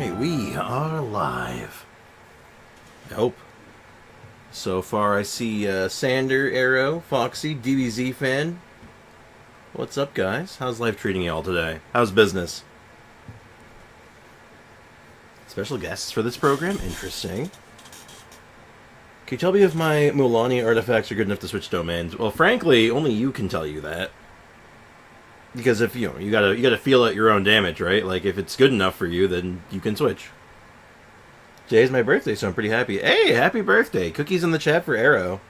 Alright, we are live. I hope. So far I see Sander, Arrow, Foxy, DBZ fan. What's up, guys? How's life treating you all today? How's business? Special guests for this program? Interesting. Can you tell me if my Mulani artifacts are good enough to switch domains? Well, frankly, only you can tell you that. Because if you gotta feel out your own damage, right? Like if it's good enough for you, then you can switch. Today's my birthday, so I'm pretty happy. Hey, happy birthday! Cookies in the chat for Arrow.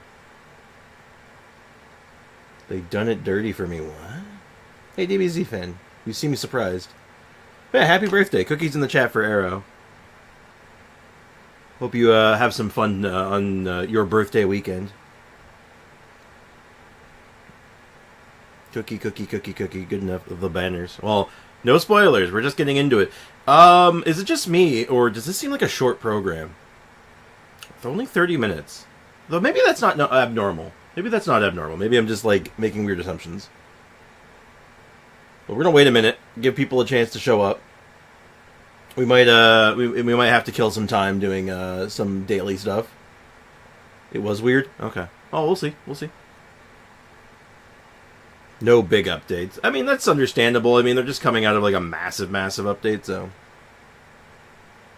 They done it dirty for me. What? Hey, DBZ fan, you seem me surprised. Yeah, happy birthday! Cookies in the chat for Arrow. Hope you have some fun on your birthday weekend. Cookie, cookie, cookie, cookie. Good enough of the banners. Well, no spoilers. We're just getting into it. Is it just me, or does this seem like a short program? It's only 30 minutes. Though maybe that's not abnormal. Maybe that's not abnormal. Maybe I'm just, like, making weird assumptions. But we're gonna wait a minute. Give people a chance to show up. We might, we might have to kill some time doing, some daily stuff. It was weird? Okay. Oh, we'll see. We'll see. No big updates. I mean, that's understandable. I mean, they're just coming out of, like, a massive, massive update, so...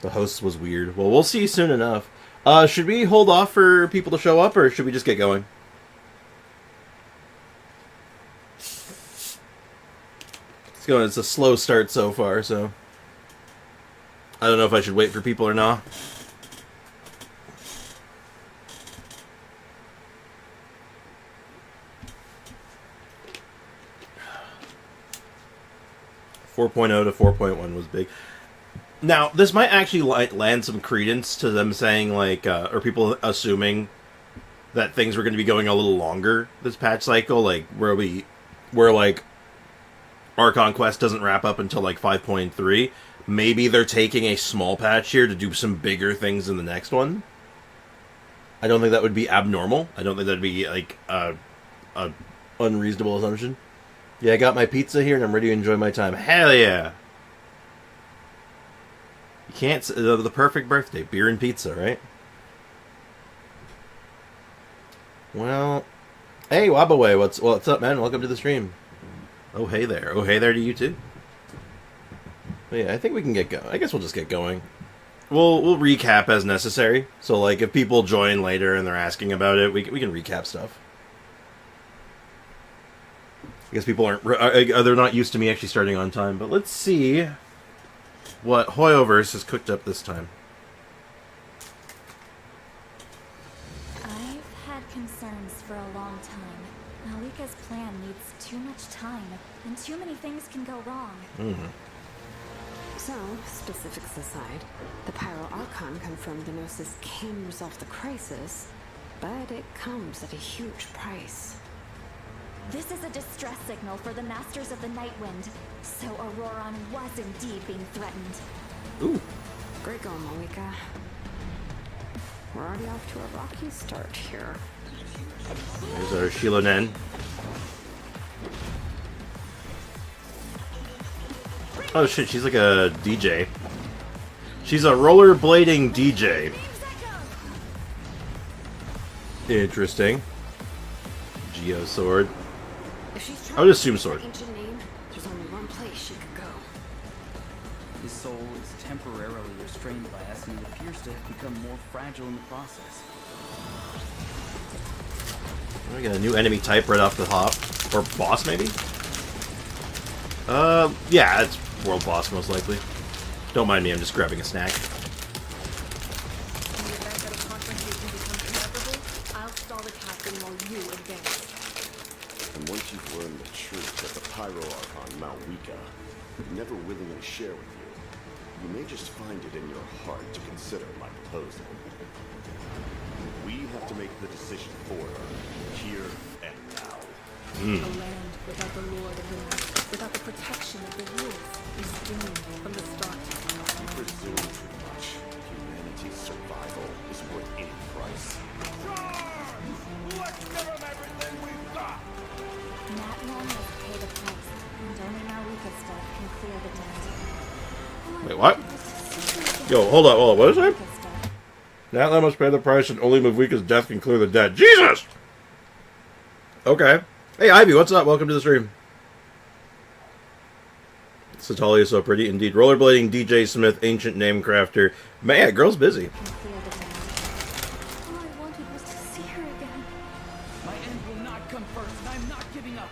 The host was weird. Well, we'll see soon enough. Should we hold off for people to show up, or should we just get going? It's a slow start so far, so... I don't know if I should wait for people or not. .0 to 4.1 was big. Now, this might actually land some credence to them saying, like, or people assuming that things were going to be going a little longer this patch cycle, like, where like, Archon Quest doesn't wrap up until, like, 5.3. Maybe they're taking a small patch here to do some bigger things in the next one. I don't think that would be abnormal. I don't think that would be, like, a unreasonable assumption. Yeah, I got my pizza here and I'm ready to enjoy my time. Hell yeah! You can't... the perfect birthday. Beer and pizza, right? Well... Hey, Wabaway, what's up, man? Welcome to the stream. Oh, hey there. Oh, hey there to you, too. But yeah, I think we can get going. I guess we'll just get going. We'll recap as necessary. So, like, if people join later and they're asking about it, we can recap stuff. I guess people they're not used to me actually starting on time, but let's see what Hoyoverse has cooked up this time. I've had concerns for a long time. Ayaka's plan needs too much time, and too many things can go wrong. So, specifics aside, the Pyro Archon confirmed the Gnosis can resolve the crisis, but it comes at a huge price. This is a distress signal for the Masters of the Nightwind, so Auroron was indeed being threatened. Ooh. Great going, Malika. We're already off to a rocky start here. There's our Shilonen. Oh shit, she's like a DJ. She's a rollerblading DJ. Interesting. Geo sword. I would assume sword. There's only one place she could go. His soul is temporarily restrained by us, and it appears to have become more fragile in the process. We got a new enemy type right off the hop. Or boss, maybe? Yeah, it's world boss, most likely. Don't mind me, I'm just grabbing a snack. In the event that a confrontation becomes inevitable, I'll stall the captain while you advance. And once you've learned the truth that the Pyro Archon Mount Wika would never willingly share with you, you may just find it in your heart to consider my proposal. We have to make the decision for her, here and now. A land without the Lord of the Night, without the protection of the rules, is doomed from the start. You presume too much. Humanity's survival is worth any price. Let's give them everything we've got! That man must pay the price, and only Malika's death can clear the debt. Wait, what? Yo, hold on, what is it? Mika's death. Now I must pay the price, and only Mavika's death can clear the debt. Jesus! Okay. Hey, Ivy, what's up? Welcome to the stream. Satalia is so pretty. Indeed. Rollerblading, DJ Smith, ancient name crafter. Man, girl's busy. Can clear the debt. All I wanted was to see her again. My end will not come first, and I'm not giving up.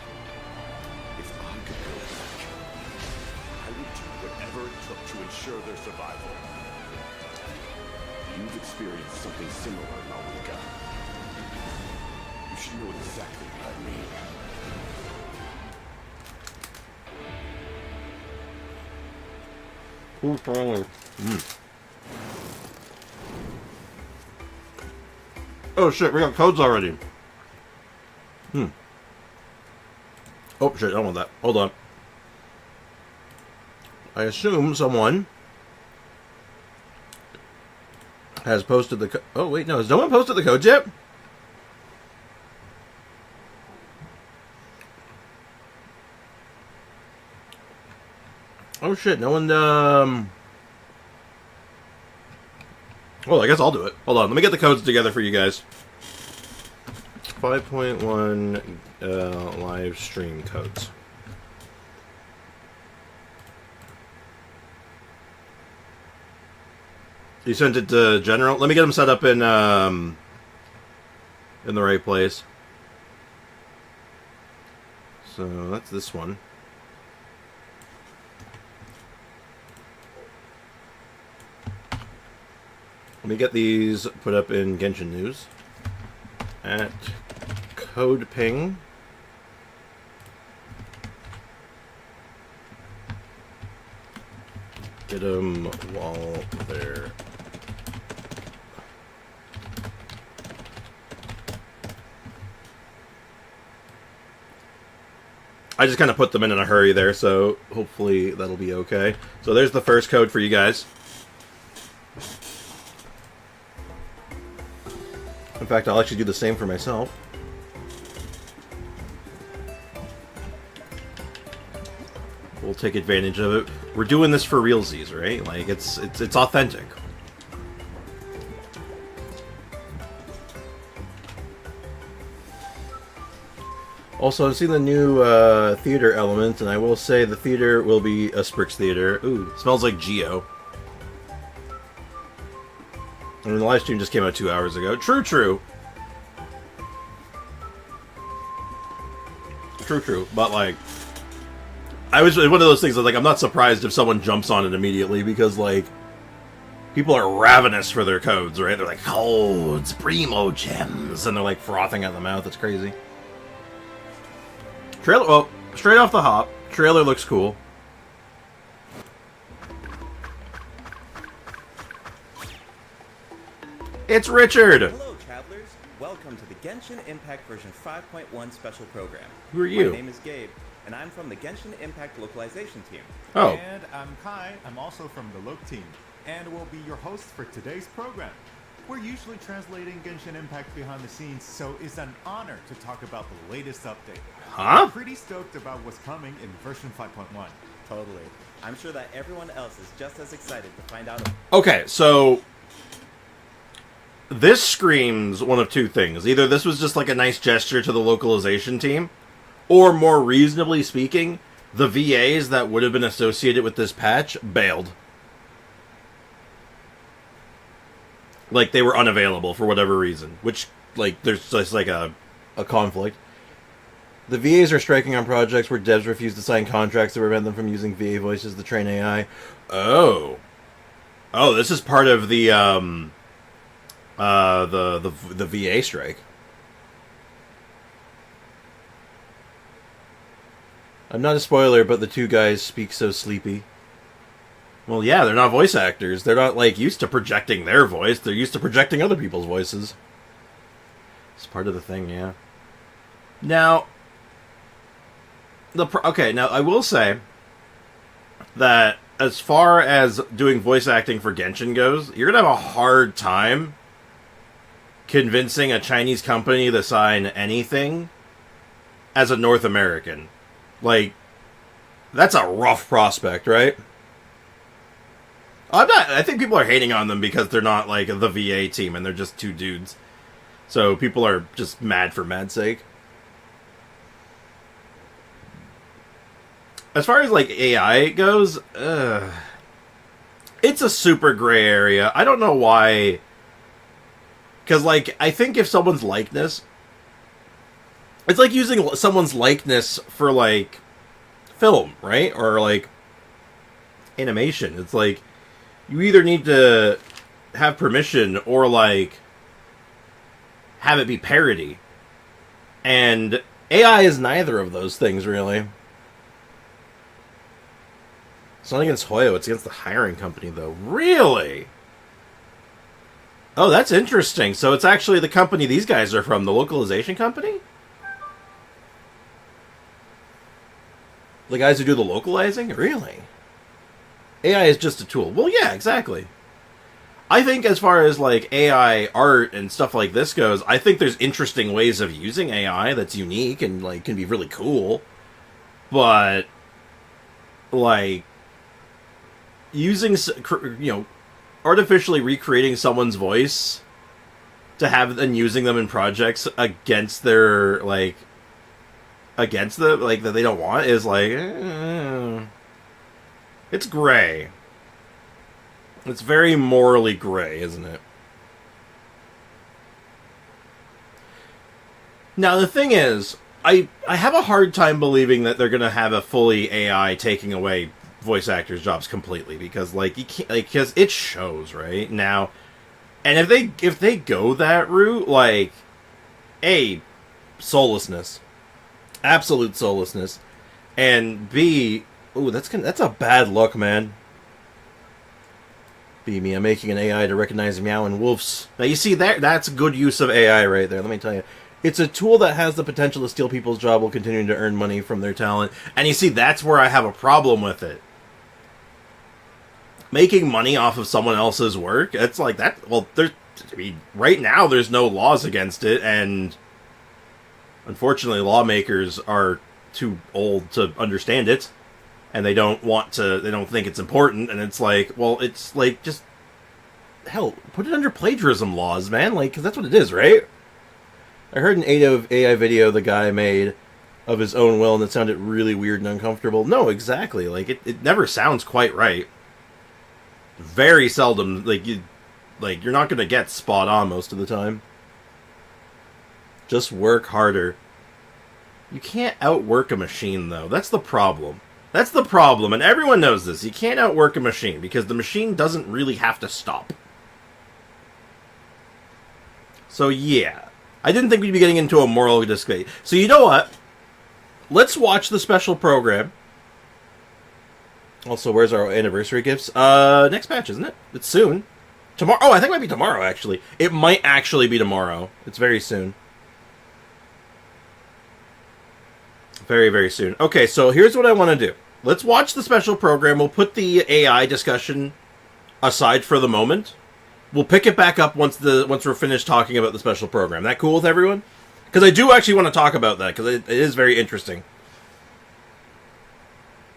If I could go back, I would do whatever it took to ensure their survival. You've experienced something similar, Malika. You should know exactly what I mean. Cool trailer. Oh shit, we got codes already. Oh shit, I don't want that. Hold on. I assume someone has posted the oh wait, no, has no one posted the codes yet? Oh shit, no one, well, I guess I'll do it. Hold on, let me get the codes together for you guys. 5.1 live stream codes. You sent it to General? Let me get them set up in the right place. So, that's this one. Let me get these put up in Genshin News. At Code Ping. Get them while they're... I just kind of put them in a hurry there, so hopefully that'll be okay. So there's the first code for you guys. In fact, I'll actually do the same for myself. We'll take advantage of it. We're doing this for realsies, right? Like, it's authentic. Also, I've seen the new theater element, and I will say the theater will be a Sprix theater. Ooh, smells like Geo. I mean, the live stream just came out 2 hours ago. True. True. But, like, I was one of those things that, like, I'm not surprised if someone jumps on it immediately because, like, people are ravenous for their codes, right? They're like, codes, primo gems, and they're, like, frothing at the mouth. It's crazy. Trailer, well, straight off the hop, trailer looks cool. It's Richard! Hello, travelers. Welcome to the Genshin Impact version 5.1 special program. Who are you? My name is Gabe, and I'm from the Genshin Impact localization team. Oh. And I'm Kai. I'm also from the Loc team, and will be your host for today's program. We're usually translating Genshin Impact behind the scenes, so it's an honor to talk about the latest update. Huh? I'm pretty stoked about what's coming in version 5.1. Totally. I'm sure that everyone else is just as excited to find out. Okay, so this screams one of two things. Either this was just like a nice gesture to the localization team, or more reasonably speaking, the VAs that would have been associated with this patch bailed. Like, they were unavailable for whatever reason. Which, like, there's just like a conflict. The VAs are striking on projects where devs refuse to sign contracts to prevent them from using VA voices to train AI. Oh. Oh, this is part of the VA strike. I'm not a spoiler, but the two guys speak so sleepy. Well, yeah, they're not voice actors. They're not, like, used to projecting their voice. They're used to projecting other people's voices. It's part of the thing, yeah. Now, okay, now I will say that as far as doing voice acting for Genshin goes, you're going to have a hard time convincing a Chinese company to sign anything as a North American. Like, that's a rough prospect, right? I'm not. I think people are hating on them because they're not like the VA team and they're just two dudes. So people are just mad for mad's sake. As far as like AI goes, it's a super gray area. I don't know why. Because like I think if someone's likeness, it's like using someone's likeness for like film, right? Or like animation. It's like you either need to have permission or like have it be parody. And AI is neither of those things, really. It's not against Hoyo, it's against the hiring company, though. Really? Oh, that's interesting. So it's actually the company these guys are from, the localization company? The guys who do the localizing? Really? AI is just a tool. Well, yeah, exactly. I think as far as, like, AI art and stuff like this goes, I think there's interesting ways of using AI that's unique and, like, can be really cool. But, like, using, you know, artificially recreating someone's voice to have and using them in projects against their, like, against the, like, that they don't want is, like, it's gray. It's very morally gray, isn't it? Now, the thing is, I have a hard time believing that they're going to have a fully AI taking away voice actors' jobs completely, because, like, you can't, like, because it shows, right? Now, and if they go that route, like, A, soullessness. Absolute soullessness. And B, ooh, that's a bad look, man. B, me, I'm making an AI to recognize meowing wolves. Now, you see, that's good use of AI right there, let me tell you. It's a tool that has the potential to steal people's job while continuing to earn money from their talent. And you see, that's where I have a problem with it. Making money off of someone else's work, it's like that. Well, I mean, right now there's no laws against it, and unfortunately lawmakers are too old to understand it, and they don't think it's important, and it's like, well, it's like, just, hell, put it under plagiarism laws, man, like, because that's what it is, right? I heard an AI video the guy made of his own will, and it sounded really weird and uncomfortable. No, exactly, like, it never sounds quite right. Very seldom, you're not going to get spot on most of the time. Just work harder. You can't outwork a machine, though. That's the problem. That's the problem, and everyone knows this. You can't outwork a machine, because the machine doesn't really have to stop. So, yeah. I didn't think we'd be getting into a moral debate. So, you know what? Let's watch the special program. Also, where's our anniversary gifts? Next patch, isn't it? It's soon. Tomorrow. Oh, I think it might be tomorrow, actually. It might actually be tomorrow. It's very soon. Very, very soon. Okay, so here's what I want to do. Let's watch the special program. We'll put the AI discussion aside for the moment. We'll pick it back up once we're finished talking about the special program. That cool with everyone? Because I do actually want to talk about that, because it is very interesting.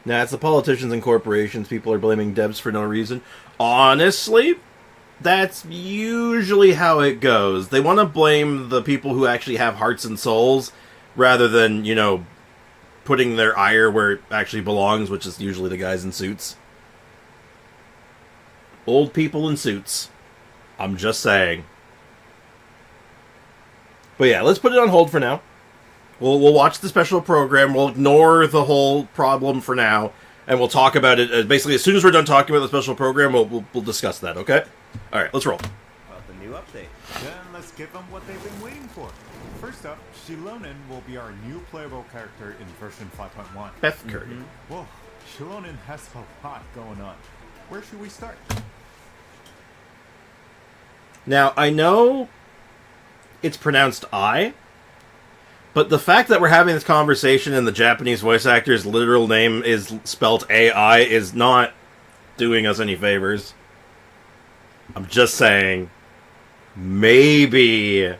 Now, it's the politicians and corporations. People are blaming devs for no reason. Honestly, that's usually how it goes. They want to blame the people who actually have hearts and souls, rather than, you know, putting their ire where it actually belongs, which is usually the guys in suits. Old people in suits. I'm just saying. But yeah, let's put it on hold for now. We'll watch the special program. We'll ignore the whole problem for now, and we'll talk about it. Basically, as soon as we're done talking about the special program, we'll discuss that. Okay? All right, let's roll. About the new update. Then let's give them what they've been waiting for. First up, Shilonen will be our new playable character in version 5.1. Beth Curry. Whoa, Shilonen has a lot going on. Where should we start? Now, I know it's pronounced I, but the fact that we're having this conversation and the Japanese voice actor's literal name is spelled AI is not doing us any favors. I'm just saying, maybe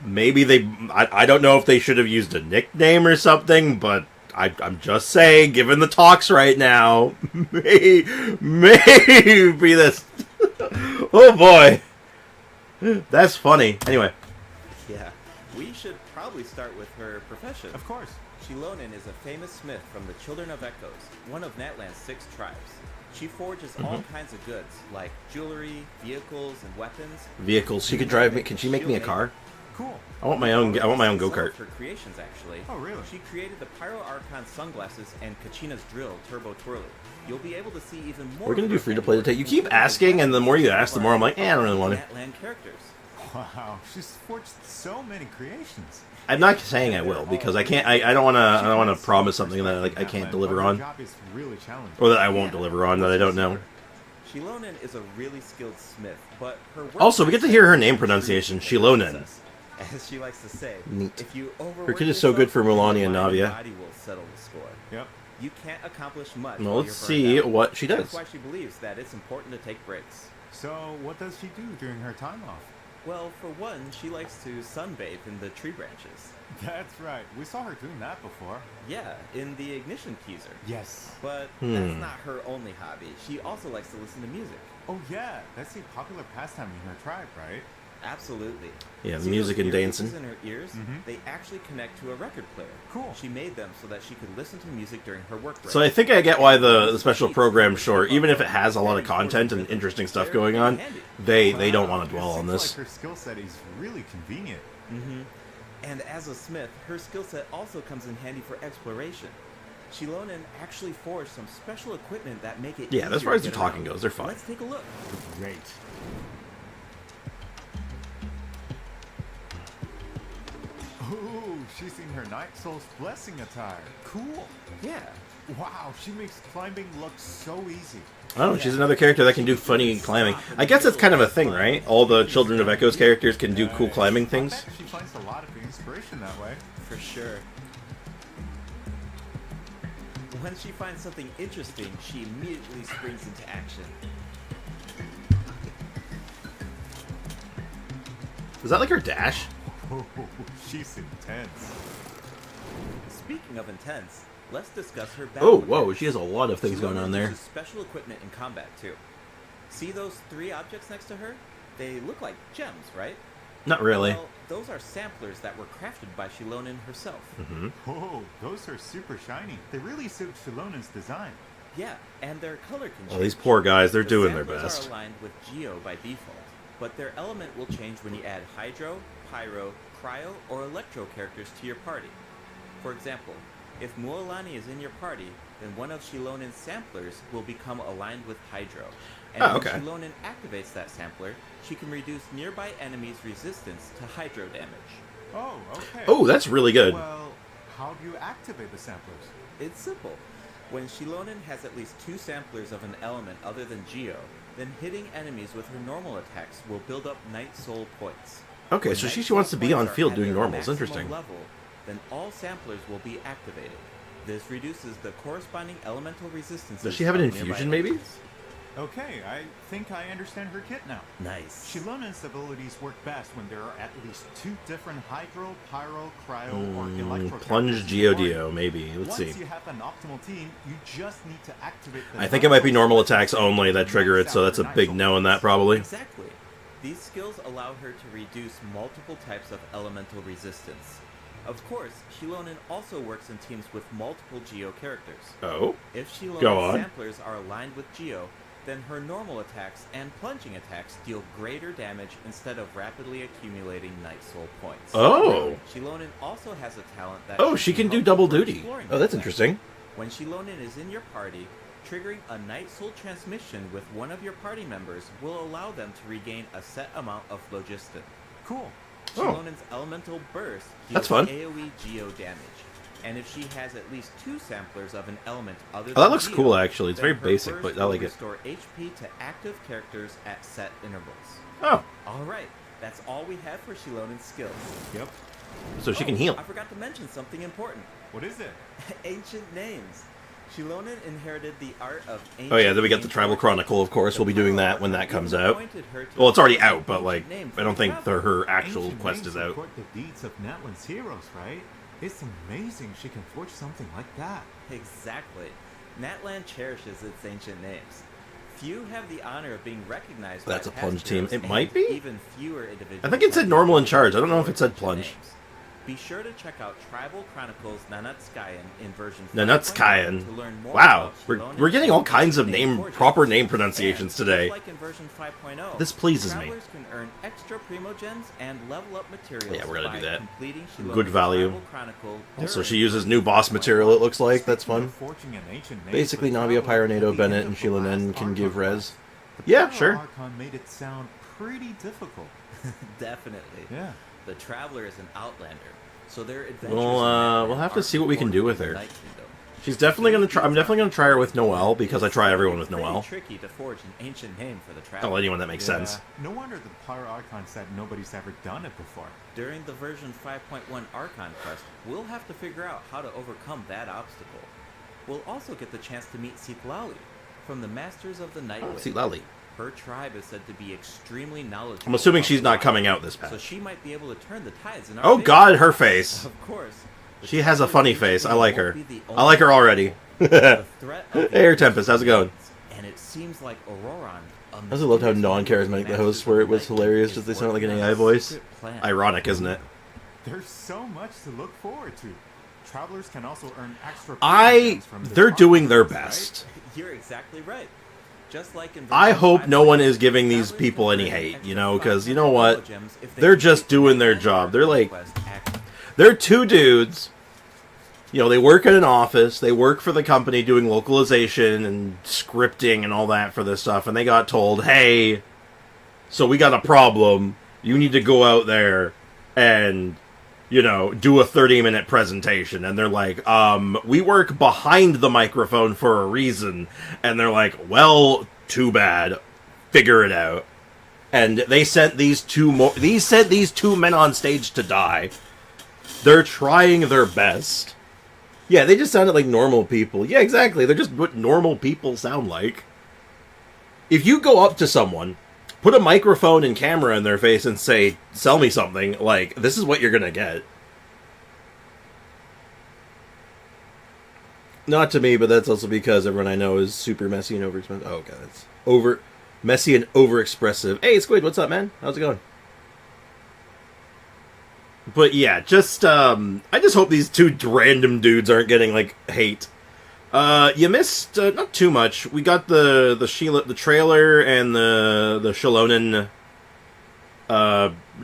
they... I don't know if they should have used a nickname or something, but I'm just saying, given the talks right now, maybe this. Oh boy, that's funny. Anyway, Yeah, we should probably start with her profession. Of course. Shilonen is a famous smith from the Children of Echoes, one of Natlan's 6 tribes. She forges all kinds of goods, like jewelry, vehicles, and weapons. vehicles. She could drive me. Can she make me a car? Cool. I want my own go kart. Her creations, actually. Oh, really? She created the Pyro Archon sunglasses and Kachina's drill, Turbo Twirly. You'll be able to see even more. We're gonna of do her free to play handiwork today. You keep asking, and the more you ask, the more I'm like, I don't really want to. Natlan characters. Wow, she's forged so many creations. I'm not saying I will because I can't. I don't want to. I don't want to promise something that like I can't deliver on, Job is really challenging. or that I won't deliver on that I don't know. Shilonen is a really skilled smith, but her work Also, we get to hear her name pronunciation, Shilonen. As she likes to say, Neat. if you overwork Her kid is so good for yourself, Mulan your and mind Navia. body will settle the score. Yep. You can't accomplish much. Well, while let's you're burned see out. what she does. That's why she believes that it's important to take breaks. So, what does she do during her time off? Well, for one, she likes to sunbathe in the tree branches. That's right. We saw her doing that before. Yeah, in the ignition teaser. Yes. But that's not her only hobby. She also likes to listen to music. Oh, yeah. That's a popular pastime in her tribe, right? Absolutely. Yeah, the See music those and earpieces dancing. in her ears? Mhm. They actually connect to a record player. Cool. She made them so that she could listen to music during her work break. So I think I get why the special program's short. Even if it has a lot of content and interesting stuff going on, they don't want to dwell on It this. seems like her skill set is really convenient. Mm-hmm. And as a smith, her skill set also comes in handy for exploration. Shilonen actually forged some special equipment that make it Yeah, easier as far as to the get talking around. goes, they're fine. Let's take a look. Great. Ooh, she's in her Night Soul's Blessing attire. Cool. Yeah. Wow, she makes climbing look so easy. Oh, she's another character that can do funny climbing. I guess that's kind of a thing, right? All the Children of Echoes characters can do cool climbing I things. bet she finds a lot of inspiration that way. For sure. When she finds something interesting, she immediately springs into action. Is that like her dash? Oh, she's intense. Speaking of intense, let's discuss her battle. Oh, mechanics. whoa, she has a lot of things going Shilonen on there. uses special equipment in combat too. See those 3 objects next to her? They look like gems, right? Not really. Well, those are samplers that were crafted by Shilonen herself. Oh, those are super shiny. They really suit Shilonen's design. Yeah, and their color can change. Well, these poor guys, they're The doing their samplers best. are aligned with Geo by default, but their element will change when you add Hydro, Pyro, Cryo, or Electro characters to your party. For example, if Mualani is in your party, then one of Shilonen's samplers will become aligned with Hydro. And Oh, okay. when Shilonen activates that sampler, she can reduce nearby enemies' resistance to Hydro damage. Oh, okay. Oh, that's really good. Well, how do you activate the samplers? It's simple. When Shilonen has at least 2 samplers of an element other than Geo, then hitting enemies with her normal attacks will build up Night Soul points. Okay, When so Night she Soul wants to be points on are field at doing their normals. maximum Interesting. Level, then all samplers will be activated. This reduces the corresponding elemental resistance. Does she have an infusion, maybe? Okay, I think I understand her kit now. Nice. Shilonen's abilities work best when there are at least 2 different Hydro, Pyro, Cryo, or Electro Plunge characters in your party. Geodio, maybe. Let's see. Once you have an optimal team, you just need to activate the I think it might be normal attacks only that trigger it, so that's a big no on that, probably. Exactly. These skills allow her to reduce multiple types of elemental resistance. Of course, Shilonen also works in teams with multiple Geo characters. Oh? If Go Shilonen's on. samplers are aligned with Geo, then her normal attacks and plunging attacks deal greater damage instead of rapidly accumulating Night Soul points. Oh! Shilonen also has a talent that Oh, she can do help double for duty. exploring Oh, that's the interesting. When Shilonen is in your party, triggering a Night Soul transmission with one of your party members will allow them to regain a set amount of phlogiston. Cool. Oh. Shilonen's elemental burst That's deals fun. AoE Geo damage, and if she has at least 2 samplers of an element other Oh, than that looks Geo, cool, actually. It's then very her basic, burst but I will like it. restore HP to active characters at set intervals. Oh, All right, that's all we have for Shilonen's skills. Yep. so she can Oh, heal. I forgot to mention something important. What is it? Ancient names. Shilonen inherited the art of ancient Oh yeah, then we got the name Tribal origins. Chronicle, of course. We'll be doing that when that Even comes out. appointed her to Well, it's already the out, but like, ancient name I don't for think travel. her actual Ancient quest names is out. record the deeds of Natlan's heroes, right? It's amazing she can forge something like that. Exactly. Natlan cherishes its ancient names. Few have the honor of being recognized That's by a plunge past team. heroes, It and might be? even fewer individuals. I think it said have normal the in charge. I don't know if honor it said of plunge. names. Be sure to check out Tribal Chronicles Nanatskayan in version 5.1 Nanatskayan. to learn more Wow, about we're Shilonen getting all and kinds of ancient name, forges. proper name pronunciations And, today. just like in version 5.0, This pleases me. travelers can earn extra primogens and level up materials Yeah, we're gonna by do that. completing Shilonen Good value. Tribal Chronicle Also, during she uses new boss material, it looks like. That's Speaking fun. of forging an ancient name Basically, for Navia, travelers, Pyronado, at the Bennett, end and of the Sheila last Nen can give Archon res. quest, the Yeah, Pyro sure. Archon made it sound pretty difficult. Definitely. Yeah. The Traveler is an outlander, so their adventures We'll have to see what we can do with her. Night Kingdom. She's definitely gonna try. I'm definitely gonna try her with Noelle because I try everyone with It's pretty Noelle. tricky to forge an ancient name for the Traveler. Oh, anyone that makes sense. No wonder the Pyro Archon said nobody's ever done it before. During the version 5.1 Archon quest, we'll have to figure out how to overcome that obstacle. We'll also get the chance to meet Sitlali from the Masters of the Night Wind. See Lally. Her tribe is said to be extremely knowledgeable. I'm assuming about she's the not wild, coming out this so patch. she might be able to turn the tides in our Oh favor. God, her face. Of course. the She has a Traveler funny usually face. I like her. won't be the I like her only already. The threat of the Hey, Tempest, how's it going? And it seems like Auroron. I also loved how non-charismatic the hosts were. It was hilarious that they sounded like an AI voice. Ironic, isn't it? There's so much to look forward to. Travelers can also earn extra. They're doing their best. You're exactly right. Just like in I version hope no one 5.0, is giving these travelers people can any earn hate, extra you know, because you know 500 what? gems if they They're just complete doing their the job. They're like, quest act- they're two dudes. You know, they work in an office. They work for the company doing localization and scripting and all that for this stuff. And they got told, hey, so we got a problem. You need to go out there and, you know, do a 30-minute presentation. And they're like, we work behind the microphone for a reason. And they're like, well, too bad. Figure it out. And they sent these two men on stage to die. They're trying their best. Yeah, they just sounded like normal people. Yeah, exactly. They're just what normal people sound like. If you go up to someone, put a microphone and camera in their face and say, sell me something, like, this is what you're gonna get. Not to me, but that's also because everyone I know is super messy and overexpensive. Oh, God, it's messy and overexpressive. Hey, Squid, what's up, man? How's it going? But yeah, just I just hope these two random dudes aren't getting like hate. You missed not too much. We got the trailer and the Shilonen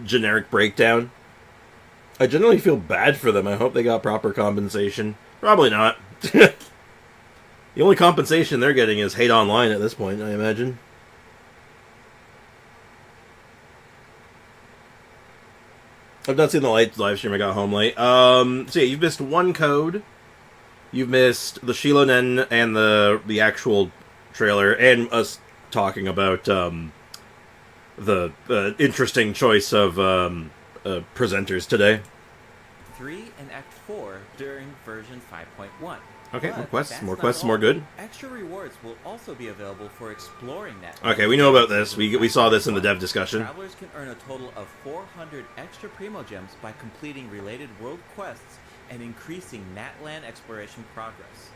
generic breakdown. I generally feel bad for them. I hope they got proper compensation. Probably not. The only compensation they're getting is hate online at this point, I imagine. I've not seen the live stream. I got home late. So yeah, you've missed one code. You've missed the Shilonen and the actual trailer, and us talking about the interesting choice of presenters today. 3 and Act 4 during version 5.1. Okay, But more quests, that's more not quests, all. more good. Extra rewards will also be available for exploring that. Okay, we know about this. We saw this in the dev discussion. Travelers can earn a total of 400 extra primogems by completing related world quests and increasing Natlan exploration progress.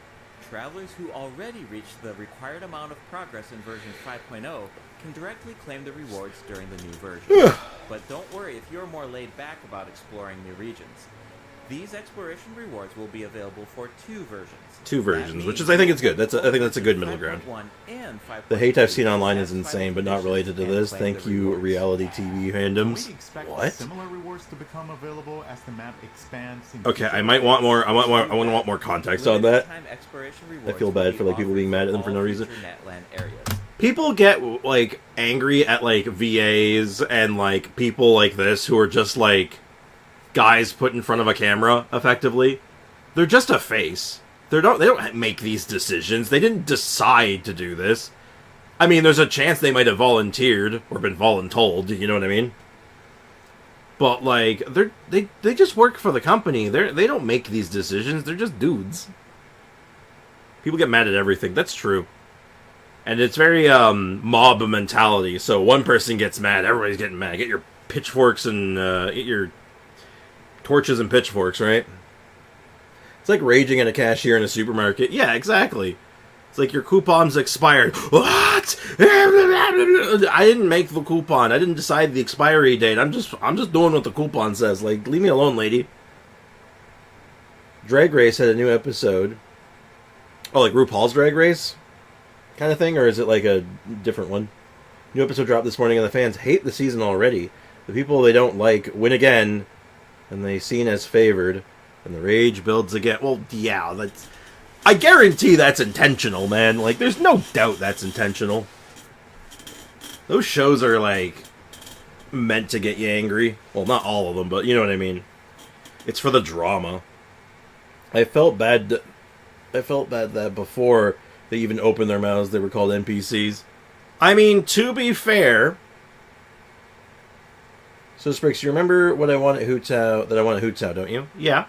Travelers who already reached the required amount of progress in version 5.0 can directly claim the rewards during the new version. But don't worry if you're more laid back about exploring new regions. These exploration rewards will be available for 2 versions. 2 versions, which is, I think it's good. I think that's a good middle ground. The hate I've seen online is insane, but not related to this. Thank you, reality TV Can we fandoms. expect What? similar rewards to become available as the map expands? in Okay, future I might want more. I want more context on that. I feel bad for like people being mad at them for no reason. People get like angry at like VAs and like people like this who are just like guys put in front of a camera effectively. They're just a face. They don't make these decisions. They didn't decide to do this. I mean, there's a chance they might have volunteered or been voluntold, you know what I mean? But like they just work for the company. They don't make these decisions. They're just dudes. People get mad at everything. That's true. And it's very mob mentality. So one person gets mad, everybody's getting mad. Get your pitchforks and get your torches and pitchforks, right? It's like raging at a cashier in a supermarket. Yeah, exactly. It's like your coupon's expired. What? I didn't make the coupon. I didn't decide the expiry date. I'm just doing what the coupon says. Like, leave me alone, lady. Drag Race had a new episode. Oh, like RuPaul's Drag Race kind of thing, or is it like a different one? New episode dropped this morning, and the fans hate the season already. The people they don't like win again, and they seen as favored, and the rage builds again. Well, yeah, that's... I guarantee that's intentional, man. Like, there's no doubt that's intentional. Those shows are, like, meant to get you angry. Well, not all of them, but you know what I mean. It's for the drama. I felt bad that before they even opened their mouths, they were called NPCs. I mean, to be fair... So, Sprix, you remember what I want at Hu Tao, that I want at Hu Tao, don't you? Yeah.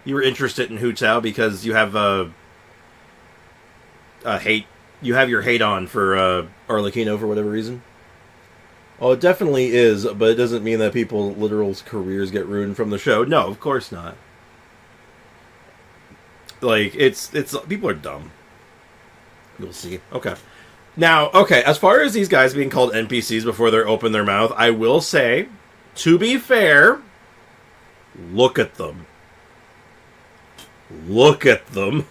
You were interested in Hu Tao because you have hate. You have your hate on for Arlecchino for whatever reason. Oh, it definitely is, but it doesn't mean that people's literal careers get ruined from the show. No, of course not. Like, it's people are dumb. You'll see. Okay. Now, okay, as far as these guys being called NPCs before they open their mouth, I will say, to be fair, look at them. Look at them.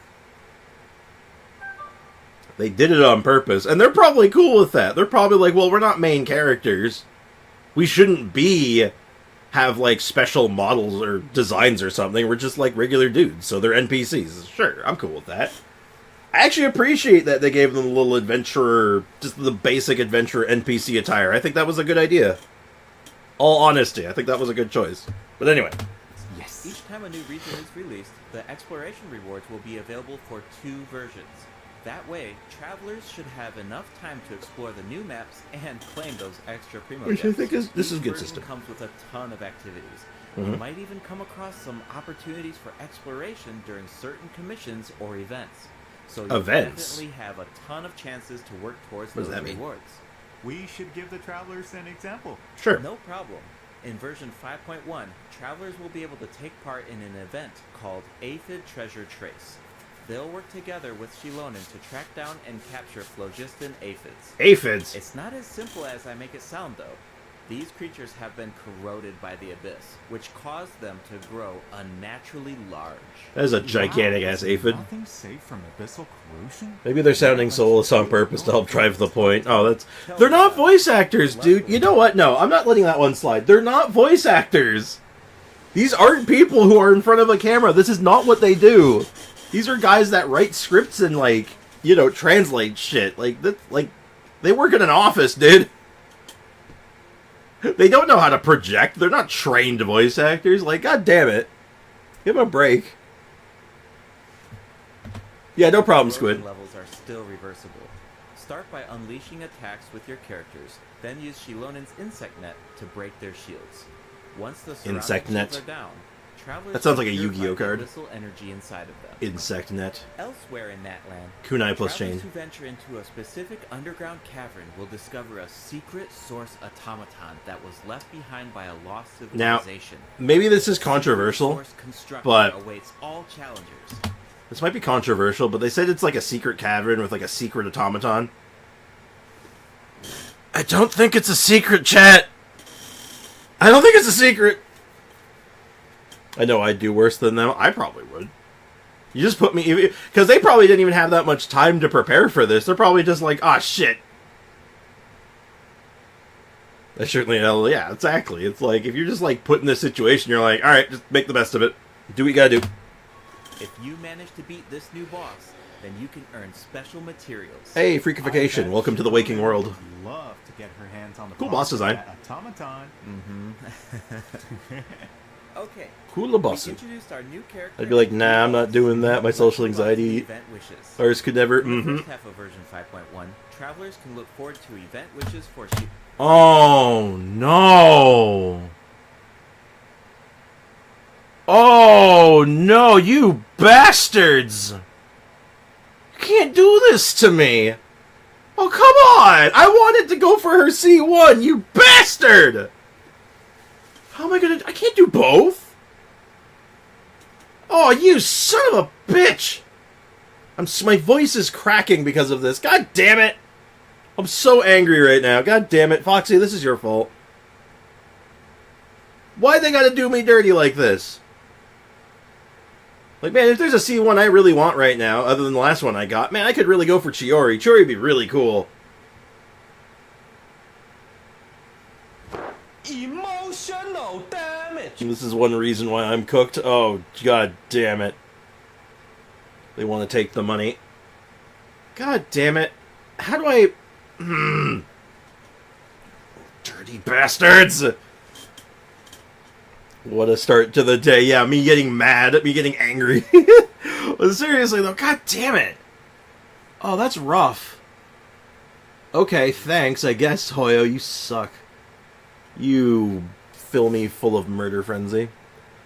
They did it on purpose, and they're probably cool with that. They're probably like, well, we're not main characters. We shouldn't have, like, special models or designs or something. We're just, like, regular dudes, so they're NPCs. Sure, I'm cool with that. I actually appreciate that they gave them a little adventurer, just the basic adventurer NPC attire. I think that was a good idea. All honesty, I think that was a good choice. But anyway. Yes. Each time a new region is released, the exploration rewards will be available for 2 versions. That way, travelers should have enough time to explore the new maps and claim those extra primo Which I gems. think this is a good version system. Comes with a ton of activities. Mm-hmm. You might even come across some opportunities for exploration during certain commissions or events. So you definitely have a ton of chances to work towards those rewards. We should give the travelers an example. Sure. No problem. In version 5.1, travelers will be able to take part in an event called Aphid Treasure Trace. They'll work together with Shilonen to track down and capture phlogiston aphids. Aphids? It's not as simple as I make it sound, though. These creatures have been corroded by the abyss, which caused them to grow unnaturally large. That is a gigantic-ass aphid. Nothing safe from abyssal corrosion? Maybe they're sounding soulless on purpose to help drive the point. Oh, that's... They're not voice actors, dude. You know what? No, I'm not letting that one slide. They're not voice actors. These aren't people who are in front of a camera. This is not what they do. These are guys that write scripts and, like, you know, translate shit. Like, they work in an office, dude. They don't know how to project. They're not trained voice actors. Like, god damn it. Give them a break. Yeah, no problem, Squid. Levels are still reversible. Start by unleashing attacks with your characters, then use Shilonen's insect net to break their shields. Once the Insect net. are down, travelers that sounds like a Yu-Gi-Oh card. Whistle energy inside of them. Insect net. Elsewhere in Natland, Kunai plus chain. travelers who venture into a specific underground cavern will discover a secret source automaton that was left behind by a lost civilization. Now, maybe this is controversial, but awaits all challengers. This might be controversial, but they said it's like a secret cavern with like a secret automaton. I don't think it's a secret, chat. I don't think it's a secret. I know I'd do worse than them. I probably would. You just put me... Because they probably didn't even have that much time to prepare for this. They're probably just like, ah, shit. I certainly know. Yeah, exactly. It's like, if you're just like put in this situation, you're like, alright, just make the best of it. Do what you gotta do. If you manage to beat this new boss, then you can earn special materials. Hey, Freakification. Welcome to the waking world. Love to get her hands on the cool boss design. Automaton. Okay. Cool boss. We introduced our new character. I'd be like, nah, I'm not doing that. My social anxiety. Event wishes. Ours could never. In the first half of version 5.1, travelers can look forward to event wishes for sheep. Oh no! Oh no, you bastards! You can't do this to me! Oh, come on! I wanted to go for her C1, you bastard! How am I gonna... I can't do both? Oh, you son of a bitch! My voice is cracking because of this. God damn it! I'm so angry right now. God damn it. Foxy, this is your fault. Why they gotta do me dirty like this? Like, man, if there's a C1 I really want right now, other than the last one I got, man, I could really go for Chiori. Chiori would be really cool. Emotional damage. This is one reason why I'm cooked. Oh, god damn it. They want to take the money. God damn it. How do I... Dirty bastards! What a start to the day. Yeah, me getting mad, me getting angry. But seriously though, god damn it. Oh, that's rough. Okay, thanks, I guess, Hoyo, you suck. You fill me full of murder frenzy.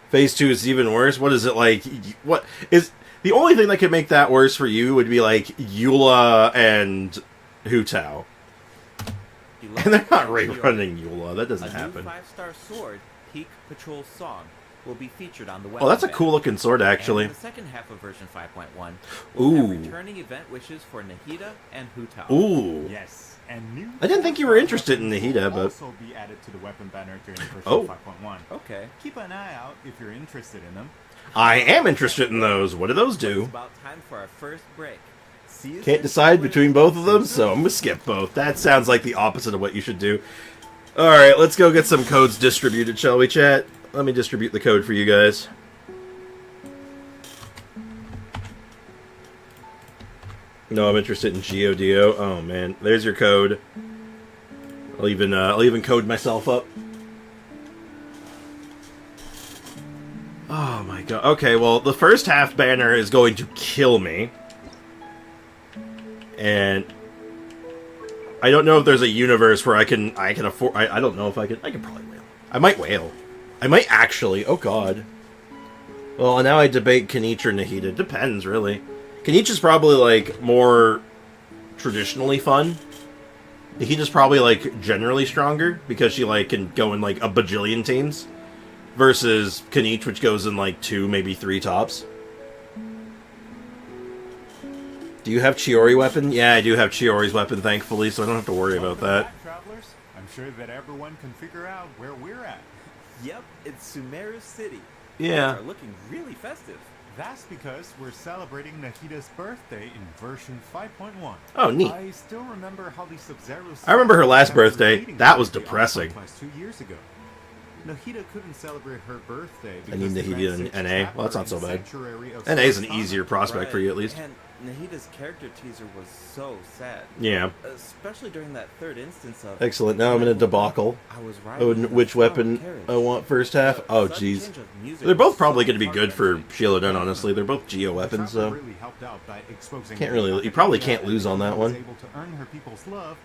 Phase 2 is even worse? What is it like? What is... The only thing that could make that worse for you would be like Eula and Hu Tao. And they're not running Eula. That doesn't happen. A new 5-star sword, Peak Patrol Song, will be featured on the weapon. Oh, that's a banner. cool looking sword, actually. And in the second half of version 5.1, Ooh. we'll have returning event wishes for Nahida and Hu Tao. Ooh. Yes, and new. I didn't think you were interested in Nahida, but also be added to the weapon banner during version Oh. 5.1. Okay. Keep an eye out if you're interested in them. I am interested in those. What do those It's do? about time for our first break. See you Can't soon. decide between both of them, so I'm gonna skip both. That sounds like the opposite of what you should do. Alright, let's go get some codes distributed, shall we, chat? Let me distribute the code for you guys. No, I'm interested in GeoDio. Oh man, there's your code. I'll even code myself up. Oh my god. Okay, well, the first half banner is going to kill me. And I don't know if there's a universe where I can afford... I don't know if I can probably whale. I might whale. I might actually. Oh god. Well, now I debate Kanich or Nahida. Depends, really. Kanich is probably, like, more traditionally fun. Nahida's probably, like, generally stronger because she, like, can go in, like, a bajillion teams. Versus Kanich, which goes in, like, 2, maybe 3 tops. Do you have Chiori weapon? Yeah, I do have Chiori's weapon, thankfully, so I don't have to worry about that. Travelers, I'm sure that everyone can figure out where we're at. Yep, it's Sumeru City. Yeah. Things are looking really festive. That's because we're celebrating Nahida's birthday in version 5.1. Oh, neat. I still remember how the Sub-Zero... I remember her last birthday. That was depressing. 2 years ago. Nahida couldn't celebrate her birthday I need because Nahida in NA. Well, that's not so bad. of NA is an Sankara. easier prospect for you, at least. And Nahida's character teaser was so sad. Yeah. Especially during that third instance of... Excellent. Now I'm in a debacle. I was Oh, riding and which in a weapon carriage. I want first half? Oh, Sudden jeez. change of music They're both was probably so going to be good for Shieldon, honestly. They're both Geo weapons, so... Really helped out by exposing Can't really... You probably can't lose on that one. able to earn her people's love,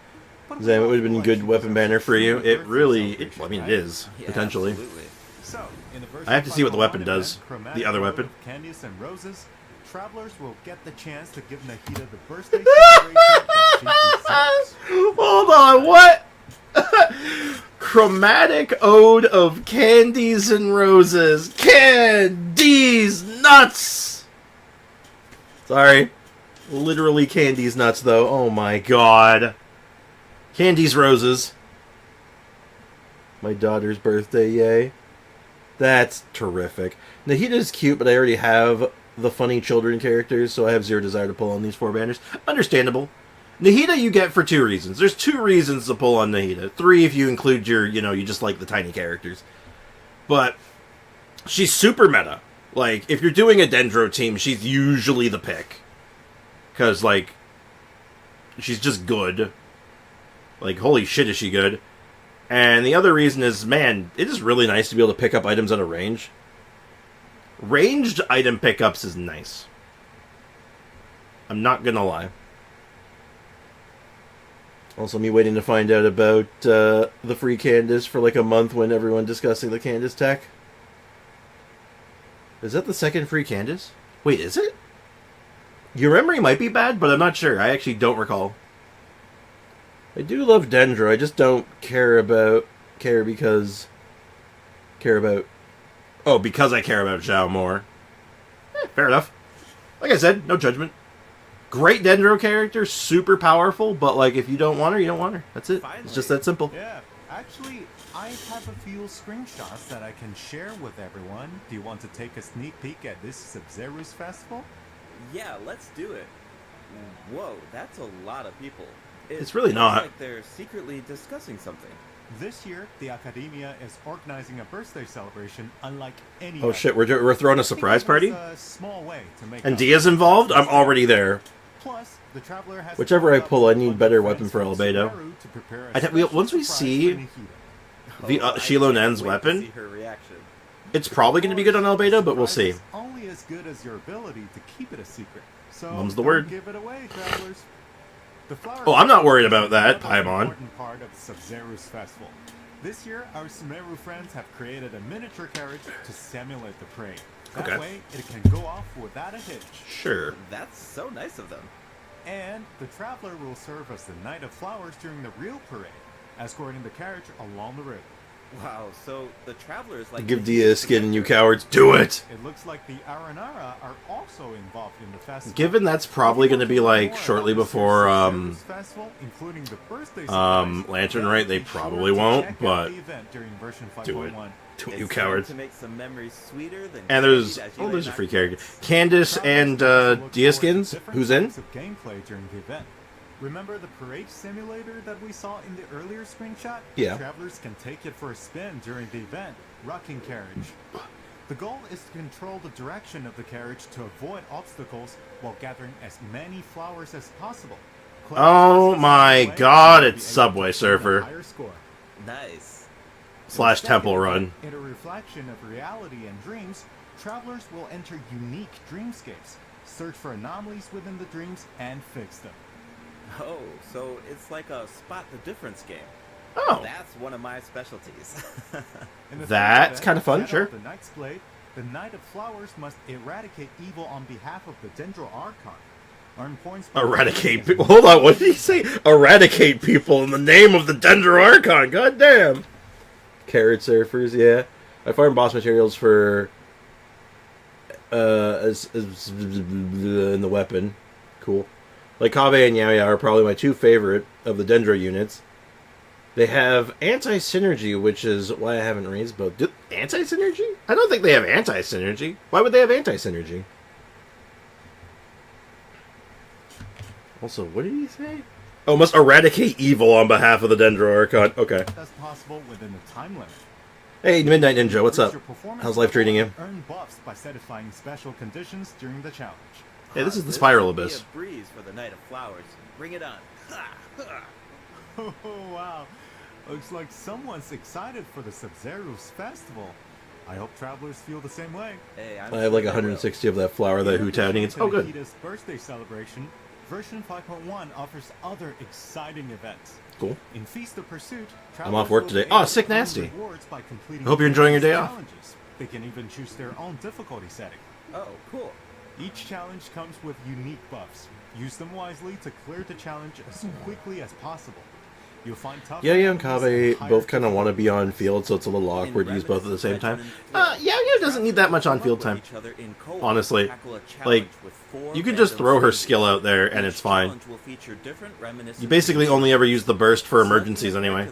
but Zam, it would have been a like good she weapon was banner for you. celebrating It her really... birthday I mean, it celebration, is, Yeah, potentially. absolutely. So, in the version I have to see what the weapon 5.1 does. event, Chromatic The other Road weapon. of Candies and Roses, travelers will get the chance to give Nahida the birthday celebration that she deserves. Hold on, what? Chromatic Ode of Candies and Roses. Candies nuts! Sorry. Literally Candies nuts, though. Oh my god. Candies Roses. My daughter's birthday, yay. That's terrific. Nahida's cute, but I already have the funny children characters, so I have zero desire to pull on these 4 banners. Understandable. Nahida you get for 2 reasons. There's 2 reasons to pull on Nahida. 3 if you include your, you just like the tiny characters. But she's super meta. Like, if you're doing a Dendro team, she's usually the pick. Because, like, she's just good. Like, holy shit is she good. And the other reason is, man, it is really nice to be able to pick up items out of range. Ranged item pickups is nice. I'm not gonna lie. Also, me waiting to find out about the free Candace for like a month when everyone discussing the Candace tech. Is that the second free Candace? Wait, is it? Your memory might be bad, but I'm not sure. I actually don't recall. I do love Dendro. I just don't because I care about Zhao more. fair enough. Like I said, no judgment. Great Dendro character, super powerful, but like if you don't want her, you don't want her. That's it. Finally. It's just that simple. Yeah, actually, I have a few screenshots that I can share with everyone. Do you want to take a sneak peek at this Sub-Zero's festival? Yeah, let's do it. Whoa, that's a lot of people. It's really looks not. like they're secretly discussing something. This year, the Academia is organizing a birthday celebration unlike any Oh other. shit, we're throwing a surprise party? A small way to make And up Dia's for involved? the I'm already there. Plus, the Traveler has Whichever I teamed up pull, I with need a bunch better of weapon friends for from Albedo. Subaru to prepare a I think special once we surprise see for Nihida. the I Shiloh can't Nan's wait to weapon, see her reaction. it's probably going to be good on Albedo, but we'll see. Surprise is only as good as your ability to keep it a secret. So Mum's the don't word. give it away, travelers. The flower Oh, I'm not worried festival about that, is another Paimon. important part of Sub-Zero's festival. This year, our Sumeru friends have created a miniature carriage to simulate the parade. That Okay. way, it can go off without a hitch. Sure. That's so nice of them. And the Traveler will serve as the Knight of Flowers during the real parade, escorting the carriage along the route. Wow, so the Travelers like Give to Dia a use the skin, you Metro- cowards. Do it! It looks like the Aranara are also involved in the festival. Given that's probably going to be like shortly before Lantern Rite, they probably won't, but do it. Do it, you It's cowards. To make some memories sweeter than And there's candy that oh, you there's a lay free back- character. Candace and Dia skins. Who's in? Gameplay during the event. Remember the parade simulator that we saw in the earlier screenshot? Yeah. Travelers can take it for a spin during the event, rocking carriage. The goal is to control the direction of the carriage to avoid obstacles while gathering as many flowers as possible. Oh my god, it's Subway Surfer. Surfer. Higher score. Nice. Slash Temple Run. In a reflection of reality and dreams, travelers will enter unique dreamscapes, search for anomalies within the dreams, and fix them. Oh, so it's like a spot the difference game. Oh. That's one of my specialties. In the That's third kinda event, fun, Shadow sure. of The Knight's Blade, the Knight of Flowers must eradicate evil on behalf of the Dendro Archon. Earn points by Eradicate people. Hold on, what did he say? Eradicate people in the name of the Dendro Archon. God damn. Carrot surfers, yeah. I farm boss materials for as in the weapon. Cool. Like Kaveh and Ayaya are probably my two favorite of the Dendro units. They have anti-synergy, which is why I haven't raised both. Anti-synergy? I don't think they have anti-synergy. Why would they have anti-synergy? Also, what did he say? Oh, must eradicate evil on behalf of the Dendro Archon. Okay. as possible within the time limit. Hey, Midnight Ninja, what's up? Increase your performance How's life treating you? level and Earn buffs by satisfying special conditions during the challenge. Hey, this is the This Spiral should be Abyss. a breeze for the Night of Flowers. Bring it on. Oh wow, looks like someone's excited for the Sub-Zero's festival. I hope travelers feel the same way. Hey, I have like 160 of that flower that Hu Tao needs. Oh, good. Nihida's birthday celebration, version 5.1 offers other exciting events. Cool. In Feast of Pursuit, I'm off work travelers will today. be Oh, able sick to earn nasty. rewards by completing I hope you're enjoying your day off. challenges. They can even choose their own difficulty setting. Oh, cool. Each challenge comes with unique buffs. Use them wisely to clear the challenge as quickly as possible. You'll find tough Yaya and enemies Kaveh higher both kind of want to difficulty. be on field, so it's a little awkward to use both at the same time. Yaya doesn't need that much on field time. Honestly. Like, you can just throw her skill out there and it's fine. You basically only ever use the burst for emergencies anyway.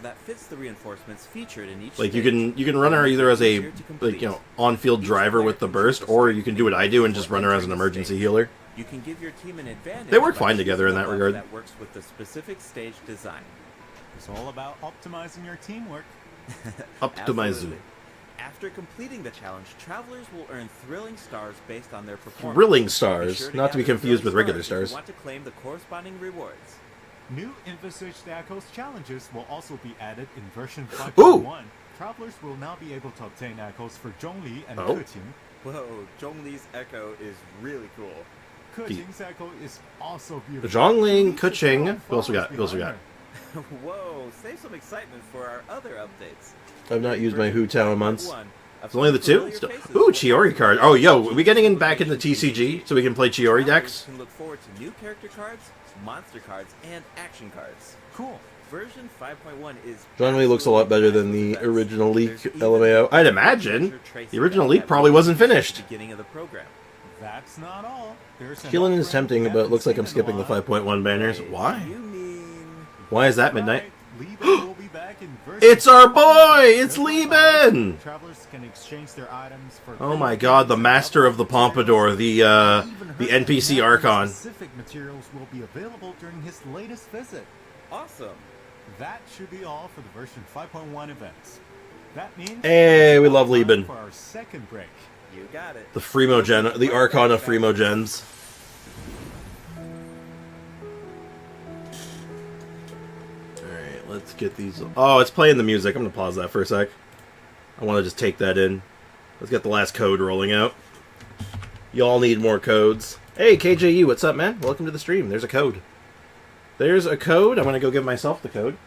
Like, you can run her either as a, like, you know, on-field driver with the burst, or you can do what I do and just run her as an emergency healer. You can give your team an advantage. They work by fine together in choosing that a buff regard. That works with the specific stage design. It's all about optimizing your teamwork. Optimize. Absolutely. After completing the challenge, travelers will earn thrilling stars based on their performance. Thrilling Be stars, sure not to be gather confused with thrilling regular if stars. You want to claim the corresponding rewards. New envisaged Echoes challenges will also be added in version Ooh! 5.1. Travelers will now be able to obtain Echoes for Zhongli and Oh. Keqing. Whoa, Zhongli's Echo is really cool. Keqing's Echo is also beautiful. Zhongling, She leaves the Keqing. strong Who else we got? flowers Who else we behind got? her. Whoa, save some excitement for our other updates. I've not used my Hu Tao in months. One, a It's only the few two? familiar Still. faces Ooh, will Chiori be card. featured Oh, in yo, the are we getting in back version into TCG 5.1. so we can play Chiori decks? Travelers can look forward to new character cards, monster cards, and action cards. Cool. Version 5.1 is Zhongli looks a lot better than the original leak There's even LMAO. I'd imagine. treasure tracing The original guide leak that probably we wasn't used at the finished. Beginning of the program. That's not all. There's Healing is tempting, but it looks like I'm skipping the 5.1 banners. Why? You mean... Why is that midnight? Lieben will be back in version It's our boy! It's Lieben! Travelers can exchange their items for Oh my god, the master of the Pompadour, the NPC Archon. Specific materials will be available during his latest visit. Awesome. That should be all for the version 5.1 events. That means Hey, we love time Lieben. for our second break. You got it. The Fremogen, the Archon of Fremogens. Alright, let's get these... Oh, it's playing the music. I'm gonna pause that for a sec. I want to just take that in. Let's get the last code rolling out. Y'all need more codes. Hey, KJU, what's up, man? Welcome to the stream. There's a code. There's a code. I'm gonna go give myself the code.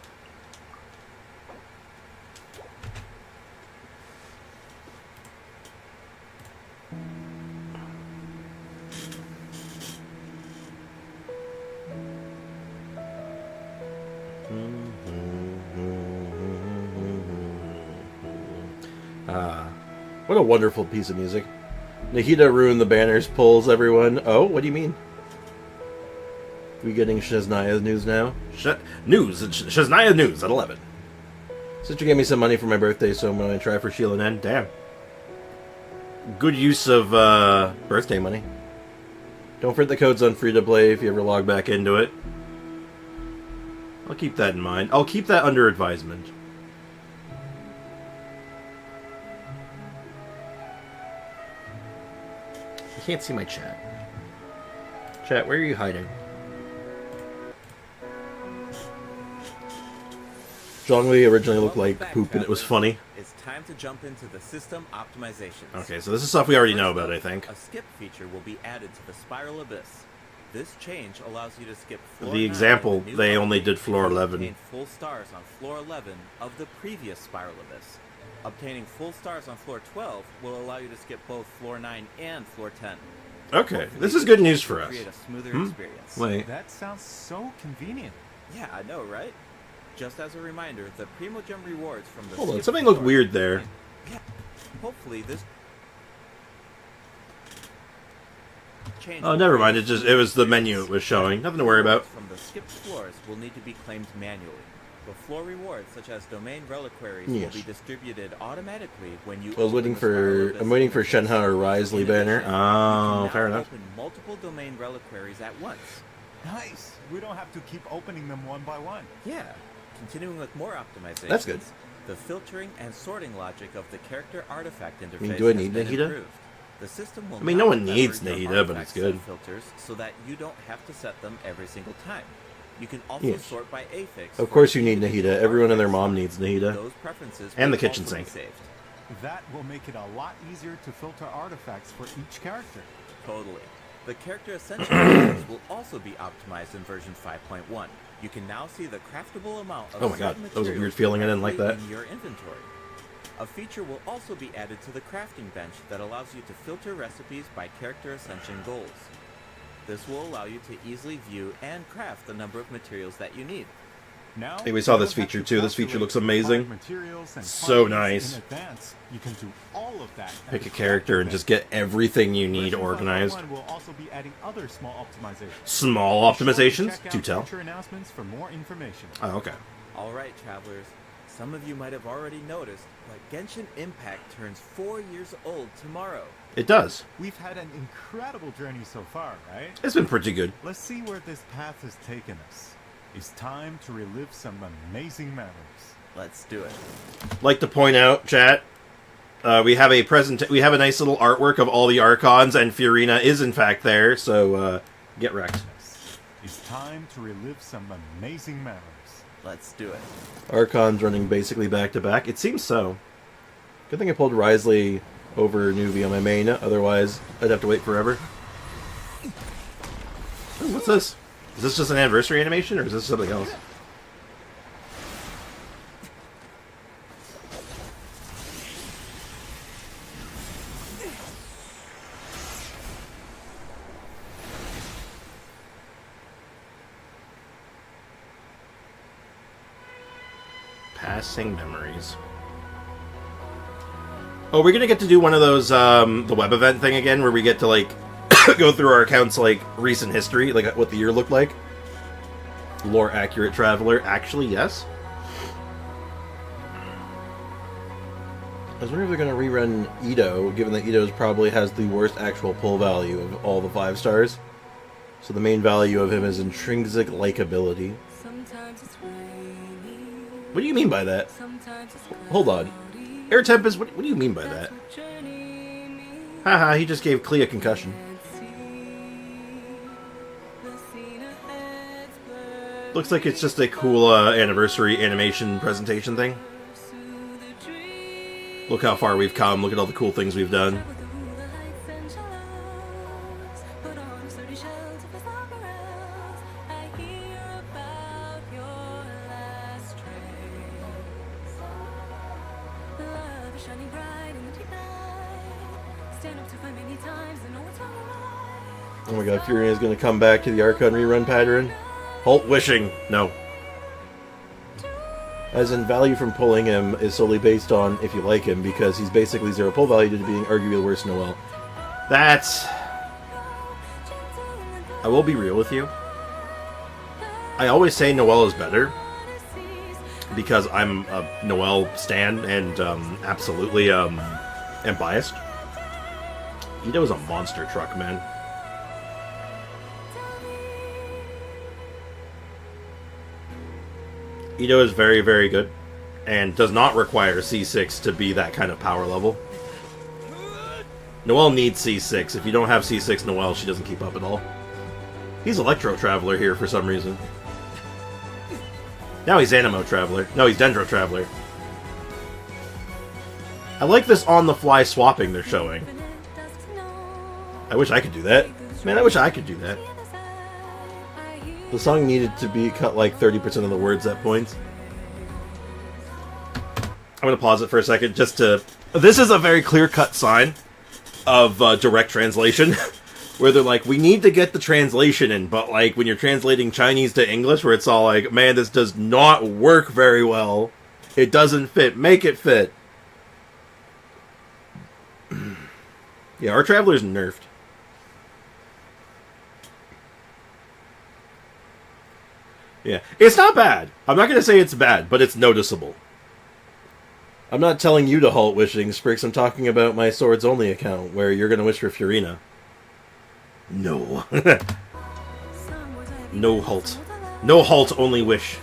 What a wonderful piece of music. Nahida ruined the banners, pulls everyone. Oh, what do you mean? We getting Shaznaya's news now? Shaznaya's news at 11. Sister gave me some money for my birthday, so I'm going to try for Sheila N. Damn. Good use of birthday money. Don't forget the code's on free to play if you ever log back into it. I'll keep that in mind. I'll keep that under advisement. I can't see my chat. Chat, where are you hiding? Zhongli originally looked like poop and it was funny. It's time to jump into the system optimizations. Okay, so this is stuff we already know about, I think. A skip feature will be added to the Spiral Abyss. This change allows you to skip floor The 9 example, of the new they level only did floor and 11. obtain full stars on floor 11 of the previous Spiral Abyss. Obtaining full stars on floor 12 will allow you to skip both floor 9 and floor 10. Okay, Hopefully this is good news for us. Create a smoother experience. Wait. That sounds so convenient. Yeah, I know, right? Just as a reminder, the Primogen rewards from the Hold on, skip something looked floor- weird there. Yeah. Hopefully this change. Oh, never mind. It was the menu it was showing. Nothing to worry about. From the skipped floors will need to be claimed manually. The floor rewards, such as domain reliquaries, Yes. will be distributed automatically when you. I was waiting for. I'm waiting for Shenhe or Risley banner. Oh, fair enough. Open multiple domain reliquaries at once. Nice. We don't have to keep opening them one by one. Yeah. Continuing with more optimizations. That's good. The filtering and sorting logic of the character artifact interface do I has need been Nahida? improved. The system will I mean, now no one remember needs your Nahida, but artifact it's good. set filters so that you don't have to set them every single time. You can also Yes. sort by affix. Of for course you need individual Nahida. Everyone and their artifacts. mom needs Nahida. Those preferences And will the kitchen also be sink. saved. That will make it a lot easier to filter artifacts for each character. Totally. The character essential items will also be optimized in version 5.1. You can now see the craftable amount of Oh my god, certain that was a weird materials feeling. I didn't like that. directly in your inventory. A feature will also be added to the crafting bench that allows you to filter recipes by character ascension goals. This will allow you to easily view and craft the number of materials that you need. Now, Hey, we saw you this don't have feature to too. This feature looks calculate amazing. materials and So quantities nice. in advance. You can do all of that. at Pick the a character and just get everything you need Version organized. 5.1 will also be adding other small optimizations. Small Be sure to optimizations? check Do out tell. future announcements for more information. Oh, okay. Alright, travelers. Some of you might have already noticed, but Genshin Impact turns 4 years old tomorrow. It does. We've had an incredible journey so far, right? It's been pretty good. Let's see where this path has taken us. It's time to relive some amazing memories. Let's do it. Like to point out, chat, we have a nice little artwork of all the Archons, and Fiorina is in fact there. So get wrecked. It's time to relive some amazing memories. Let's do it. Archons running basically back to back. It seems so. Good thing I pulled Risley over Nuvi on my main. Otherwise, I'd have to wait forever. Ooh, what's this? Is this just an anniversary animation, or is this something else? Passing memories. Oh, we're gonna get to do one of those, the web event thing again, where we get to, like, go through our account's like recent history, like what the year looked like. Lore accurate traveler. Actually, yes. I was wondering if they're going to rerun Ito, given that Ito's probably has the worst actual pull value of all the 5 stars. So the main value of him is intrinsic likability. What do you mean by that? Hold on. Air Tempest, what do you mean by that? Haha, he just gave Klee a concussion. Looks like it's just a cool anniversary animation presentation thing. Look how far we've come, look at all the cool things we've done. Oh my god, Fury is going to come back to the Archon rerun pattern. Halt wishing! No. As in, value from pulling him is solely based on if you like him, because he's basically 0 pull value due to being arguably the worst Noelle. That's... I will be real with you. I always say Noelle is better, because I'm a Noelle stan and absolutely am biased. Ito is a monster truck, man. Ito is very, very good, and does not require C6 to be that kind of power level. Noelle needs C6. If you don't have C6 Noelle, she doesn't keep up at all. He's Electro Traveler here for some reason. Now he's Animo Traveler. No, he's Dendro Traveler. I like this on-the-fly swapping they're showing. I wish I could do that. Man, I wish I could do that. The song needed to be cut like 30% of the words at points. I'm going to pause it for a second just to... This is a very clear-cut sign of direct translation. Where they're like, we need to get the translation in, but like when you're translating Chinese to English, where it's all like, man, this does not work very well. It doesn't fit. Make it fit. Yeah, our Traveler's nerfed. Yeah, it's not bad. I'm not going to say it's bad, but it's noticeable. I'm not telling you to halt wishing, Sprix. I'm talking about my Swords Only account, where you're going to wish for Furina. No. No halt. No halt, only wish.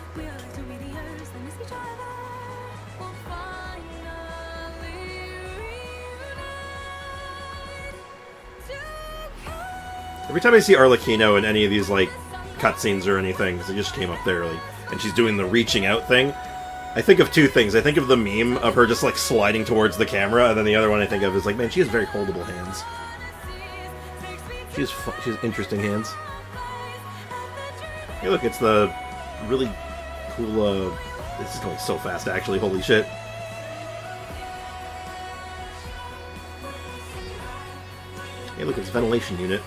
Every time I see Arlecchino in any of these, like, cutscenes or anything, because it just came up there early, and she's doing the reaching out thing, I think of two things. I think of the meme of her just, like, sliding towards the camera, and then the other one I think of is, like, man, she has very holdable hands. She has interesting hands. Hey, look, it's the really cool, this is going so fast, actually, holy shit. Hey, look, it's a ventilation unit.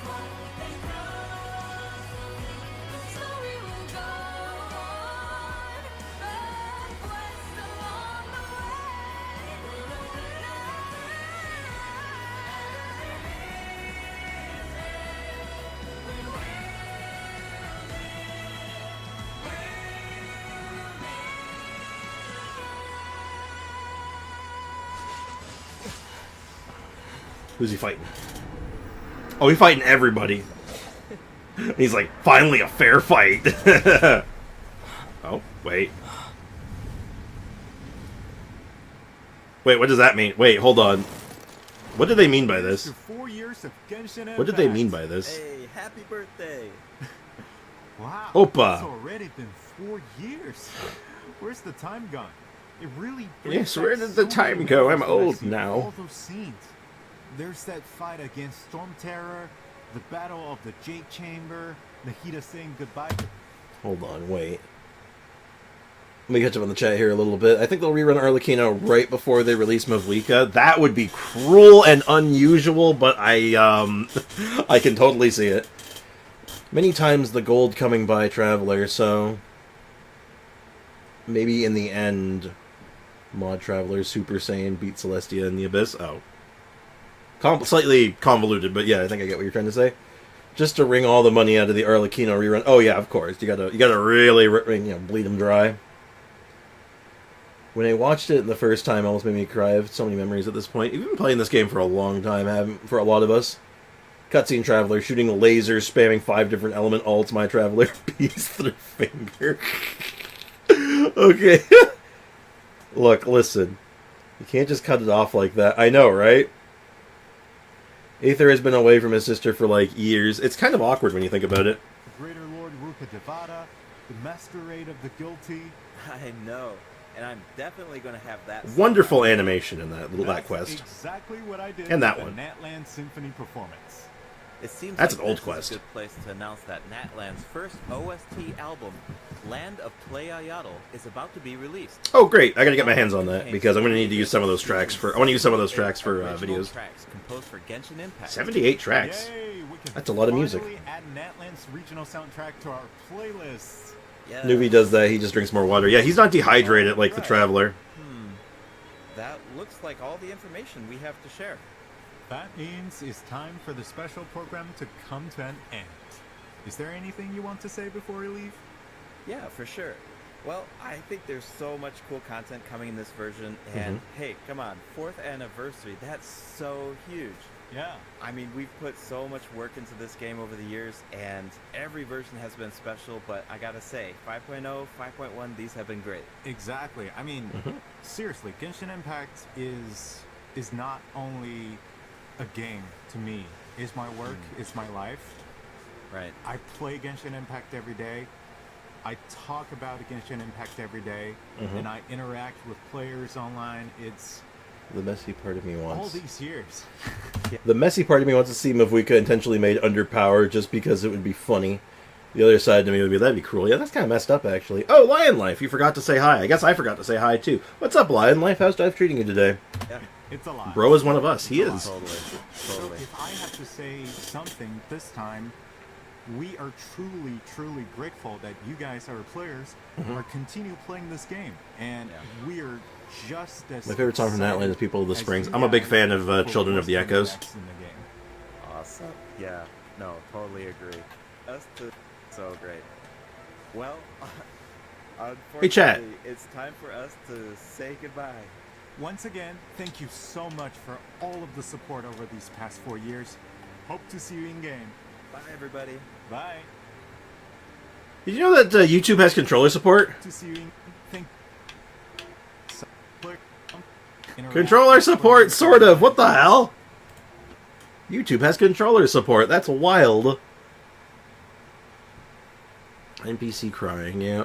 Who's he fighting? Oh, he's fighting everybody. He's like, finally a fair fight. Oh, wait. Wait, what does that mean? Wait, hold on. What did they mean by this? 4 years of Genshin What did they mean by this? Hey, happy birthday! Wow, Opa. it's already been 4 years. Where's the time gone? It really Yes, where did the time go? I'm old now. All those scenes. There's that fight against Storm Terror, the battle of the Jade Chamber, Nahida saying goodbye to... Hold on, wait. Let me catch up on the chat here a little bit. I think they'll rerun Arlecchino right before they release Mavlika. That would be cruel and unusual, but I can totally see it. Many times the gold coming by Traveler, so... Maybe in the end, Mod Traveler Super Saiyan beat Celestia in the Abyss. Oh. Slightly convoluted, but yeah, I think I get what you're trying to say. Just to wring all the money out of the Arlecchino rerun. Oh yeah, of course. You gotta really bleed them dry. When I watched it the first time, it almost made me cry. I have so many memories at this point. You've been playing this game for a long time, for a lot of us. Cutscene Traveler, shooting lasers, spamming 5 different element ults, my Traveler piece through finger. Okay. Look, listen. You can't just cut it off like that. I know, right? Aether has been away from his sister for, like, years. It's kind of awkward when you think about it. The Greater Lord Ruka Devada, the Masquerade of the Guilty. I know. And I'm definitely going to have that. Wonderful animation in that quest. Exactly what I did and that with one. the Natland Symphony performance. It seems that's like an old this quest. is a good place to announce that Natland's first OST album, Land of Playayatl, is about to be released. Oh, great! I gotta get my hands on that because I'm gonna need to use some of those tracks for. I want to use some of those tracks for videos. Tracks composed for Genshin Impact. 78 tracks. Yay, we can That's a lot of music. finally add Natland's regional soundtrack to our playlists. Yeah. Nuvi does that. He just drinks more water. Yeah, he's not dehydrated like the Traveler. That looks like all the information we have to share. That means it's time for the special program to come to an end. Is there anything you want to say before we leave? Yeah, for sure. Well, I think there's so much cool content coming in this version, and hey, come on, 4th anniversary, that's so huge. Yeah. I mean, we've put so much work into this game over the years, and every version has been special, but I gotta say, 5.0, 5.1, these have been great. Exactly. I mean, seriously, Genshin Impact is not only a game to me. It's my work, it's my life. Right. I play Genshin Impact every day. I talk about Genshin Impact every day, and I interact with players online. It's The messy part of me all wants. these years. The messy part of me wants to see Mavuika intentionally made underpowered just because it would be funny. The other side to me would be, that'd be cruel. Yeah, that's kind of messed up, actually. Oh, Lion Life, you forgot to say hi. I guess I forgot to say hi, too. What's up, Lion Life? How's Dive treating you today? Yeah. It's a lot. Bro is one of us. He is. Totally. So if I have to say something this time, we are truly, truly grateful that you guys, our players, are continue playing this game, and we are just as My favorite song from excited Natland is People of the as Springs. you I'm a big guys fan of for Children of the what's coming Echoes. next in the game. Awesome. Yeah. No, totally agree. Us too. So great. Well, unfortunately, Hey, chat. it's time for us to say goodbye. Once again, thank you so much for all of the support over these past 4 years. Hope to see you in game. Bye, everybody. Bye. Did you know that YouTube has controller support? To see you in thank Controller support, sort of. What the hell? YouTube has controller support. That's wild. NPC crying, yeah.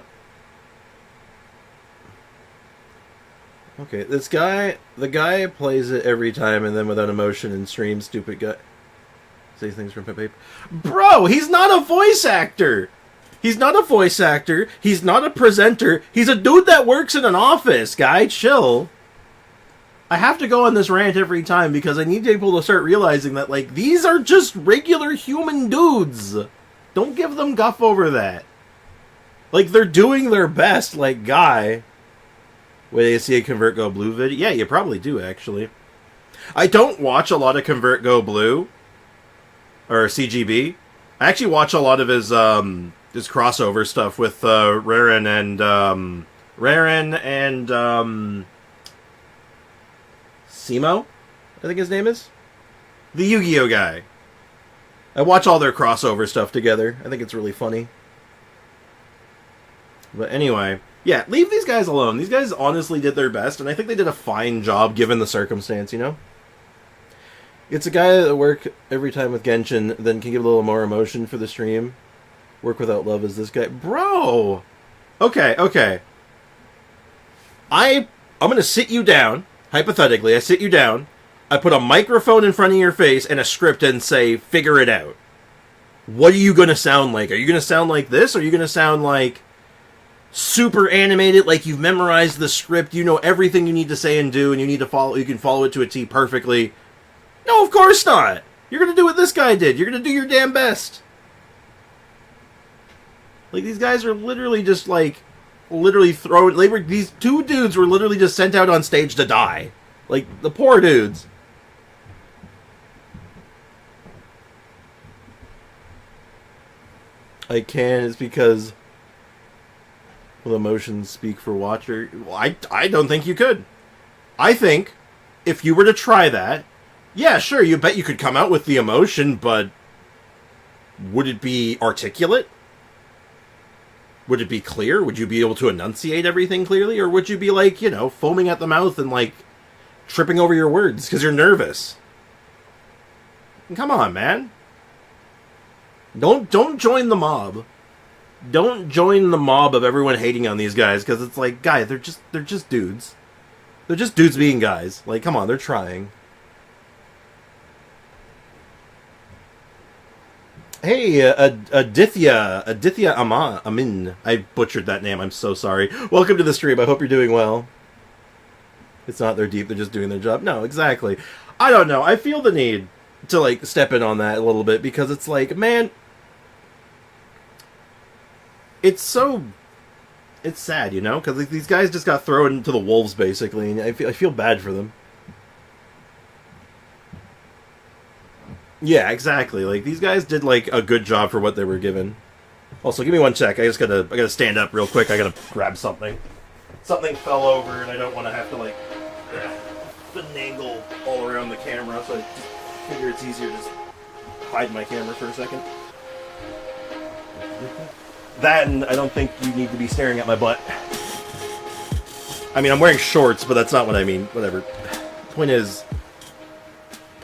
Okay, this guy, the guy plays it every time and then without emotion and streams, stupid guy. Say things from paper. Bro, he's not a voice actor! He's not a voice actor. He's not a presenter. He's a dude that works in an office, guy. Chill. I have to go on this rant every time because I need people to start realizing that, like, these are just regular human dudes. Don't give them guff over that. Like, they're doing their best, like, guy. Wait, you see a Convert Go Blue video? Yeah, you probably do, actually. I don't watch a lot of Convert Go Blue. Or CGB. I actually watch a lot of his crossover stuff with Raren and Simo, I think his name is. The Yu-Gi-Oh guy. I watch all their crossover stuff together. I think it's really funny. But anyway, yeah, leave these guys alone. These guys honestly did their best, and I think they did a fine job given the circumstance, you know? It's a guy that work every time with Genshin, then can give a little more emotion for the stream. Work without love is this guy. Bro! Okay. I'm gonna sit you down. Hypothetically, I sit you down. I put a microphone in front of your face and a script and say, figure it out. What are you gonna sound like? Are you gonna sound like this? Or are you gonna sound like super animated, like you've memorized the script, you know everything you need to say and do, and you can follow it to a T perfectly? No, of course not. You're going to do what this guy did. You're going to do your damn best. Like, these guys are literally just, like, these two dudes were literally just sent out on stage to die. Like, the poor dudes. I can is because will emotions speak for watcher? Well, I don't think you could. I think if you were to try that, yeah, sure, you bet you could come out with the emotion, but would it be articulate? Would it be clear? Would you be able to enunciate everything clearly? Or would you be like, you know, foaming at the mouth and like tripping over your words because you're nervous? Come on, man. Don't join the mob. Don't join the mob of everyone hating on these guys, because it's like, guys, they're just dudes. They're just dudes being guys. Like, come on, they're trying. Hey, Adithya Amin. I butchered that name. I'm so sorry. Welcome to the stream. I hope you're doing well. It's not they're deep. They're just doing their job. No, exactly. I don't know. I feel the need to like step in on that a little bit, because it's like, man, it's sad, you know, because like, these guys just got thrown into the wolves basically, and I feel bad for them. Yeah, exactly. Like, these guys did like a good job for what they were given. Also, give me one sec. I gotta stand up real quick. I gotta grab something. Something fell over, and I don't want to have to like finagle all around the camera, so I just figure it's easier to just hide my camera for a second. That, and I don't think you need to be staring at my butt. I mean, I'm wearing shorts, but that's not what I mean. Whatever. Point is,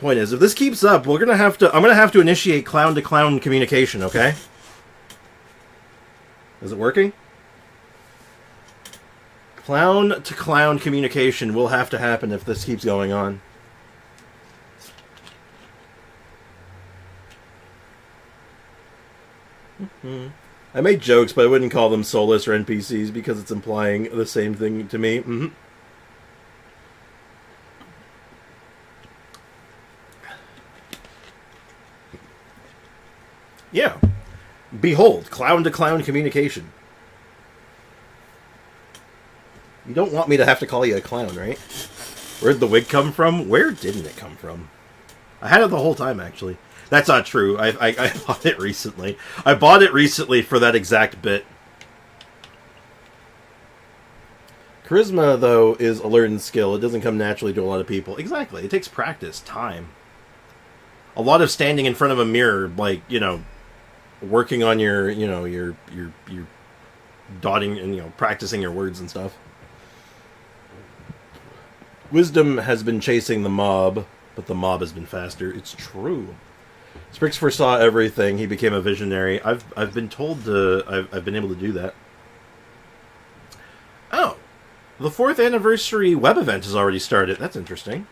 if this keeps up, I'm gonna have to initiate clown-to-clown communication, okay? Is it working? Clown-to-clown communication will have to happen if this keeps going on. I made jokes, but I wouldn't call them soulless or NPCs because it's implying the same thing to me. Yeah. Behold, clown-to-clown communication. You don't want me to have to call you a clown, right? Where'd the wig come from? Where didn't it come from? I had it the whole time, actually. That's not true. I bought it recently. I bought it recently for that exact bit. Charisma, though, is a learned skill. It doesn't come naturally to a lot of people. Exactly. It takes practice, time. A lot of standing in front of a mirror, like, you know, working on your, you know, your dotting and, you know, practicing your words and stuff. Wisdom has been chasing the mob, but the mob has been faster. It's true. Sprix foresaw everything. He became a visionary. I've been told to... I've been able to do that. Oh. The 4th anniversary web event has already started. That's interesting.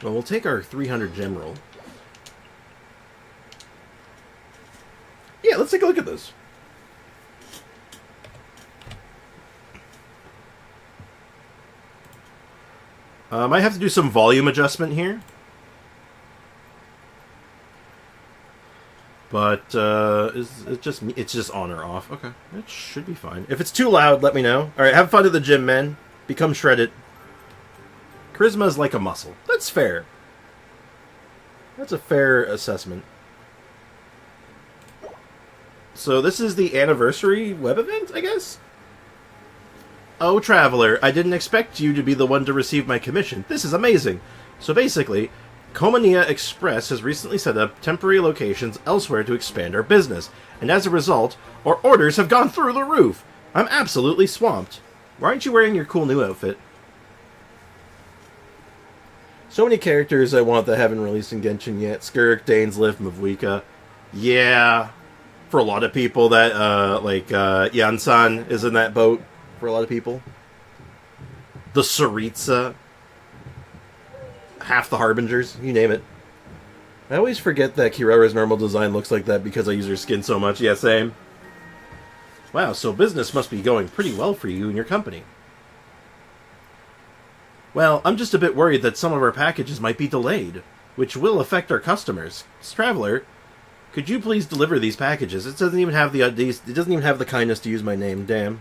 Well, we'll take our 300 gem roll. Yeah, let's take a look at this. I might have to do some volume adjustment here. But it's just on or off. Okay, it should be fine. If it's too loud, let me know. All right, have fun at the gym, man. Become shredded. Charisma is like a muscle. That's fair. That's a fair assessment. So this is the anniversary web event, I guess? Oh, Traveler, I didn't expect you to be the one to receive my commission. This is amazing. So basically, Komania Express has recently set up temporary locations elsewhere to expand our business, and as a result, our orders have gone through the roof. I'm absolutely swamped. Why aren't you wearing your cool new outfit? So many characters I want that haven't released in Genshin yet. Skirk, Dainsliff, Mavuika. Yeah, for a lot of people, that Yansan is in that boat. For a lot of people. The Saritsa. Half the Harbingers, you name it. I always forget that Kirara's normal design looks like that because I use her skin so much. Yeah, same. Wow, so business must be going pretty well for you and your company. Well, I'm just a bit worried that some of our packages might be delayed, which will affect our customers. Traveler, could you please deliver these packages? It doesn't even have the kindness to use my name. Damn.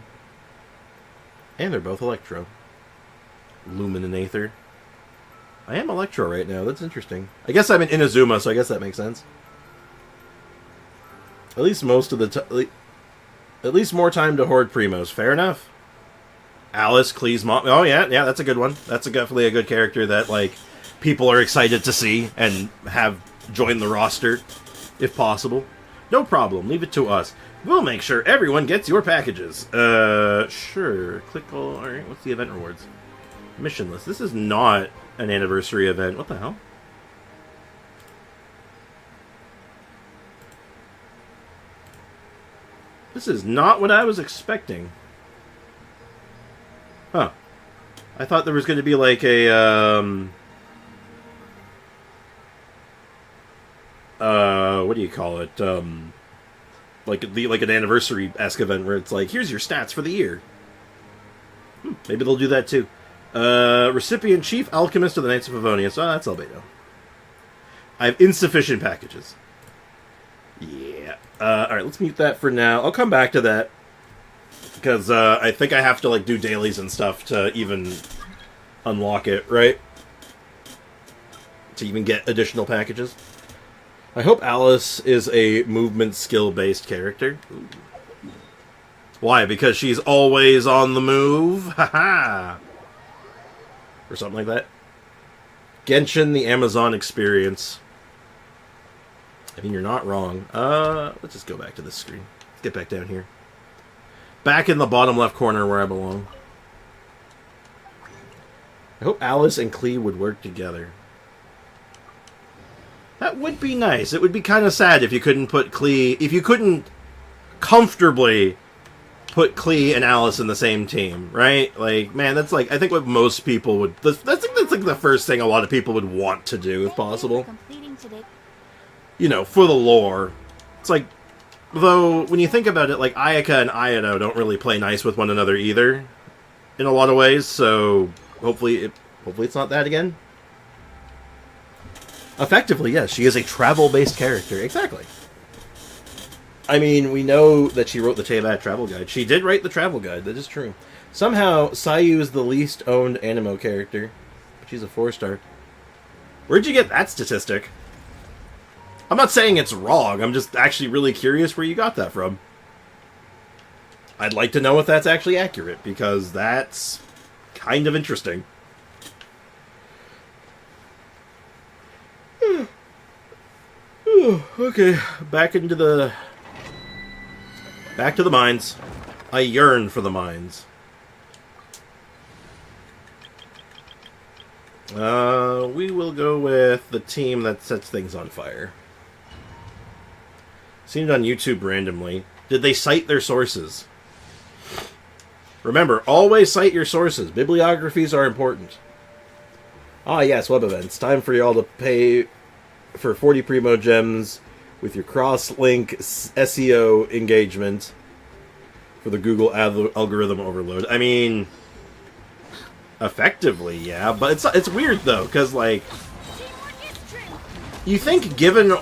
And they're both Electro. Lumen and Aether. I am Electro right now. That's interesting. I guess I'm in Inazuma, so I guess that makes sense. At least most of the at least more time to hoard primos. Fair enough. Alice, Klee's mom. Oh yeah, that's a good one. That's definitely a good character that like people are excited to see and have join the roster, if possible. No problem. Leave it to us. We'll make sure everyone gets your packages. Sure. Click all. All right. What's the event rewards? Mission list. This is not an anniversary event. What the hell? This is not what I was expecting. Huh. I thought there was going to be like a, what do you call it? Like an anniversary-esque event where it's like, here's your stats for the year. Maybe they'll do that too. Recipient Chief Alchemist of the Knights of Favonius. Oh, that's Albedo. I have insufficient packages. Yeah. Alright, let's mute that for now. I'll come back to that. Because I think I have to like do dailies and stuff to even unlock it, right? To even get additional packages. I hope Alice is a movement skill-based character. Ooh. Why? Because she's always on the move? Haha! Or something like that. Genshin, the Amazon experience. I mean, you're not wrong. Let's just go back to this screen. Let's get back down here. Back in the bottom left corner where I belong. I hope Alice and Klee would work together. That would be nice. It would be kind of sad if you couldn't put Klee... If you couldn't comfortably put Klee and Alice in the same team, right? Like, man, that's like... I think what most people would... That's like the first thing a lot of people would want to do, if possible. You know, for the lore. It's like... Though, when you think about it, like, Ayaka and Ayaya don't really play nice with one another either. In a lot of ways, so... Hopefully it's not that again. Effectively, yes, she is a travel-based character. Exactly. I mean, we know that she wrote the Teyvat travel guide. She did write the travel guide, that is true. Somehow, Sayu is the least owned animo character. She's a 4-star. Where'd you get that statistic? I'm not saying it's wrong, I'm just actually really curious where you got that from. I'd like to know if that's actually accurate, because that's kind of interesting. Okay, back to the mines. I yearn for the mines. We will go with the team that sets things on fire. Seen it on YouTube randomly. Did they cite their sources? Remember, always cite your sources. Bibliographies are important. Ah, yes, web events. Time for y'all to pay for 40 Primo Gems with your cross-link SEO engagement for the Google algorithm overload. I mean, effectively, yeah, but it's weird, though, because, like, you think, given,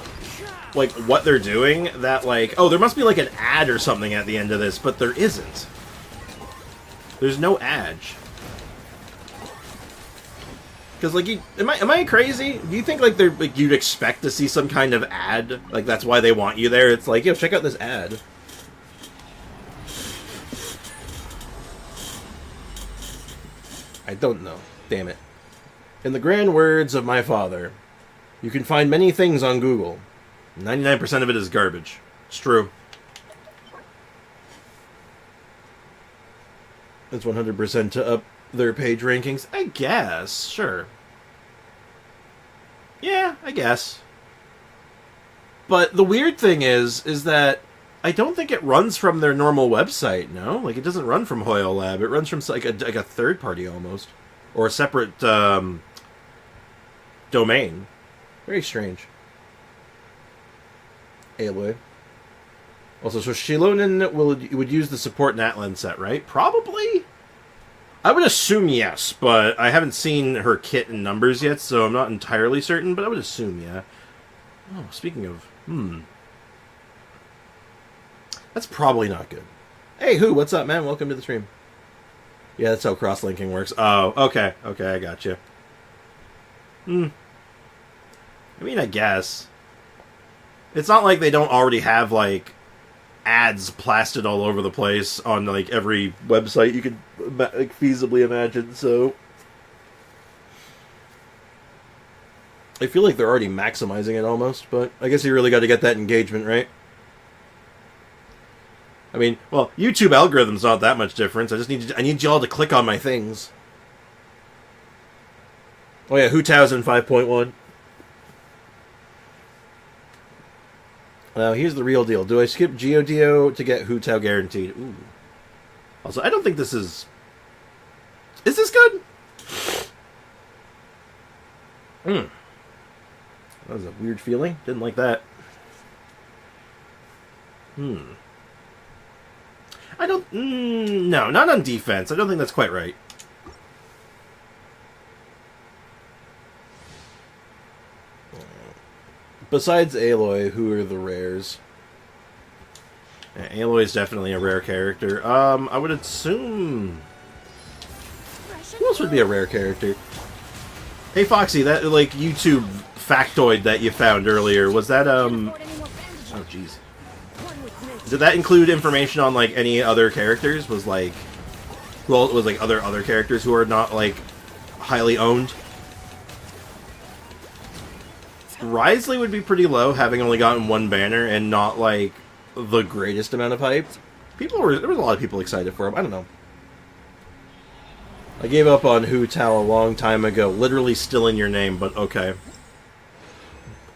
like, what they're doing, that, like, oh, there must be, like, an ad or something at the end of this, but there isn't. There's no ad. Because, like, am I crazy? Do you think, like, you'd expect to see some kind of ad? Like, that's why they want you there? It's like, yo, check out this ad. I don't know. Damn it. In the grand words of my father, you can find many things on Google. 99% of it is garbage. It's true. It's 100% to up their page rankings. I guess. Sure. Yeah, I guess. But the weird thing is that I don't think it runs from their normal website, no? Like, it doesn't run from Hoyo Lab. It runs from, like a third party, almost. Or a separate, domain. Very strange. Aloy. Also, so Shilonen would use the support Natlan set, right? Probably? I would assume yes, but I haven't seen her kit and numbers yet, so I'm not entirely certain, but I would assume yeah. Oh, speaking of... That's probably not good. Hey, Who, what's up, man? Welcome to the stream. Yeah, that's how cross-linking works. Oh, okay. Okay, I got you. I mean, I guess. It's not like they don't already have, like, ads plastered all over the place on like every website you could like, feasibly imagine. So I feel like they're already maximizing it almost, but I guess you really got to get that engagement, right? I mean, well, YouTube algorithm's not that much difference. I need y'all to click on my things. Oh yeah, Hu Tao's in 5.1. Now here's the real deal. Do I skip Geodio to get Hu Tao guaranteed? Ooh. Also, I don't think this is... Is this good? That was a weird feeling. Didn't like that. I don't... no, not on defense. I don't think that's quite right. Besides Aloy, who are the rares? Yeah, Aloy is definitely a rare character. I would assume... Who else would be a rare character? Hey, Foxy, that, like, YouTube factoid that you found earlier, was that, Oh, jeez. Did that include information on, like, any other characters? Was, like... Well, it was, like, other characters who are not, like, highly owned? Wriothesley would be pretty low, having only gotten one banner and not, like, the greatest amount of hype. There was a lot of people excited for him. I don't know. I gave up on Hu Tao a long time ago. Literally still in your name, but okay.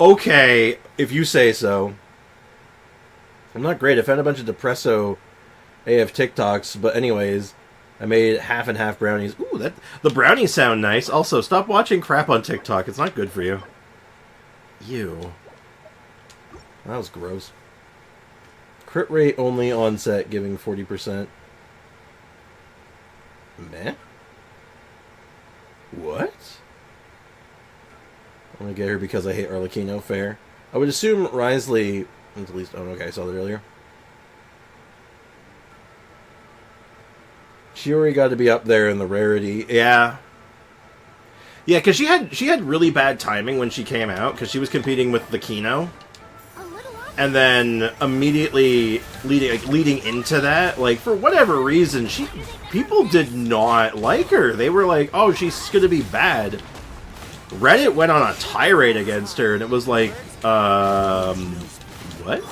Okay, if you say so. I'm not great. I found a bunch of Depresso AF TikToks, but anyways, I made half and half brownies. Ooh, the brownies sound nice. Also, stop watching crap on TikTok. It's not good for you. Ew. That was gross. Crit rate only onset, giving 40%. Meh? What? I'm gonna get her because I hate Arlecchino. Fair. I would assume Wriothesley... At least... Oh, okay, I saw that earlier. Shiori got to be up there in the rarity. Yeah. Yeah, because she had really bad timing when she came out, because she was competing with the Kino. And then immediately leading into that, like, for whatever reason, people did not like her. They were like, oh, she's gonna be bad. Reddit went on a tirade against her, and it was like, what?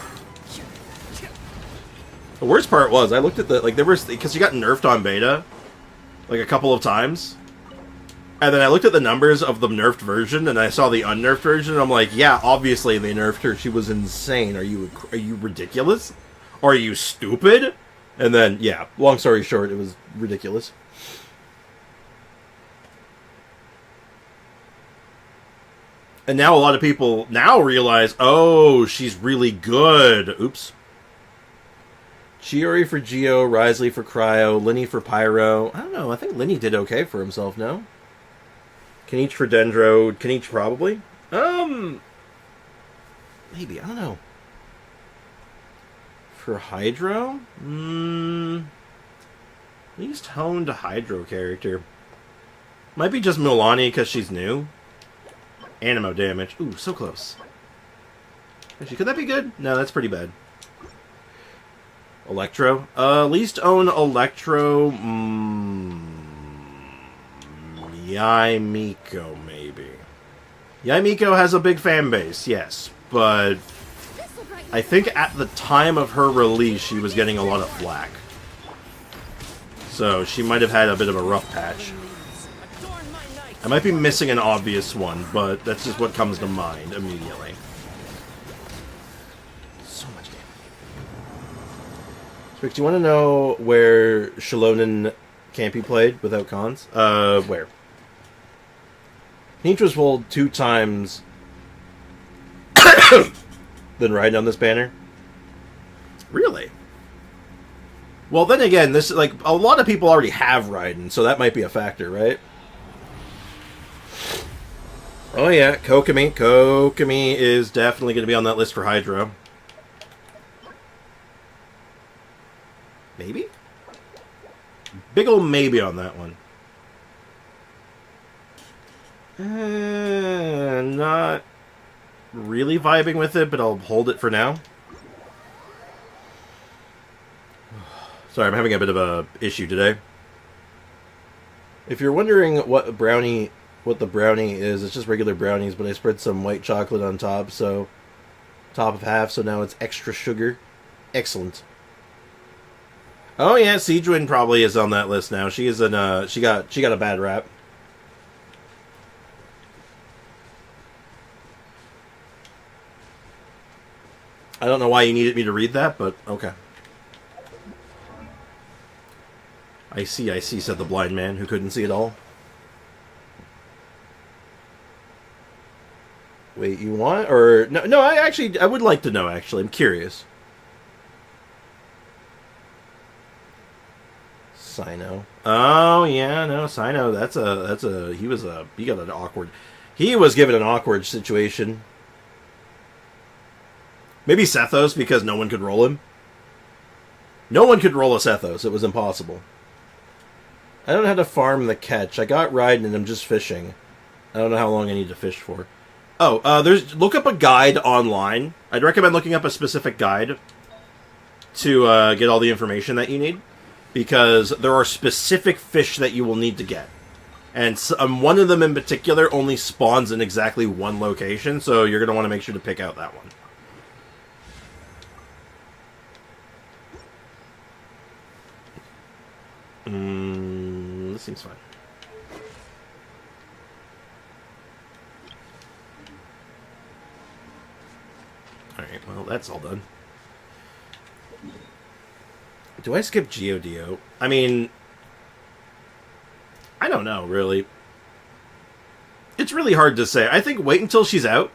The worst part was, I looked at the, like, because she got nerfed on beta, like, a couple of times. And then I looked at the numbers of the nerfed version, and I saw the unnerfed version, and I'm like, yeah, obviously they nerfed her. She was insane. Are you ridiculous? Are you stupid? And then, yeah, long story short, it was ridiculous. And now a lot of people now realize, oh, she's really good. Oops. Chiori for Geo, Wriothesley for Cryo, Linny for Pyro. I don't know, I think Linny did okay for himself, no? Kanichi for Dendro. Kanichi probably? Maybe, I don't know. For Hydro? Least honed Hydro character. Might be just Milani because she's new. Animo damage. Ooh, so close. Actually, could that be good? No, that's pretty bad. Electro. Least own Electro. Yaimiko, maybe. Yaimiko has a big fan base, yes, but I think at the time of her release, she was getting a lot of flack. So she might have had a bit of a rough patch. I might be missing an obvious one, but that's just what comes to mind immediately. So much damage. Spick, do you want to know where Shalonen can't be played without cons? Where? Nietzsche was rolled 2 times than Raiden on this banner. Really? Well, then again, this like a lot of people already have Raiden, so that might be a factor, right? Oh yeah, Kokomi. Kokomi is definitely going to be on that list for Hydro. Maybe? Big ol' maybe on that one. Not really vibing with it, but I'll hold it for now. Sorry, I'm having a bit of a issue today. If you're wondering what the brownie is, it's just regular brownies, but I spread some white chocolate on top, so top of half, so now it's extra sugar. Excellent. Oh yeah, Siegewin probably is on that list now. She is an she got a bad rap. I don't know why you needed me to read that, but okay. I see, said the blind man who couldn't see it all. Wait, you want? Or... No, I would like to know, actually. I'm curious. Sino. Oh, yeah, no, Sino, he got an awkward... He was given an awkward situation. Maybe Sethos, because no one could roll him. No one could roll a Sethos. It was impossible. I don't know how to farm the catch. I got riding and I'm just fishing. I don't know how long I need to fish for. Oh, look up a guide online. I'd recommend looking up a specific guide to get all the information that you need, because there are specific fish that you will need to get. And one of them in particular only spawns in exactly one location, so you're going to want to make sure to pick out that one. This seems fine. Alright, well, that's all done. Do I skip Geodio? I mean... I don't know, really. It's really hard to say. I think wait until she's out.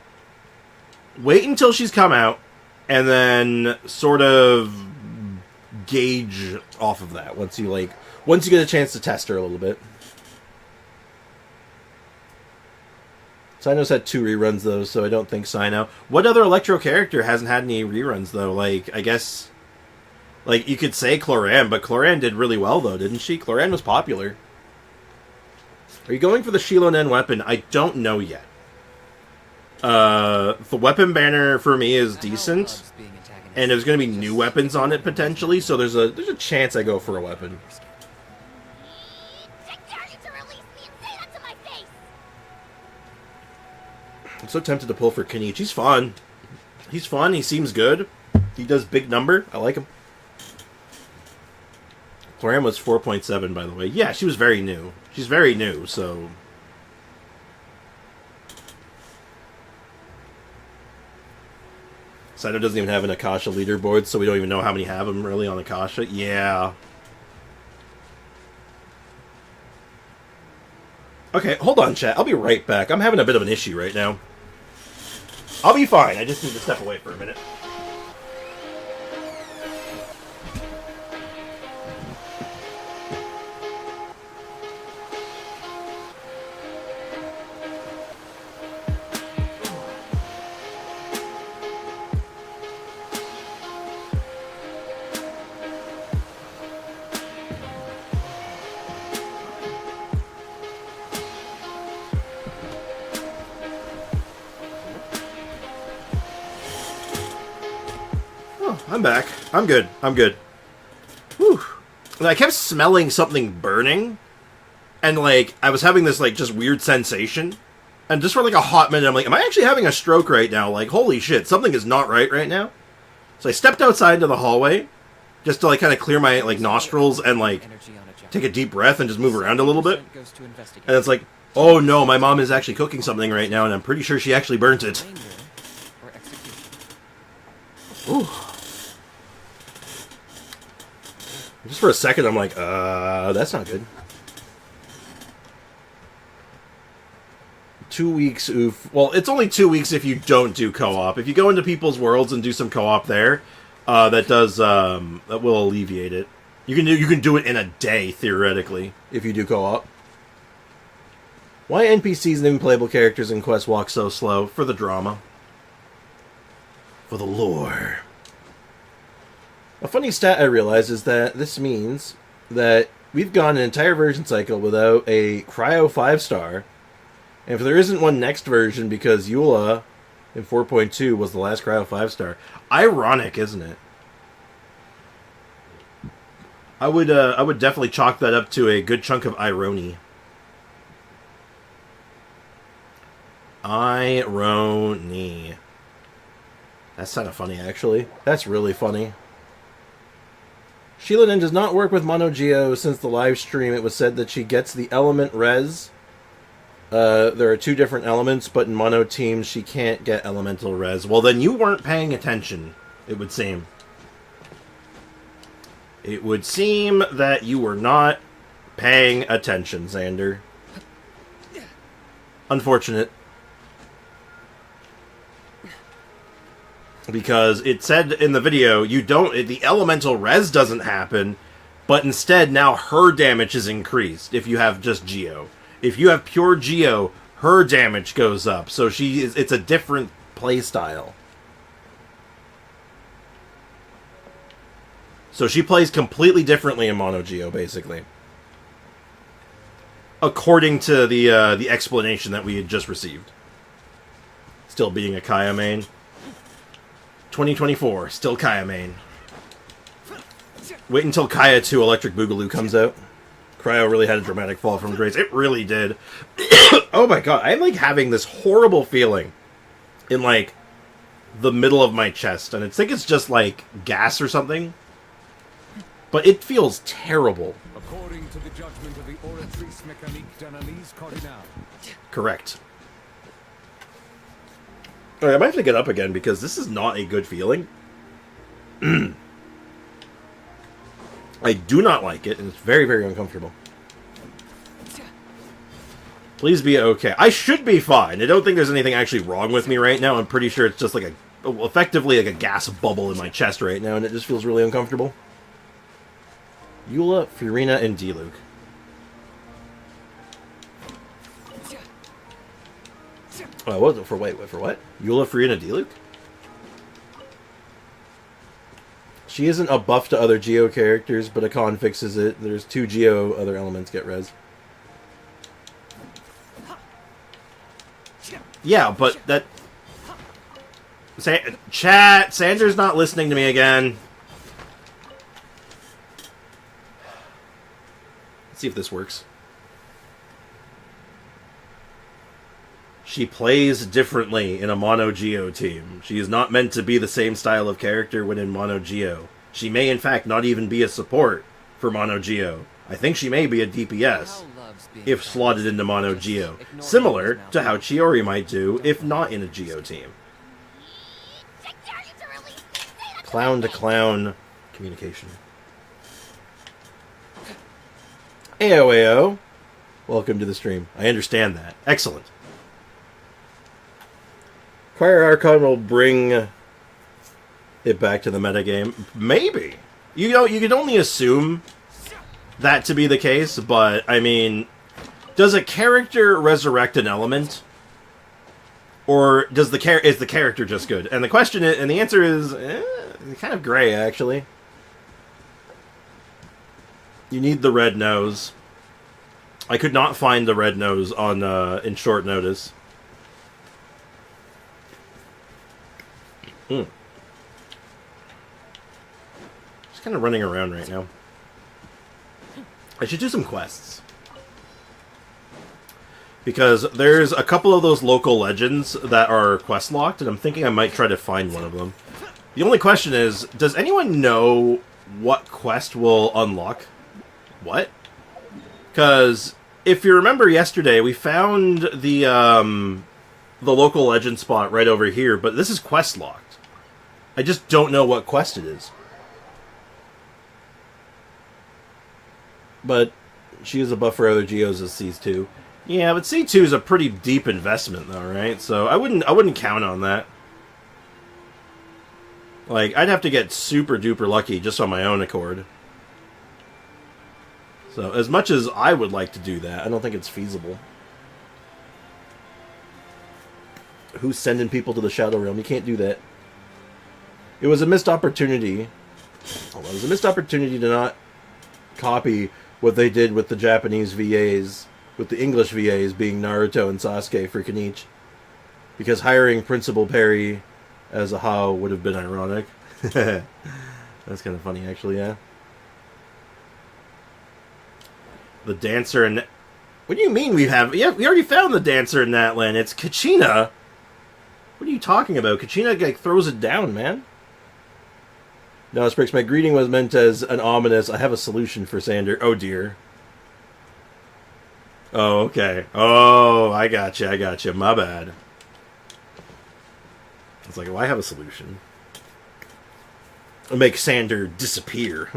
Wait until she's come out. And then sort of gauge off of that once you get a chance to test her a little bit. Sino's had 2 reruns, though, so I don't think Sino... What other Electro character hasn't had any reruns, though? Like, I guess... Like, you could say Cloran, but Cloran did really well, though, didn't she? Cloran was popular. Are you going for the Shilonen weapon? I don't know yet. The weapon banner, for me, is decent. And there's going to be new weapons on it, potentially, so there's a chance I go for a weapon. I'm so tempted to pull for Kanich. He's fun. He's fun. He seems good. He does big number. I like him. Cloran was 4.7, by the way. Yeah, she was very new. She's very new, so... Sino doesn't even have an Akasha leaderboard, so we don't even know how many have him, really, on Akasha. Yeah. Okay, hold on, chat. I'll be right back. I'm having a bit of an issue right now. I'll be fine. I just need to step away for a minute. I'm back. I'm good. I'm good. Whew. And I kept smelling something burning. And, like, I was having this, like, just weird sensation. And just for, like, a hot minute, I'm like, am I actually having a stroke right now? Like, holy shit, something is not right now. So I stepped outside into the hallway. Just to, like, kind of clear my, like, nostrils and, like, take a deep breath and just move around a little bit. And it's like, oh no, my mom is actually cooking something right now, and I'm pretty sure she actually burnt it. Ooh. Just for a second, I'm like, that's not good. 2 weeks, oof. Well, it's only 2 weeks if you don't do co-op. If you go into people's worlds and do some co-op there, that will alleviate it. You can do it in a day, theoretically, if you do co-op. Why NPCs and unplayable characters in Quest walk so slow? For the drama. For the lore. A funny stat I realize is that this means that we've gone an entire version cycle without a Cryo 5-star. And if there isn't one next version because Eula in 4.2 was the last Cryo 5-star. Ironic, isn't it? I would definitely chalk that up to a good chunk of irony. Irony. That's kind of funny, actually. That's really funny. Sheila does not work with Mono Geo since the live stream. It was said that she gets the element res. There are two different elements, but in Mono Teams she can't get elemental res. Well, then you weren't paying attention, it would seem. It would seem that you were not paying attention, Xander. Unfortunate. Because it said in the video, the elemental res doesn't happen, but instead now her damage is increased if you have just Geo. If you have pure Geo, her damage goes up. So it's a different playstyle. So she plays completely differently in Mono Geo, basically. According to the explanation that we had just received. Still being a Kaya main. 2024, still Kaya main. Wait until Kaya 2 Electric Boogaloo comes out. Cryo really had a dramatic fall from grace. It really did. Oh my god, I'm like having this horrible feeling in like the middle of my chest, and I think it's just like gas or something. But it feels terrible. According to the judgment of the oratrice mécanique d'analyse cardinale. Correct. Alright, I might have to get up again because this is not a good feeling. I do not like it, and it's very, very uncomfortable. Please be okay. I should be fine. I don't think there's anything actually wrong with me right now. I'm pretty sure it's just like effectively like a gas bubble in my chest right now, and it just feels really uncomfortable. Eula, Furina, and Diluc. What? For what? Eula, Furina, Diluc? She isn't a buff to other Geo characters, but a con fixes it. There's 2 Geo other elements get res. Yeah, but that... Chat! Sanders not listening to me again. Let's see if this works. She plays differently in a Mono Geo team. She is not meant to be the same style of character when in Mono Geo. She may in fact not even be a support for Mono Geo. I think she may be a DPS if slotted into Mono Geo. Similar to how Chiori might do if not in a Geo team. Clown to clown communication. Ayo. Welcome to the stream. I understand that. Excellent. Choir Archon will bring it back to the metagame. Maybe. You know, you can only assume that to be the case, but, I mean, does a character resurrect an element? Or is the character just good? And the question is, and the answer is, kind of gray, actually. You need the red nose. I could not find the red nose on in short notice. Just kind of running around right now. I should do some quests. Because there's a couple of those local legends that are quest locked, and I'm thinking I might try to find one of them. The only question is, does anyone know what quest will unlock what? Because if you remember yesterday, we found the local legend spot right over here, but this is quest locked. I just don't know what quest it is. But she is a buff for other Geos as C2. Yeah, but C2 is a pretty deep investment though, right? So I wouldn't count on that. Like, I'd have to get super duper lucky just on my own accord. So as much as I would like to do that, I don't think it's feasible. Who's sending people to the Shadow Realm? You can't do that. It was a missed opportunity. It was a missed opportunity to not copy what they did with the Japanese VAs, with the English VAs being Naruto and Sasuke for Kenichi. Because hiring Principal Perry as a Hao would have been ironic. That's kind of funny, actually, yeah. The dancer and... What do you mean we have... Yeah, we already found the dancer in that land. It's Kachina. What are you talking about? Kachina, like, throws it down, man. No, Sprix, my greeting was meant as an ominous, I have a solution for Sander. Oh, dear. Oh, okay. Oh, I gotcha. My bad. It's like, well, I have a solution. I'll make Sander disappear.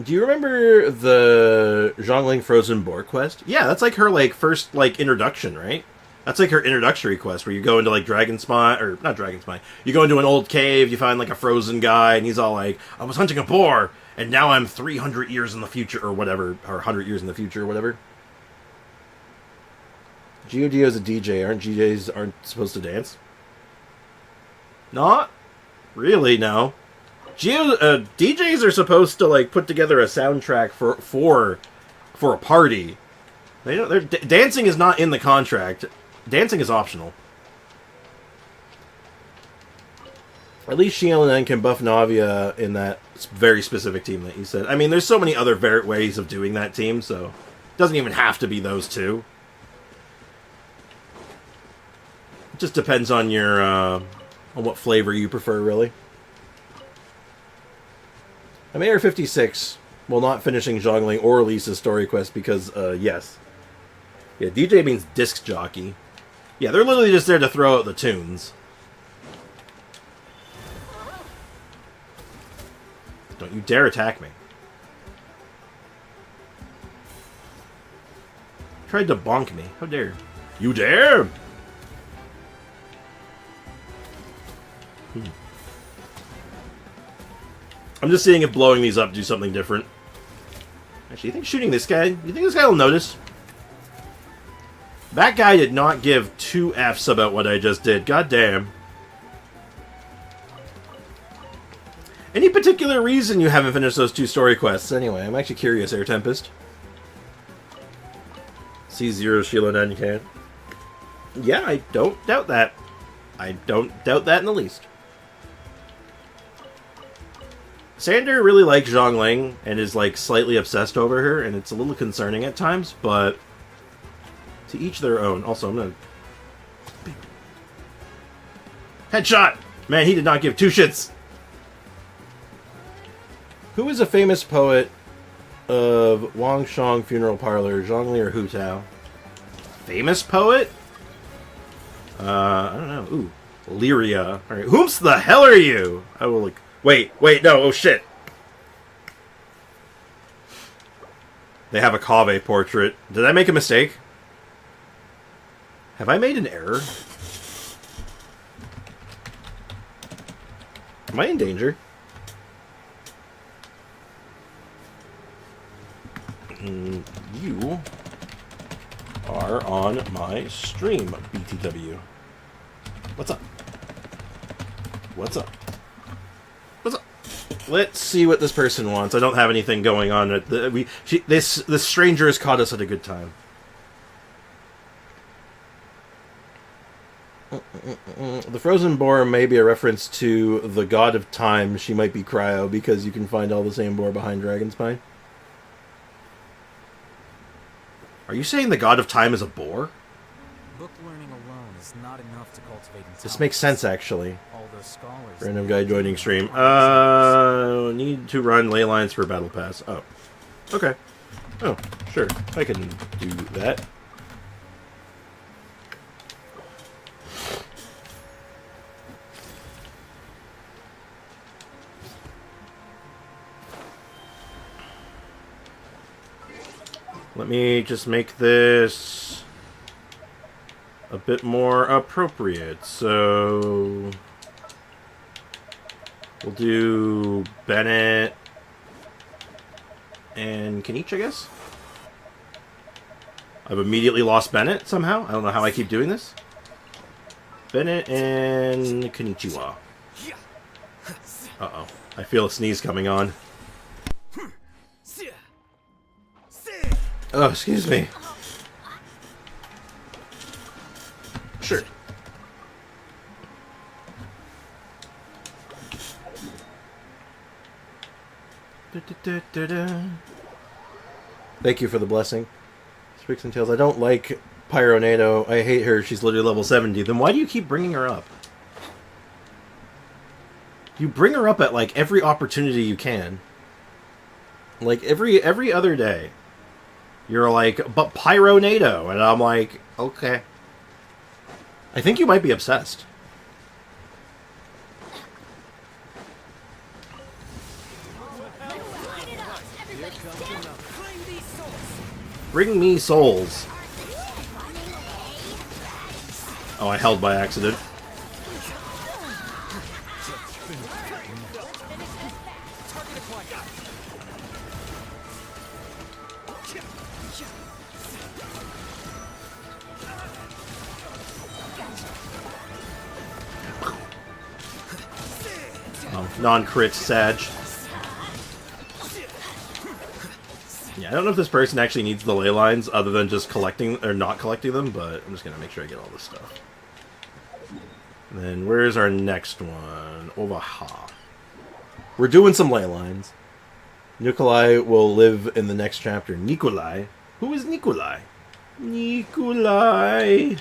Do you remember the Zhongling Frozen Boar quest? Yeah, that's like her like first like introduction, right? That's like her introductory quest where you go into like Dragon Spine, or not Dragon Spine. You go into an old cave, you find like a frozen guy, and he's all like, I was hunting a boar, and now I'm 300 years in the future, or whatever, or 100 years in the future, or whatever. Geo is a DJ. Aren't DJs supposed to dance? Not really, no. DJs are supposed to like put together a soundtrack for a party. Dancing is not in the contract. Dancing is optional. At least Shielen can buff Navia in that very specific team that you said. I mean, there's so many other ways of doing that team, so it doesn't even have to be those two. It just depends on your on what flavor you prefer, really. I'm AR56 while not finishing Zhongling or Lisa's story quest because, yes. Yeah, DJ means disc jockey. Yeah, they're literally just there to throw out the tunes. Don't you dare attack me. Tried to bonk me. How dare you? Dare! I'm just seeing if blowing these up do something different. Actually, you think shooting this guy... You think this guy will notice? That guy did not give 2 Fs about what I just did. God damn. Any particular reason you haven't finished those 2 story quests? Anyway, I'm actually curious, Air Tempest. C0 Sheila Nankan. Yeah, I don't doubt that. I don't doubt that in the least. Sander really likes Zhongling and is like slightly obsessed over her, and it's a little concerning at times, but to each their own. Also, I'm gonna... Headshot! Man, he did not give 2 shits! Who is a famous poet of Wangshang Funeral Parlor, Zhongli or Hu Tao? Famous poet? I don't know. Ooh, Lyria. Alright, whomst the hell are you? I will look... Wait, no, oh shit. They have a Kaveh portrait. Did I make a mistake? Have I made an error? Am I in danger? You are on my stream, BTW. What's up? What's up? What's up? Let's see what this person wants. I don't have anything going on. This stranger has caught us at a good time. The frozen boar may be a reference to the god of time. She might be Cryo because you can find all the same boar behind Dragonspine. Are you saying the god of time is a boar? Book learning alone is not enough to cultivate intelligence. This makes sense, actually. All those scholars. Random guy joining stream. Need to run ley lines for battle pass. Oh, okay. Oh, sure, I can do that. Let me just make this a bit more appropriate. So we'll do Bennett and Kenichi, I guess. I've immediately lost Bennett somehow. I don't know how I keep doing this. Bennett and Kenichiwa. Uh-oh. I feel a sneeze coming on. Oh, excuse me. Sure. Thank you for the blessing. Spicks and Tails. I don't like Pyronado. I hate her. She's literally level 70. Then why do you keep bringing her up? You bring her up at, like, every opportunity you can. Like, every other day. You're like, but Pyronado. And I'm like, okay. I think you might be obsessed. Bring me souls. Oh, I held by accident. Oh, non-crit Sag. Yeah, I don't know if this person actually needs the ley lines other than just collecting, or not collecting them, but I'm just going to make sure I get all this stuff. And then where's our next one? Ovaha. We're doing some ley lines. Nikolai will live in the next chapter. Nikolai? Who is Nikolai? Nikolai!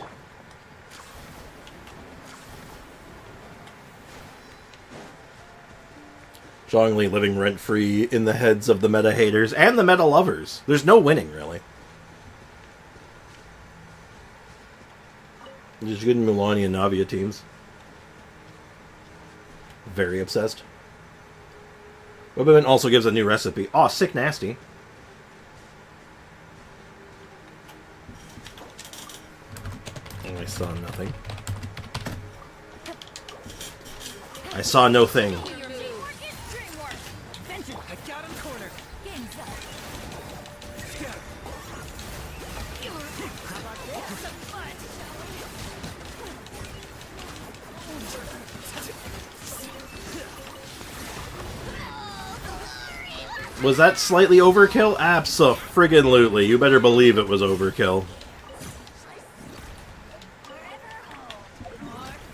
Zhongli living rent-free in the heads of the meta haters and the meta lovers. There's no winning, really. Just good Milani and Navia teams. Very obsessed. Oblivion also gives a new recipe. Aw, sick nasty. Oh, I saw nothing. I saw no thing. Was that slightly overkill? Abso-friggin-lutely. You better believe it was overkill.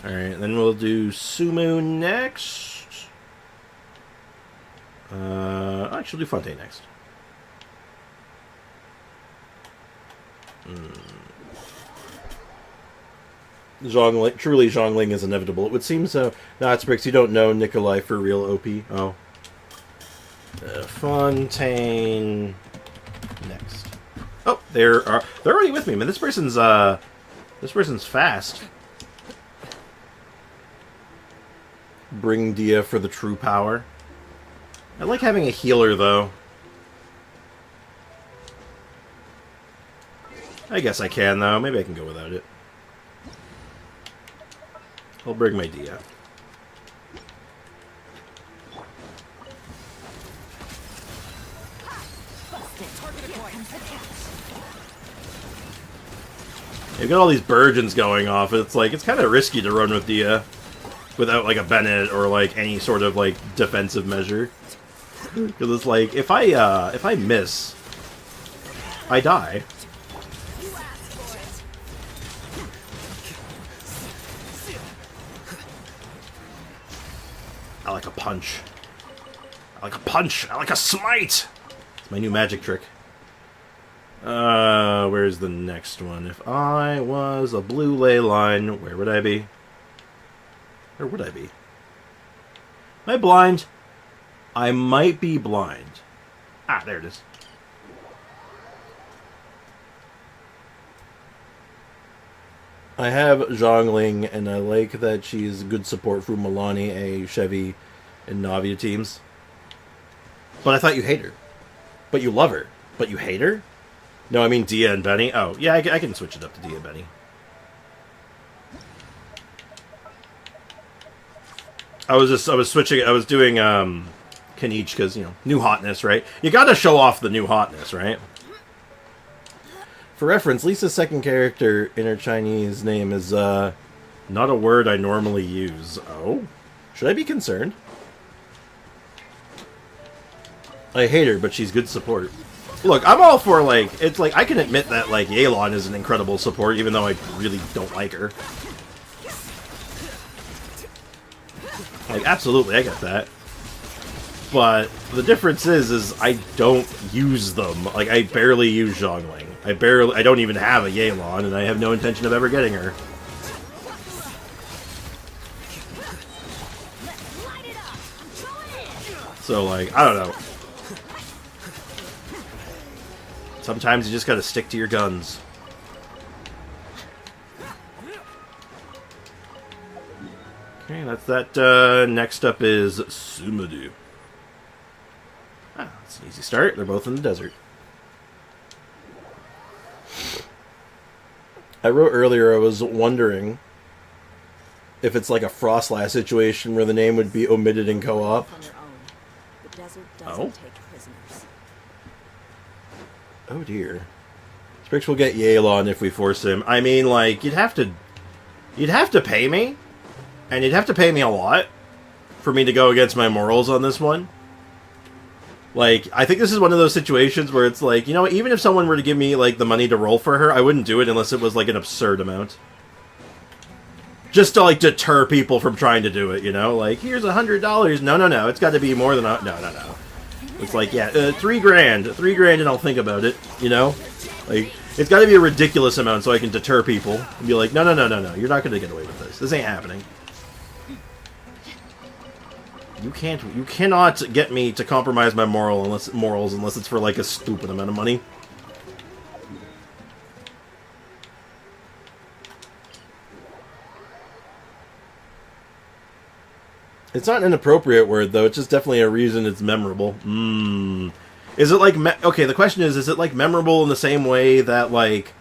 Alright, then we'll do Sumu next. Actually, do Fontaine next. Zhongling, truly Zhongling is inevitable. It would seem so. Nah, it's Bricks, you don't know Nikolai for real OP. Oh. Fontaine next. Oh, they're already with me, man. This person's fast. Bring Dia for the true power. I like having a healer though. I guess I can though. Maybe I can go without it. I'll bring my Dia. You've got all these Burgeons going off. It's like, it's kind of risky to run with Dia without like a Bennett or like any sort of like defensive measure. Because it's like, if I miss, I die. I like a punch. I like a punch. I like a smite. It's my new magic trick. Where's the next one? If I was a blue ley line, where would I be? Where would I be? Am I blind? I might be blind. Ah, there it is. I have Zhongling, and I like that she's good support for Milani, A, Chevy, and Navia teams. But I thought you hate her. But you love her. But you hate her? No, I mean Dia and Benny. Oh, yeah, I can switch it up to Dia and Benny. I was doing Kanich because, you know, new hotness, right? You gotta show off the new hotness, right? For reference, Lisa's second character in her Chinese name is, not a word I normally use. Oh? Should I be concerned? I hate her, but she's good support. Look, I'm all for, like, it's like, I can admit that, like, Yelan is an incredible support, even though I really don't like her. Like, absolutely, I get that. But the difference is I don't use them. Like, I barely use Zhongling. I don't even have a Yelan, and I have no intention of ever getting her. So, like, I don't know. Sometimes you just gotta stick to your guns. Okay, that's that. Next up is Sumadu. Ah, that's an easy start. They're both in the desert. I wrote earlier I was wondering if it's like a Frostlass situation where the name would be omitted in co-op. Oh? Oh dear. Sprix will get Yelan if we force him. I mean, like, you'd have to pay me, and you'd have to pay me a lot for me to go against my morals on this one. Like, I think this is one of those situations where it's like, you know, even if someone were to give me, like, the money to roll for her, I wouldn't do it unless it was, like, an absurd amount. Just to, like, deter people from trying to do it, you know? Like, here's $100. No, it's got to be more than a... No. It's like, yeah, $3 grand. $3 grand and I'll think about it, you know? Like, it's got to be a ridiculous amount so I can deter people and be like, no, you're not going to get away with this. This ain't happening. You cannot get me to compromise my morals unless it's for, like, a stupid amount of money. It's not an inappropriate word, though. It's just definitely a reason it's memorable. Is it like... okay, the question is it, like, memorable in the same way that, like,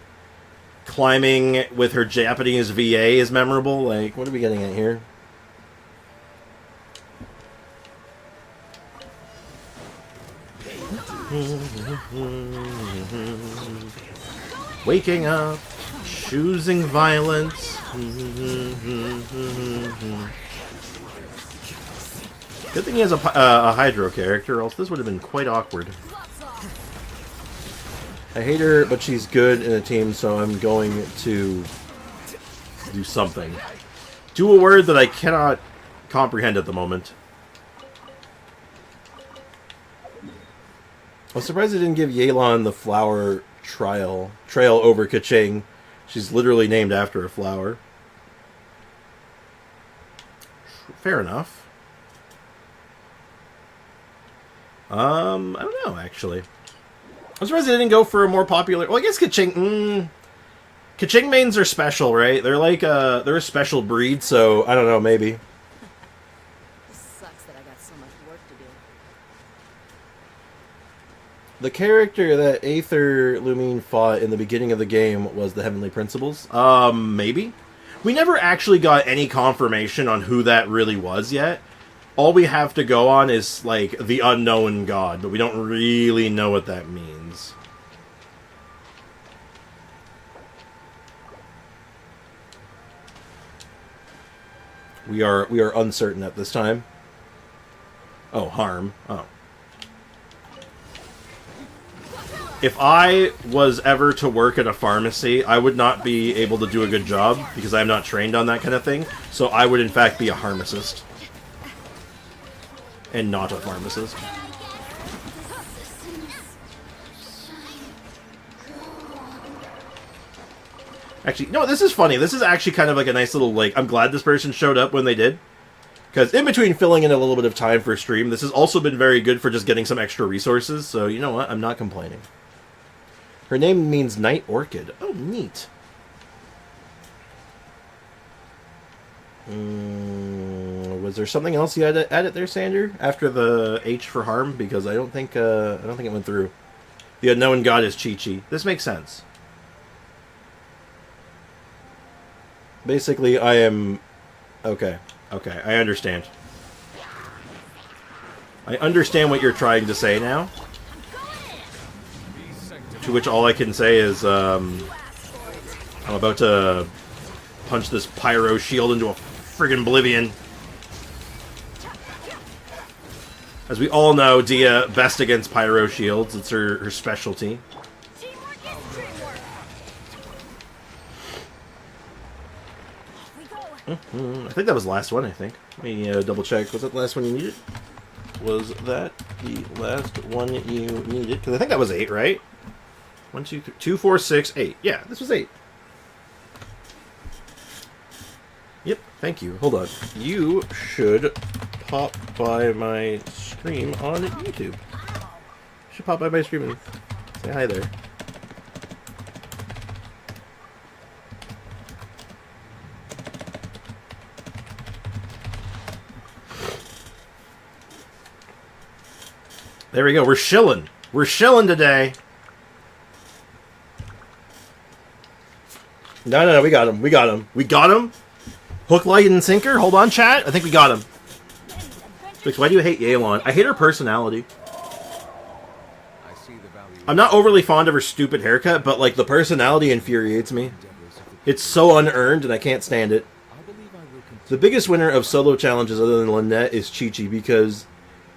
climbing with her Japanese VA is memorable? Like, what are we getting at here? Waking up, choosing violence. Good thing he has a Hydro character, or else this would have been quite awkward. I hate her, but she's good in a team, so I'm going to do something. Do a word that I cannot comprehend at the moment. I'm surprised they didn't give Yelan the flower trail over Kaching. She's literally named after a flower. Fair enough. I don't know, actually. I'm surprised they didn't go for a more popular... Well, I guess Kaching... Kaching mains are special, right? They're like they're a special breed, so I don't know, maybe. Sucks that I got so much work to do. The character that Aether Lumine fought in the beginning of the game was the Heavenly Principles. Maybe. We never actually got any confirmation on who that really was yet. All we have to go on is, like, the unknown god, but we don't really know what that means. We are uncertain at this time. Oh, harm. Oh. If I was ever to work at a pharmacy, I would not be able to do a good job because I'm not trained on that kind of thing. So I would, in fact, be a pharmacist. And not a pharmacist. Actually, no, this is funny. This is actually kind of like a nice little, like, I'm glad this person showed up when they did. Because in between filling in a little bit of time for stream, this has also been very good for just getting some extra resources. So, you know what? I'm not complaining. Her name means Night Orchid. Oh, neat. Was there something else you had to edit there, Sander? After the H for harm, because I don't think it went through. The unknown god is Chi-Chi. This makes sense. Basically, I am... Okay, I understand. I understand what you're trying to say now. To which all I can say is, I'm about to punch this pyro shield into a friggin' oblivion. As we all know, Dia best against pyro shields. It's her specialty. I think that was the last one, I think. Let me double check. Was that the last one you needed? was that the last one you needed? Because I think that was 8, right? 1, 2, 3, 2, 4, 6, 8. Yeah, this was 8. Yep, thank you. Hold on. You should pop by my stream on YouTube. You should pop by my stream and say hi there. There we go. We're shilling. We're shilling today. No. We got him. We got him. We got him. Hook, line, and sinker. Hold on, chat. I think we got him. Like, why do you hate Yelan? I hate her personality. I'm not overly fond of her stupid haircut, but, like, the personality infuriates me. It's so unearned, and I can't stand it. The biggest winner of solo challenges other than Lynette is Chi-Chi, because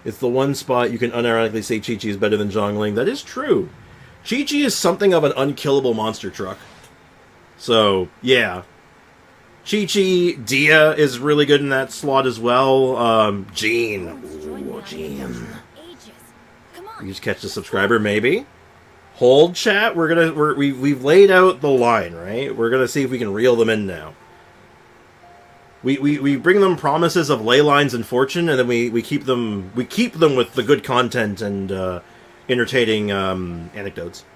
it's the one spot you can unironically say Chi-Chi is better than Zhongling. That is true. Chi-Chi is something of an unkillable monster truck. So, yeah. Chi-Chi, Dia is really good in that slot as well. Jean. Ooh, Jean. You just catch the subscriber, maybe. Hold, chat. We've laid out the line, right? We're gonna see if we can reel them in now. We bring them promises of ley lines and fortune, and then we keep them with the good content and entertaining anecdotes.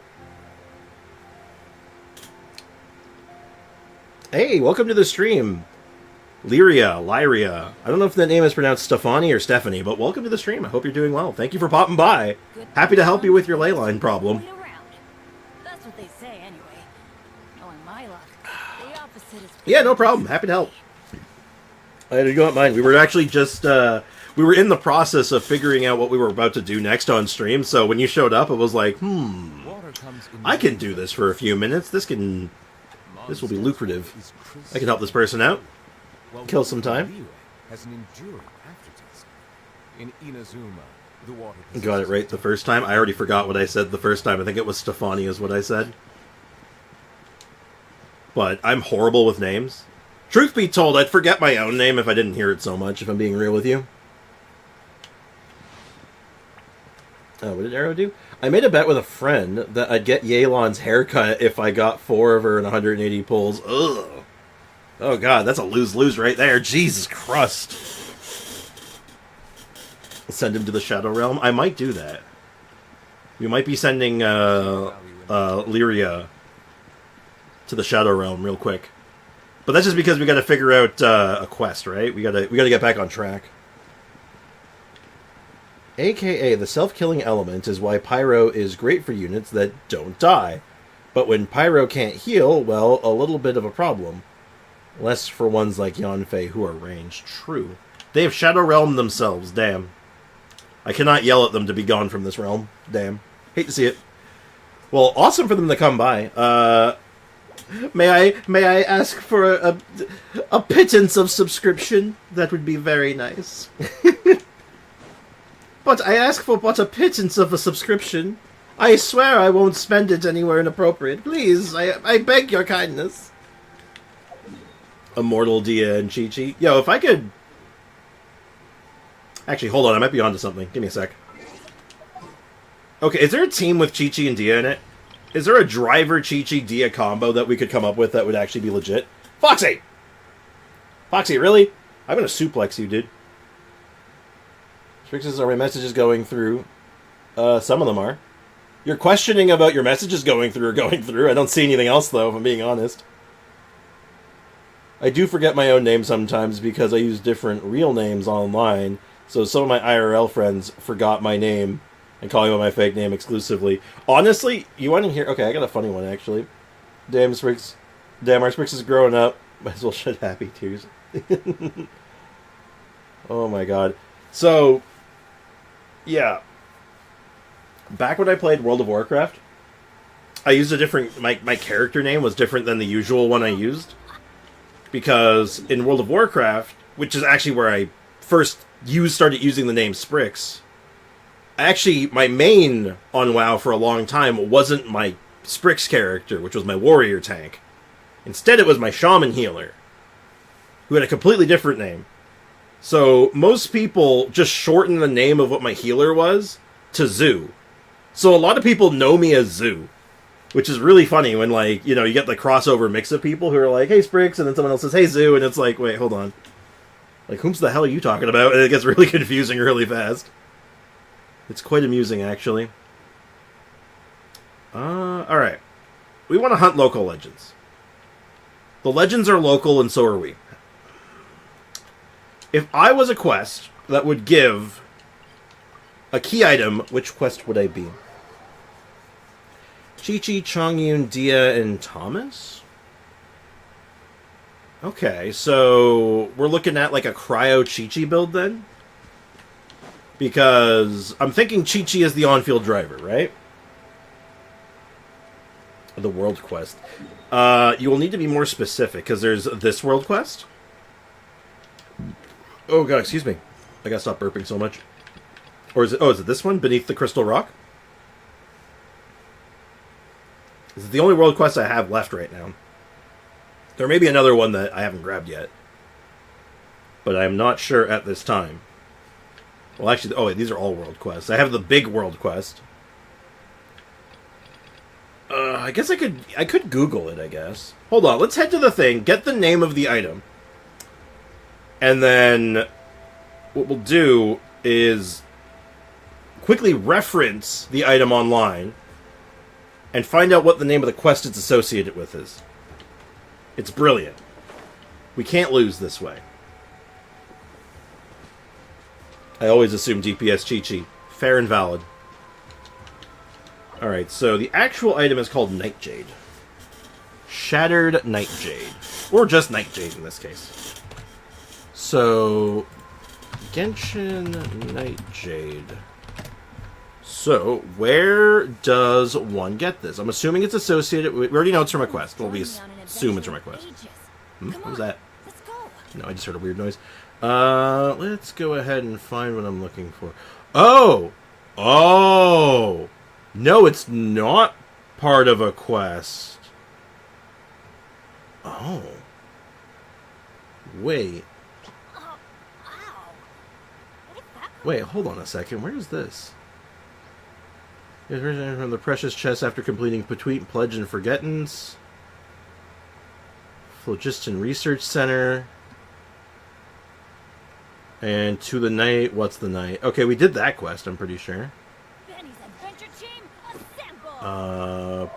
Hey, welcome to the stream, Lyria. I don't know if that name is pronounced Stefani or Stephanie, but welcome to the stream. I hope you're doing well. Thank you for popping by. Happy to help you with your ley line problem. That's what they say anyway. Knowing my luck, the opposite is. Yeah, no problem. Happy to help. I had to go at mine. We were actually just, we were in the process of figuring out what we were about to do next on stream, so when you showed up, it was like, I can do this for a few minutes. This will be lucrative. I can help this person out. Kill some time. Got it right the first time. I already forgot what I said the first time. I think it was Stefani is what I said. But I'm horrible with names. Truth be told, I'd forget my own name if I didn't hear it so much, if I'm being real with you. Oh, what did Arrow do? I made a bet with a friend that I'd get Yelan's haircut if I got 4 of her in 180 pulls. Ugh. Oh god, that's a lose-lose right there. Jesus Christ. Send him to the Shadow Realm? I might do that. We might be sending Lyria to the Shadow Realm real quick. But that's just because we got to figure out a quest, right? We gotta get back on track. AKA, the self-killing element is why Pyro is great for units that don't die. But when Pyro can't heal, well, a little bit of a problem. Less for ones like Yanfei who are ranged. True. They have Shadow Realm themselves, damn. I cannot yell at them to be gone from this realm. Damn. Hate to see it. Well, awesome for them to come by. May I ask for a pittance of subscription? That would be very nice. But I ask for but a pittance of a subscription. I swear I won't spend it anywhere inappropriate. Please, I beg your kindness. Immortal Dia and Chi-Chi. Yo, if I could... Actually, hold on, I might be onto something. Give me a sec. Okay, is there a team with Chi-Chi and Dia in it? Is there a driver Chi-Chi Dia combo that we could come up with that would actually be legit? Foxy! Foxy, really? I'm gonna suplex you, dude. Strixes, are my messages going through? Some of them are. You're questioning about your messages going through or going through. I don't see anything else, though, if I'm being honest. I do forget my own name sometimes because I use different real names online, so some of my IRL friends forgot my name and call me by my fake name exclusively. Honestly, you want to hear... Okay, I got a funny one, actually. Damn, Sprix. Damn, our Sprix is growing up. Might as well shed happy tears. Oh my god. So... Yeah. Back when I played World of Warcraft, I used a different... My character name was different than the usual one I used. Because in World of Warcraft, which is actually where I first started using the name Sprix, actually, my main on WoW for a long time wasn't my Sprix character, which was my warrior tank. Instead, it was my shaman healer, who had a completely different name. So most people just shorten the name of what my healer was to Zoo. So a lot of people know me as Zoo, which is really funny when, like, you know, you get the crossover mix of people who are like, hey, Spriggs, and then someone else says, hey, Zoo, and it's like, wait, hold on. Like, whom the hell are you talking about? And it gets really confusing really fast. It's quite amusing, actually. Alright. We want to hunt local legends. The legends are local, and so are we. If I was a quest that would give a key item, which quest would I be? Chi-Chi, Chongyun, Dia, and Thomas? Okay, so we're looking at like a cryo Chi-Chi build then? Because I'm thinking Chi-Chi is the on-field driver, right? The world quest. You will need to be more specific, because there's this world quest. Oh god, excuse me. I gotta stop burping so much. Or is it... Oh, is it this one? Beneath the Crystal Rock? This is the only world quest I have left right now. There may be another one that I haven't grabbed yet. But I'm not sure at this time. Well, actually... Oh, wait, these are all world quests. I have the big world quest. I guess I could Google it, I guess. Hold on, let's head to the thing, get the name of the item. And then what we'll do is quickly reference the item online and find out what the name of the quest it's associated with is. It's brilliant. We can't lose this way. I always assume DPS Chi-Chi. Fair and valid. Alright, so the actual item is called Nightjade. Shattered Nightjade. Or just Nightjade in this case. So, Genshin Nightjade. So, where does one get this? I'm assuming it's associated with... We already know it's from a quest. Well, we assume it's from a quest. What was that? No, I just heard a weird noise. Let's go ahead and find what I'm looking for. Oh! Oh! No, it's not part of a quest. Oh. Wait. Wait, hold on a second. Where is this? From the precious chest after completing between Pledge and Forgettance. Phlogiston Research Center. And to the night. What's the night? Okay, we did that quest, I'm pretty sure.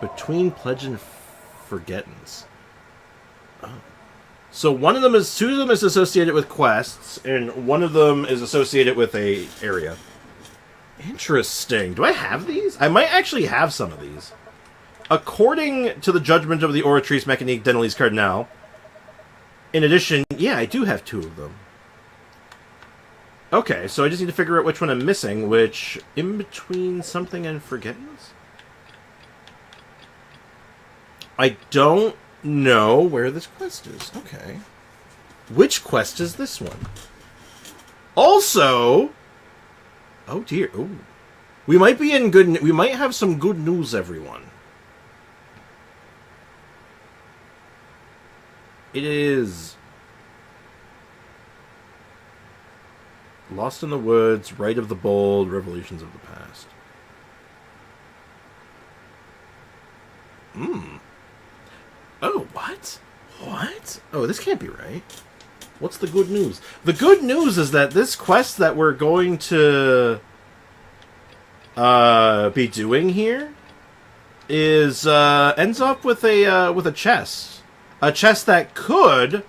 Between Pledge and Forgettance. Oh. So one of them is... Two of them is associated with quests, and one of them is associated with a area. Interesting. Do I have these? I might actually have some of these. According to the judgment of the oratrice mécanique d'Annelise Cardinal, in addition, yeah, I do have two of them. Okay, so I just need to figure out which one I'm missing, which... In between something and Forgettance? I don't know where this quest is. Okay. Which quest is this one? Also... Oh dear. Ooh. We might be in good... We might have some good news, everyone. It is... Lost in the Woods, Rite of the Bold, Revolutions of the Past. Oh, what? What? Oh, this can't be right. What's the good news? The good news is that this quest that we're going to be doing here is ends up with a chest. A chest that could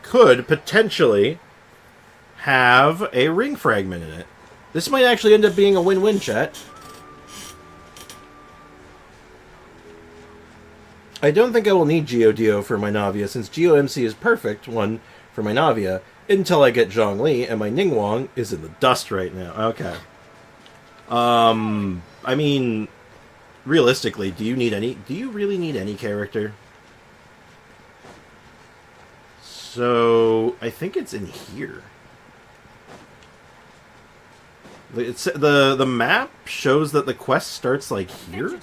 potentially have a ring fragment in it. This might actually end up being a win-win, chat. I don't think I will need Geodio for my Navia, since GeoMC is perfect one for my Navia, until I get Zhongli, and my Ningguang is in the dust right now. Okay. I mean, realistically, do you really need any character? So, I think it's in here. It's, the map shows that the quest starts, like, here?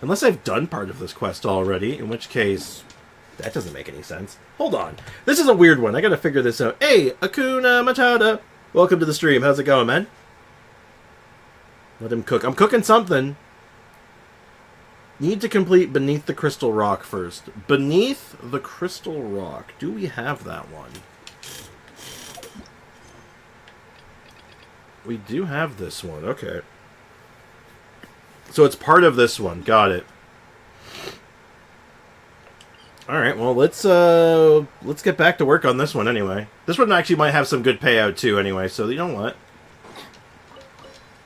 Unless I've done part of this quest already, in which case... That doesn't make any sense. Hold on. This is a weird one. I gotta figure this out. Hey, Akuna Matata. Welcome to the stream. How's it going, man? Let him cook. I'm cooking something. Need to complete Beneath the Crystal Rock first. Beneath the Crystal Rock. Do we have that one? We do have this one. Okay. So it's part of this one. Got it. Alright, well, let's get back to work on this one anyway. This one actually might have some good payout too anyway, so you know what?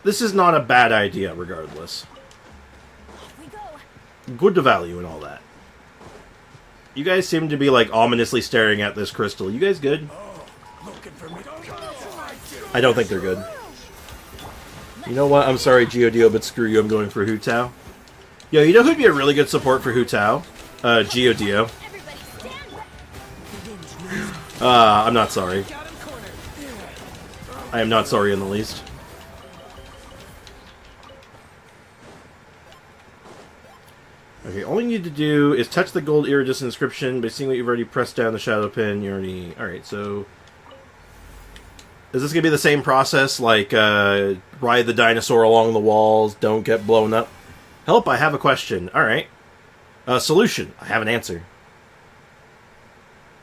This is not a bad idea regardless. Good to value and all that. You guys seem to be like ominously staring at this crystal. You guys good? I don't think they're good. You know what? I'm sorry, Geodio, but screw you. I'm going for Hu Tao. Yo, you know who'd be a really good support for Hu Tao? Geodio. I'm not sorry. I am not sorry in the least. Okay, all you need to do is touch the gold iridescent inscription by seeing what you've already pressed down the shadow pin. You already... Alright, so... Is this going to be the same process? Like, ride the dinosaur along the walls, don't get blown up? Help, I have a question. Alright. Solution, I have an answer.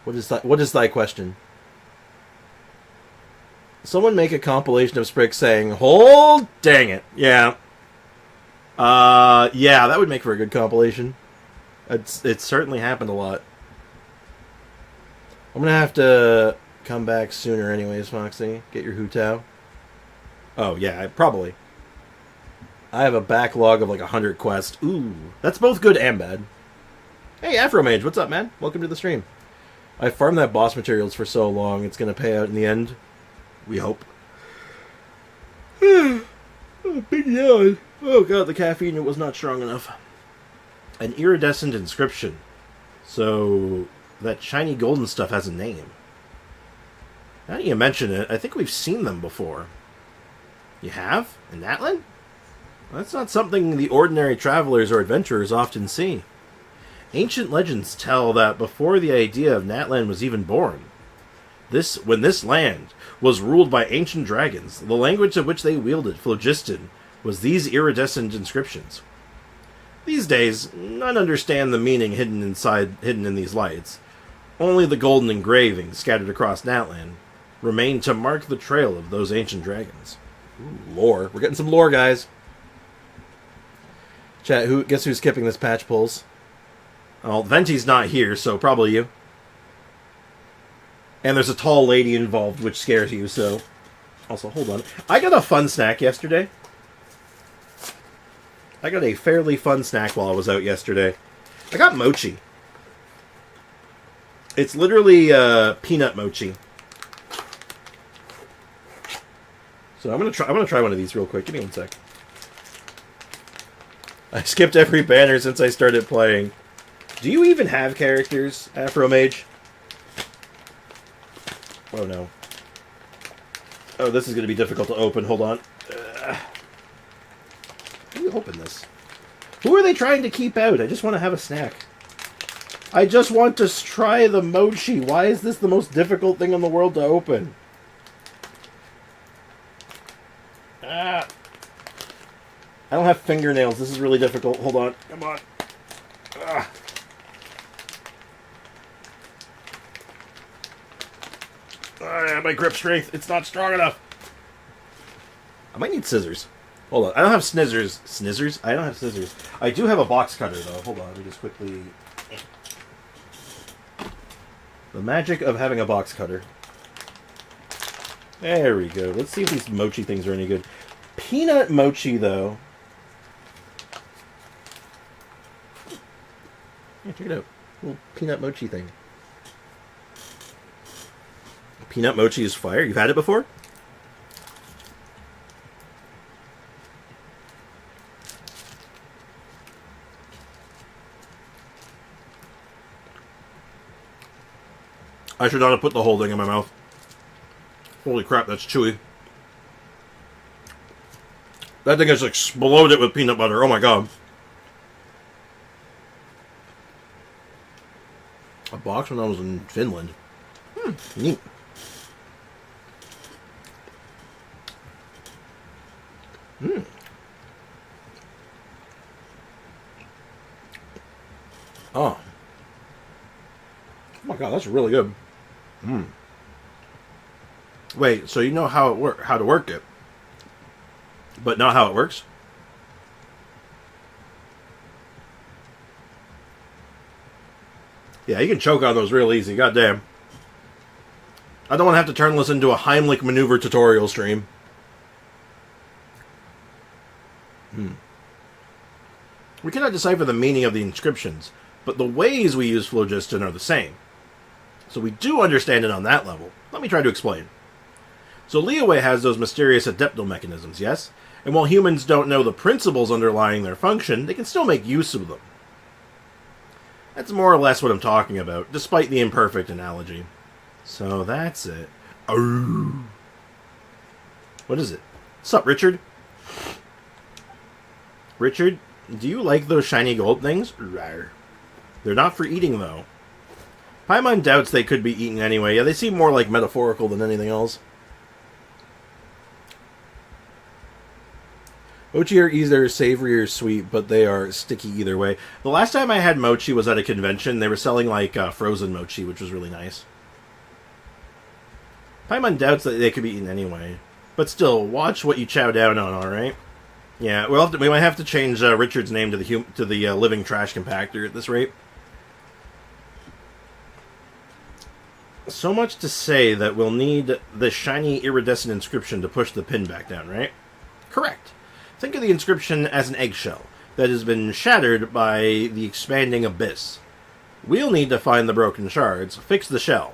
What is thy question? Someone make a compilation of Sprick saying, "Hold, dang it." Yeah. Yeah, that would make for a good compilation. It's certainly happened a lot. I'm gonna have to come back sooner anyways, Foxy. Get your Hu Tao. Oh, yeah, probably. I have a backlog of like 100 quests. Ooh, that's both good and bad. Hey, Afromage, what's up, man? Welcome to the stream. I farmed that boss materials for so long, it's gonna pay out in the end. We hope. Oh, big yawn. Oh god, the caffeine was not strong enough. An iridescent inscription. So, that shiny golden stuff has a name. Now that you mention it, I think we've seen them before. You have? In Natlan? That's not something the ordinary travelers or adventurers often see. Ancient legends tell that before the idea of Natlan was even born, when this land was ruled by ancient dragons, the language of which they wielded, phlogiston, was these iridescent inscriptions. These days, none understand the meaning hidden in these lights. Only the golden engravings scattered across Natlan remain to mark the trail of those ancient dragons. Ooh, lore. We're getting some lore, guys. Chat, guess who's skipping this patch pulls? Well, Venti's not here, so probably you. And there's a tall lady involved, which scares you, so... Also, hold on. I got a fun snack yesterday. I got a fairly fun snack while I was out yesterday. I got mochi. It's literally peanut mochi. So I'm gonna try one of these real quick. Give me one sec. I skipped every banner since I started playing. Do you even have characters, Afromage? Oh no. Oh, this is going to be difficult to open. Hold on. How do you open this? Who are they trying to keep out? I just want to have a snack. I just want to try the mochi. Why is this the most difficult thing in the world to open? Ah. I don't have fingernails. This is really difficult. Hold on. Come on. Ah. My grip strength, it's not strong enough. I might need scissors. Hold on, I don't have snizzers. Snizzers? I don't have scissors. I do have a box cutter, though. Hold on, let me just quickly... The magic of having a box cutter. There we go. Let's see if these mochi things are any good. Peanut mochi, though. Yeah, check it out. Little peanut mochi thing. Peanut mochi is fire. You've had it before? I should not have put the whole thing in my mouth. Holy crap, that's chewy. That thing has exploded with peanut butter. Oh my god. A box when I was in Finland. Neat. Oh. Oh my god, that's really good. Wait, so you know how to work it, but not how it works? Yeah, you can choke on those real easy, goddamn. I don't want to have to turn this into a Heimlich maneuver tutorial stream. We cannot decipher the meaning of the inscriptions, but the ways we use phlogiston are the same. So we do understand it on that level. Let me try to explain. So Liyue has those mysterious adeptal mechanisms, yes? And while humans don't know the principles underlying their function, they can still make use of them. That's more or less what I'm talking about, despite the imperfect analogy. So that's it. Oh. What is it? Sup, Richard? Richard, do you like those shiny gold things? Rawr. They're not for eating, though. Paimon doubts they could be eaten anyway. Yeah, they seem more like metaphorical than anything else. Mochi are either savory or sweet, but they are sticky either way. The last time I had mochi was at a convention. They were selling, like, frozen mochi, which was really nice. Paimon doubts that they could be eaten anyway. But still, watch what you chow down on, alright? Yeah, we might have to change Richard's name to the living trash compactor at this rate. So much to say that we'll need the shiny iridescent inscription to push the pin back down, right? Correct. Think of the inscription as an eggshell that has been shattered by the expanding abyss. We'll need to find the broken shards, fix the shell.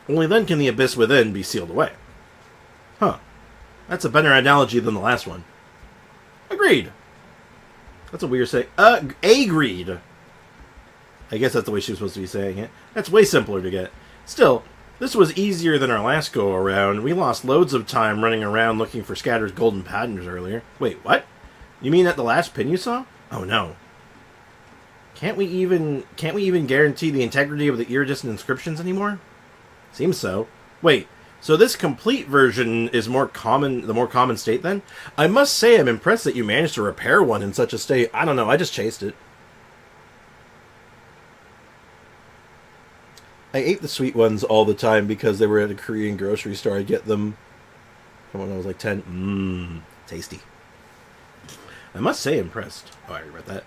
Only then can the abyss within be sealed away. Huh. That's a better analogy than the last one. Agreed. That's a weird say. Agreed. I guess that's the way she was supposed to be saying it. That's way simpler to get. Still, this was easier than our last go-around. We lost loads of time running around looking for Scatter's golden patterns earlier. Wait, what? You mean at the last pin you saw? Oh no. Can't we even guarantee the integrity of the iridescent inscriptions anymore? Seems so. Wait, so this complete version is the more common state then? I must say I'm impressed that you managed to repair one in such a state. I don't know, I just chased it. I ate the sweet ones all the time because they were at a Korean grocery store. I get them from when I was like 10. Tasty. I must say impressed. Oh, I already read that.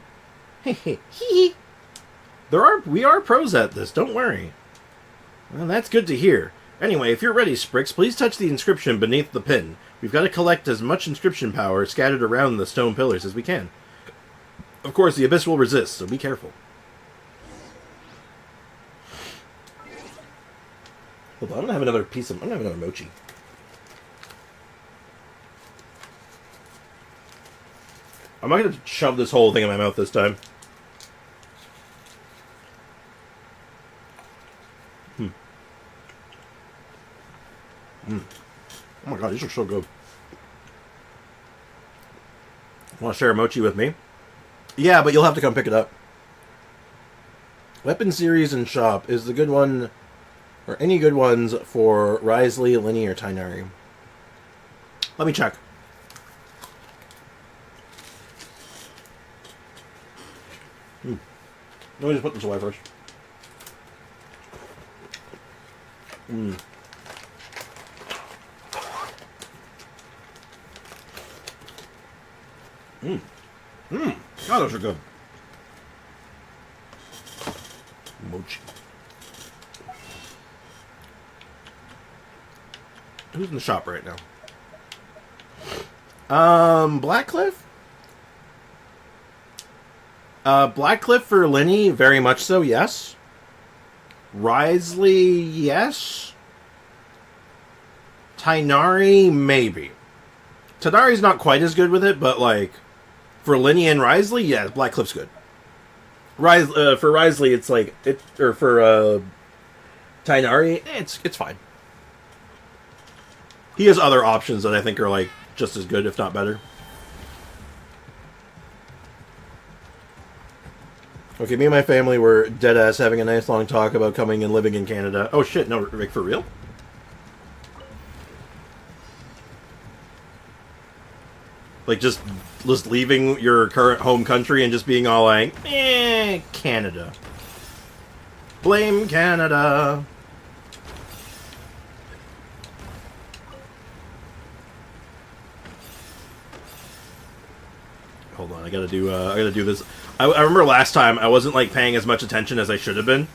Hee. We are pros at this, don't worry. Well, that's good to hear. Anyway, if you're ready, Sprix, please touch the inscription beneath the pin. We've got to collect as much inscription power scattered around the stone pillars as we can. Of course, the abyss will resist, so be careful. Hold on, I'm gonna have another mochi. I'm not gonna shove this whole thing in my mouth this time. Oh my god, these are so good. Want to share a mochi with me? Yeah, but you'll have to come pick it up. Weapon series and shop is the good one, or any good ones for Risley, Linny, or Tainari. Let me check. Let me just put this away first. God, those are good. Mochi. Who's in the shop right now? Blackcliff? Blackcliff for Linny, very much so, yes. Risley, yes. Tainari, maybe. Tadari's not quite as good with it, but like for Linny and Risley, yeah, Blackcliff's good. For Risley, it's like for Tainari, it's fine. He has other options that I think are like just as good, if not better. Okay, me and my family were deadass having a nice long talk about coming and living in Canada. Oh shit, no, Rick, for real? Like, just leaving your current home country and just being all like, Canada. Blame Canada. Hold on, I gotta do this. I remember last time I wasn't, like, paying as much attention as I should have been.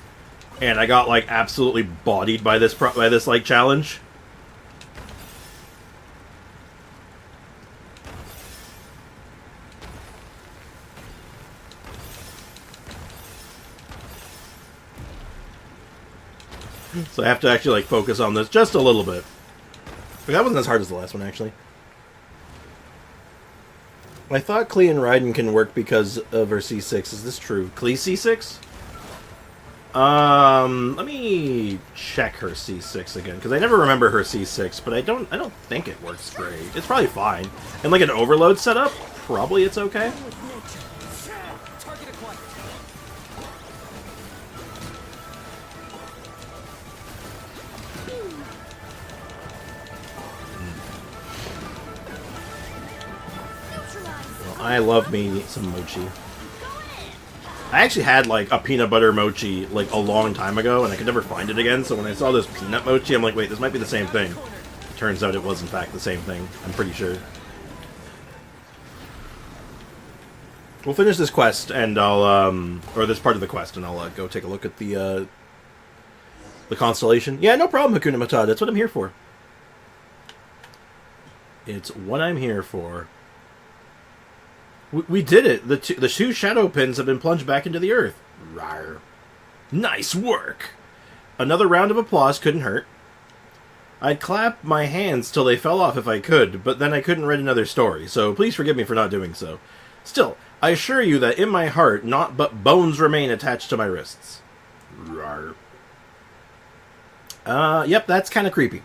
And I got, like, absolutely bodied by this, like, challenge. So I have to actually, like, focus on this just a little bit. But that wasn't as hard as the last one, actually. I thought Klee and Raiden can work because of her C6. Is this true? Klee C6? Let me check her C6 again, because I never remember her C6, but I don't think it works great. It's probably fine. And like an overload setup, probably it's okay. I love me some mochi. I actually had, like, a peanut butter mochi, like, a long time ago, and I could never find it again, so when I saw this peanut mochi, I'm like, wait, this might be the same thing. It turns out it was, in fact, the same thing. I'm pretty sure. We'll finish this quest, and I'll, or this part of the quest, and I'll, go take a look at the constellation. Yeah, no problem, Hakuna Matata. That's what I'm here for. It's what I'm here for. We did it! The two shadow pins have been plunged back into the earth. Rawr. Nice work! Another round of applause couldn't hurt. I'd clap my hands till they fell off if I could, but then I couldn't write another story, so please forgive me for not doing so. Still, I assure you that in my heart, naught but bones remain attached to my wrists. Rawr. Yep, that's kind of creepy.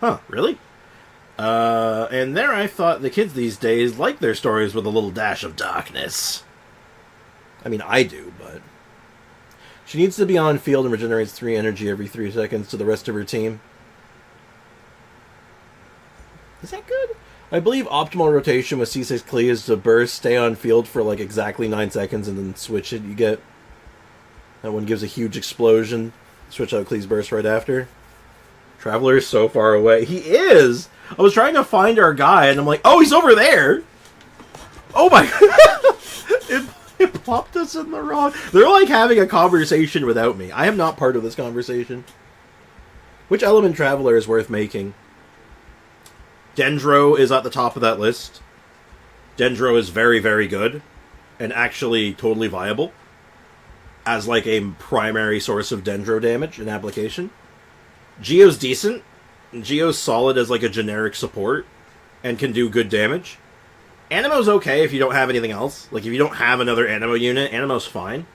Huh, really? And there I thought the kids these days like their stories with a little dash of darkness. I mean, I do, but... She needs to be on field and regenerates 3 energy every 3 seconds to the rest of her team. Is that good? I believe optimal rotation with C6 Klee is to burst, stay on field for like exactly 9 seconds, and then switch it. You get... That one gives a huge explosion. Switch out Klee's burst right after. Traveler is so far away. He is! I was trying to find our guy, and I'm like, oh, he's over there! Oh my god! It plopped us in the wrong... They're like having a conversation without me. I am not part of this conversation. Which element Traveler is worth making? Dendro is at the top of that list. Dendro is very, very good. And actually totally viable. As like a primary source of Dendro damage and application. Geo's decent. Geo's solid as like a generic support and can do good damage. Animo's okay if you don't have anything else. Like if you don't have another Animo unit, Animo's fine.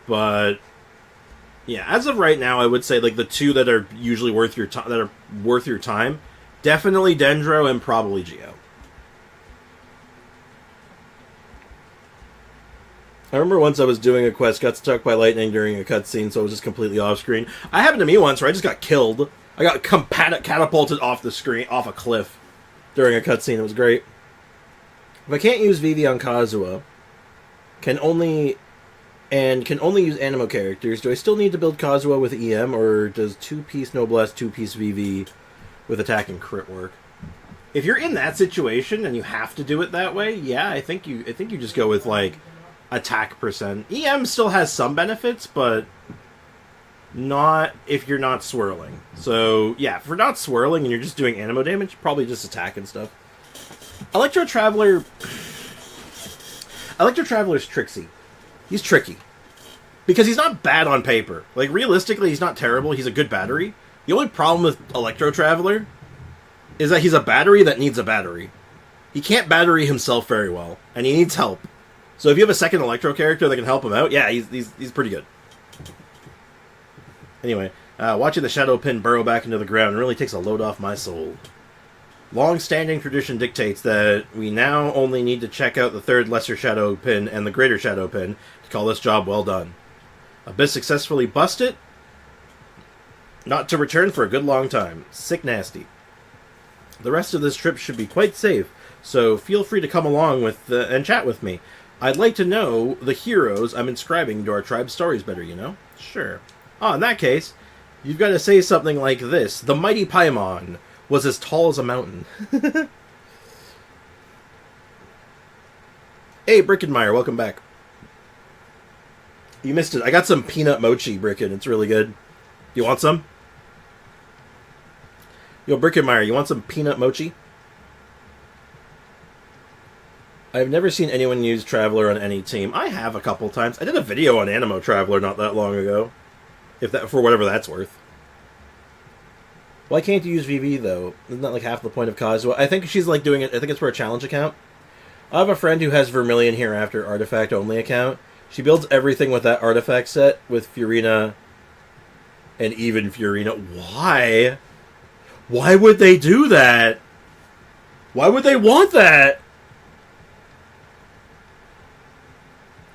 But yeah, as of right now, I would say like the two that are usually worth your time, definitely Dendro and probably Geo. I remember once I was doing a quest, got struck by lightning during a cutscene, so I was just completely off screen. I happened to me once where I just got killed. I got catapulted off the screen, off a cliff, during a cutscene. It was great. If I can't use Vivi on Kazuha, can only use Animo characters, do I still need to build Kazuha with EM, or does 2-piece Noblesse, 2-piece Vivi with attack and crit work? If you're in that situation and you have to do it that way, yeah, I think you just go with like attack percent. EM still has some benefits, but not if you're not swirling. So yeah, if we're not swirling and you're just doing Animo damage, probably just attack and stuff. Electro Traveler's tricksy. He's tricky. Because he's not bad on paper. Like, realistically, he's not terrible. He's a good battery. The only problem with Electro Traveler is that he's a battery that needs a battery. He can't battery himself very well, and he needs help. So if you have a second Electro character that can help him out, yeah, he's pretty good. Anyway, watching the Shadow Pin burrow back into the ground really takes a load off my soul. Long-standing tradition dictates that we now only need to check out the third lesser shadow pin and the greater shadow pin to call this job well done. Abyss successfully busted. Not to return for a good long time. Sick nasty. The rest of this trip should be quite safe, so feel free to come along with and chat with me. I'd like to know the heroes I'm inscribing to our tribe's stories better, you know? Sure. Oh, in that case, you've got to say something like this. The mighty Paimon was as tall as a mountain. Hey, Brickenmeyer, welcome back. You missed it. I got some peanut mochi, Bricken. It's really good. You want some? Yo, Brickenmeyer, you want some peanut mochi? I've never seen anyone use Traveler on any team. I have a couple times. I did a video on Animo Traveler not that long ago. If that, for whatever that's worth. Why can't you use VV, though? Isn't that like half the point of Kazuha? I think she's like doing it, I think it's for a challenge account. I have a friend who has Vermilion Hereafter artifact only account. She builds everything with that artifact set with Furina and even Furina. Why? Why would they do that? Why would they want that?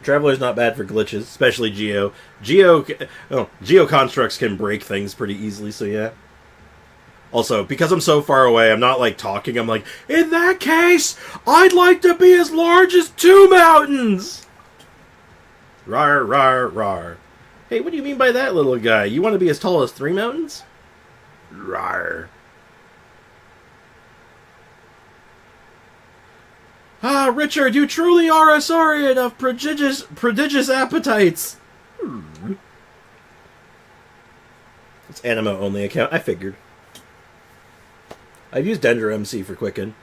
Traveler's not bad for glitches, especially Geo. Geo constructs can break things pretty easily, so yeah. Also, because I'm so far away, I'm not like talking, I'm like, in that case, I'd like to be as large as 2 mountains! Rar, rar, rar. Hey, what do you mean by that, little guy? You want to be as tall as 3 mountains? Rar. Ah, Richard, you truly are a saurian of prodigious appetites! It's Animo only account, I figured. I've used Dendro MC for Quicken.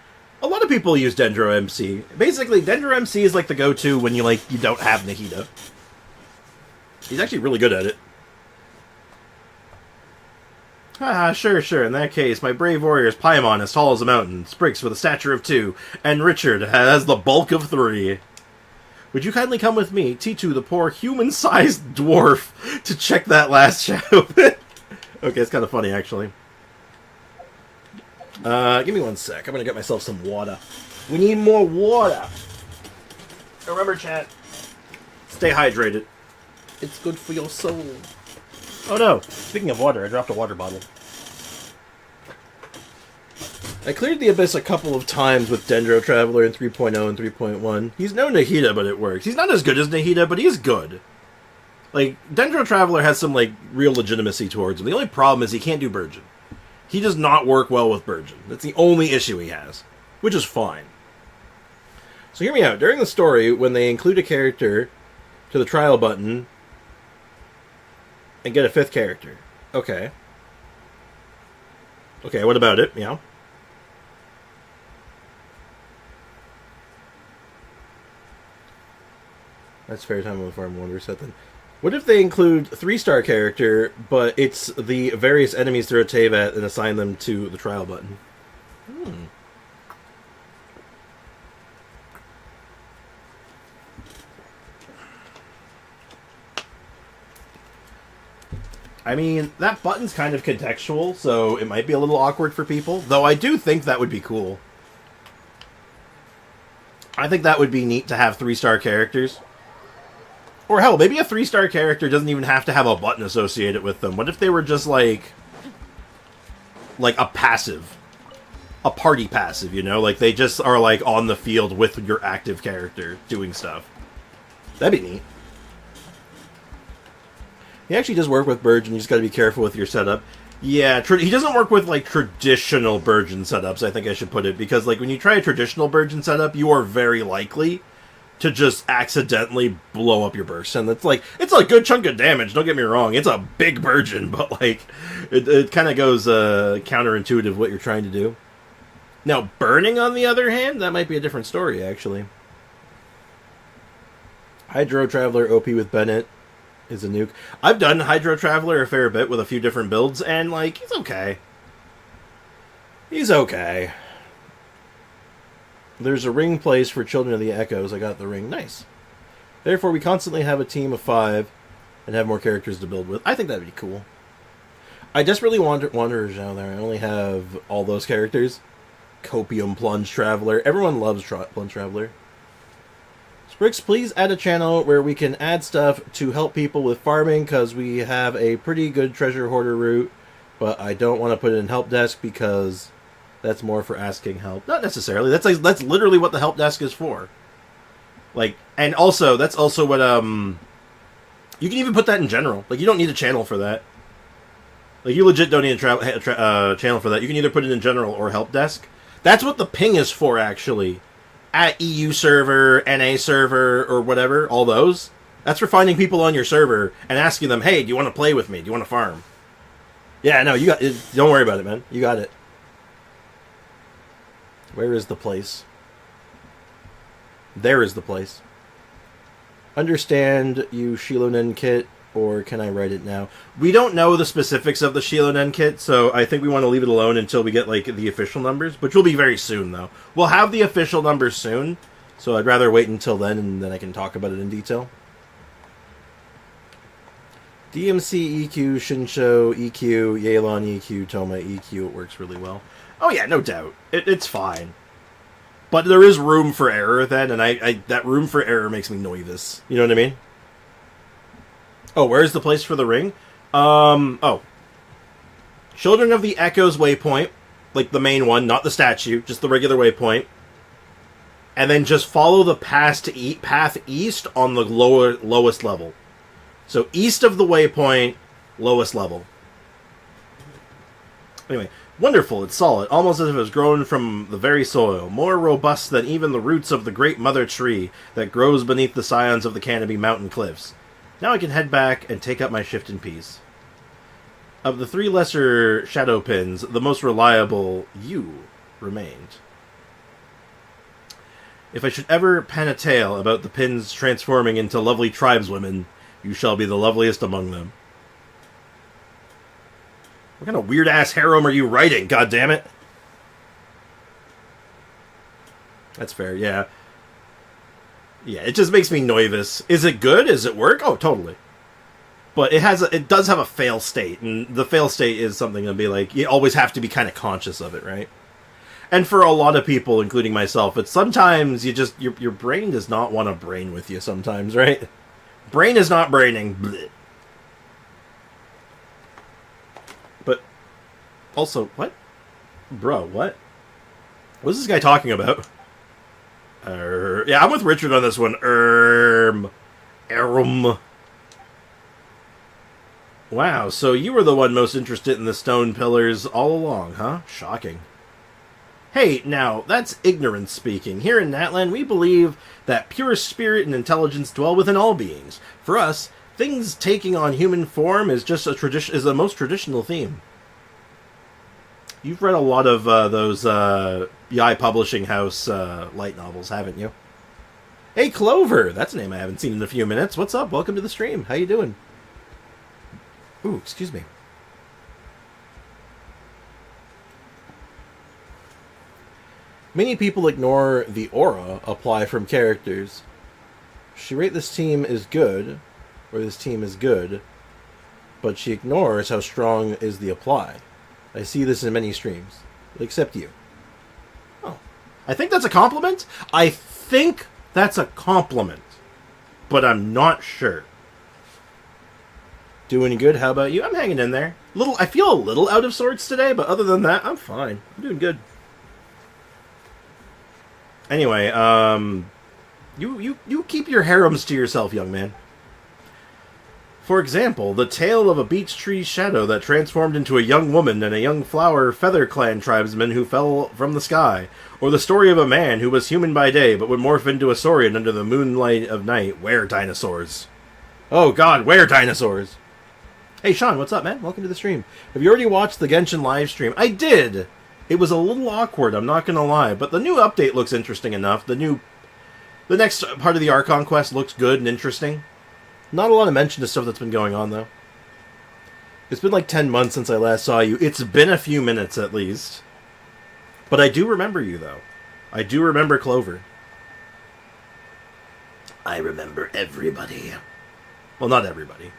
A lot of people use Dendro MC. Basically, Dendro MC is like the go-to when you don't have Nahida. He's actually really good at it. Ah, sure. In that case, my brave warrior's Paimon as tall as a mountain, Spriggs with a stature of 2, and Richard has the bulk of 3. Would you kindly come with me, T2, the poor human-sized dwarf, to check that last shadow pit? Okay, it's kind of funny, actually. Give me 1 sec. I'm gonna get myself some water. We need more water. Remember, chat, stay hydrated. It's good for your soul. Oh no, speaking of water, I dropped a water bottle. I cleared the Abyss a couple of times with Dendro Traveler in 3.0 and 3.1. He's no Nahida, but it works. He's not as good as Nahida, but he is good. Like, Dendro Traveler has some, like, real legitimacy towards him. The only problem is he can't do Burgeon. He does not work well with Burgeon. That's the only issue he has, which is fine. So hear me out. During the story, when they include a character to the trial button and get a 5th character. Okay. Okay, what about it? Yeah. That's fair time on the farm wonder set then. What if they include 3-star character, but it's the various enemies to rotate at and assign them to the trial button? I mean, that button's kind of contextual, so it might be a little awkward for people, though I do think that would be cool. I think that would be neat to have 3-star characters. Or hell, maybe a 3-star character doesn't even have to have a button associated with them. What if they were just like a passive? A party passive, you know? Like, they just are, like, on the field with your active character doing stuff. That'd be neat. He actually does work with Burgeon, you just gotta be careful with your setup. Yeah, he doesn't work with, like, traditional Burgeon setups, I think I should put it, because, like, when you try a traditional Burgeon setup, you are very likely to just accidentally blow up your burst. And it's a good chunk of damage, don't get me wrong. It's a big Burgeon, but like, it kind of goes counterintuitive what you're trying to do. Now, burning, on the other hand, that might be a different story, actually. Hydro Traveler OP with Bennett is a nuke. I've done Hydro Traveler a fair bit with a few different builds, and like, he's okay. He's okay. There's a ring place for Children of the Echoes. I got the ring. Nice. Therefore, we constantly have a team of 5 and have more characters to build with. I think that'd be cool. I desperately want Wanderer Zhao there. I only have all those characters. Copium Plunge Traveler. Everyone loves Plunge Traveler. Sprix, please add a channel where we can add stuff to help people with farming, because we have a pretty good treasure hoarder route, but I don't want to put it in help desk because that's more for asking help. Not necessarily. That's literally what the help desk is for. Like, and also that's also what you can even put that in general. Like, you don't need a channel for that. Like, you legit don't need a channel for that. You can either put it in general or help desk. That's what the ping is for, actually. At EU server, NA server, or whatever, all those. That's for finding people on your server and asking them, hey, do you want to play with me? Do you want to farm? Yeah, no, you got it. Don't worry about it, man. You got it. Where is the place? There is the place. Understand, you Shilonen kit, or can I write it now? We don't know the specifics of the Shilonen kit, so I think we want to leave it alone until we get, like, the official numbers, which will be very soon, though. We'll have the official numbers soon, so I'd rather wait until then, and then I can talk about it in detail. DMC, EQ, Shinsho, EQ, Yelan, EQ, Toma, EQ, it works really well. Oh yeah, no doubt. It's fine. But there is room for error then, and I that room for error makes me nervous. You know what I mean? Oh, where's the place for the ring? Oh. Children of the Echoes waypoint. Like the main one, not the statue. Just the regular waypoint. And then just follow the path east on the lowest level. So east of the waypoint, lowest level. Anyway, wonderful, it's solid, almost as if it was grown from the very soil, more robust than even the roots of the great mother tree that grows beneath the scions of the Canopy Mountain cliffs. Now I can head back and take up my shift in peace. Of the 3 lesser shadow pins, the most reliable, you remained. If I should ever pen a tale about the pins transforming into lovely tribeswomen, you shall be the loveliest among them. What kind of weird-ass harem are you writing, goddammit? That's fair, yeah. Yeah, it just makes me nervous. Is it good? Does it work? Oh, totally. But it does have a fail state, and the fail state is something to be like, you always have to be kind of conscious of it, right? And for a lot of people, including myself, it's sometimes you just, your brain does not want to brain with you sometimes, right? Brain is not braining. Blech. But also, what? Bro, what? What's this guy talking about? Yeah, I'm with Richard on this one. Wow, so you were the one most interested in the stone pillars all along, huh? Shocking. Hey, now, that's ignorance speaking. Here in Natlan, we believe that pure spirit and intelligence dwell within all beings. For us, things taking on human form is just is the most traditional theme. You've read a lot of those Yai Publishing House light novels, haven't you? Hey, Clover! That's a name I haven't seen in a few minutes. What's up? Welcome to the stream. How you doing? Ooh, excuse me. Many people ignore the aura apply from characters. She rate this team is good, or this team is good, but she ignores how strong is the apply. I see this in many streams, except you. Oh. I think that's a compliment? I think that's a compliment, but I'm not sure. Doing good, how about you? I'm hanging in there. I feel a little out of sorts today, but other than that, I'm fine. I'm doing good. Anyway, you keep your harems to yourself, young man. For example, the tale of a beech tree shadow that transformed into a young woman and a young flower feather clan tribesman who fell from the sky, or the story of a man who was human by day but would morph into a saurian under the moonlight of night. Where dinosaurs? Oh god, where dinosaurs? Hey Sean, what's up, man? Welcome to the stream. Have you already watched the Genshin live stream? I did! It was a little awkward, I'm not gonna lie, but the new update looks interesting enough. The next part of the Archon quest looks good and interesting. Not a lot of mention of stuff that's been going on, though. It's been like 10 months since I last saw you. It's been a few minutes, at least. But I do remember you, though. I do remember Clover. I remember everybody. Well, not everybody.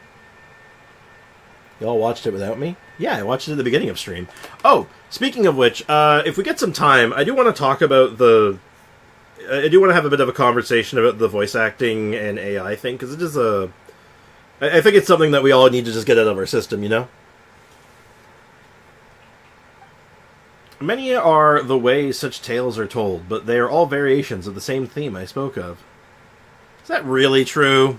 Y'all watched it without me? Yeah, I watched it at the beginning of stream. Oh, speaking of which, if we get some time, I do want to talk about the... I do want to have a bit of a conversation about the voice acting and AI thing, because it is a... I think it's something that we all need to just get out of our system, you know? Many are the ways such tales are told, but they are all variations of the same theme I spoke of. Is that really true?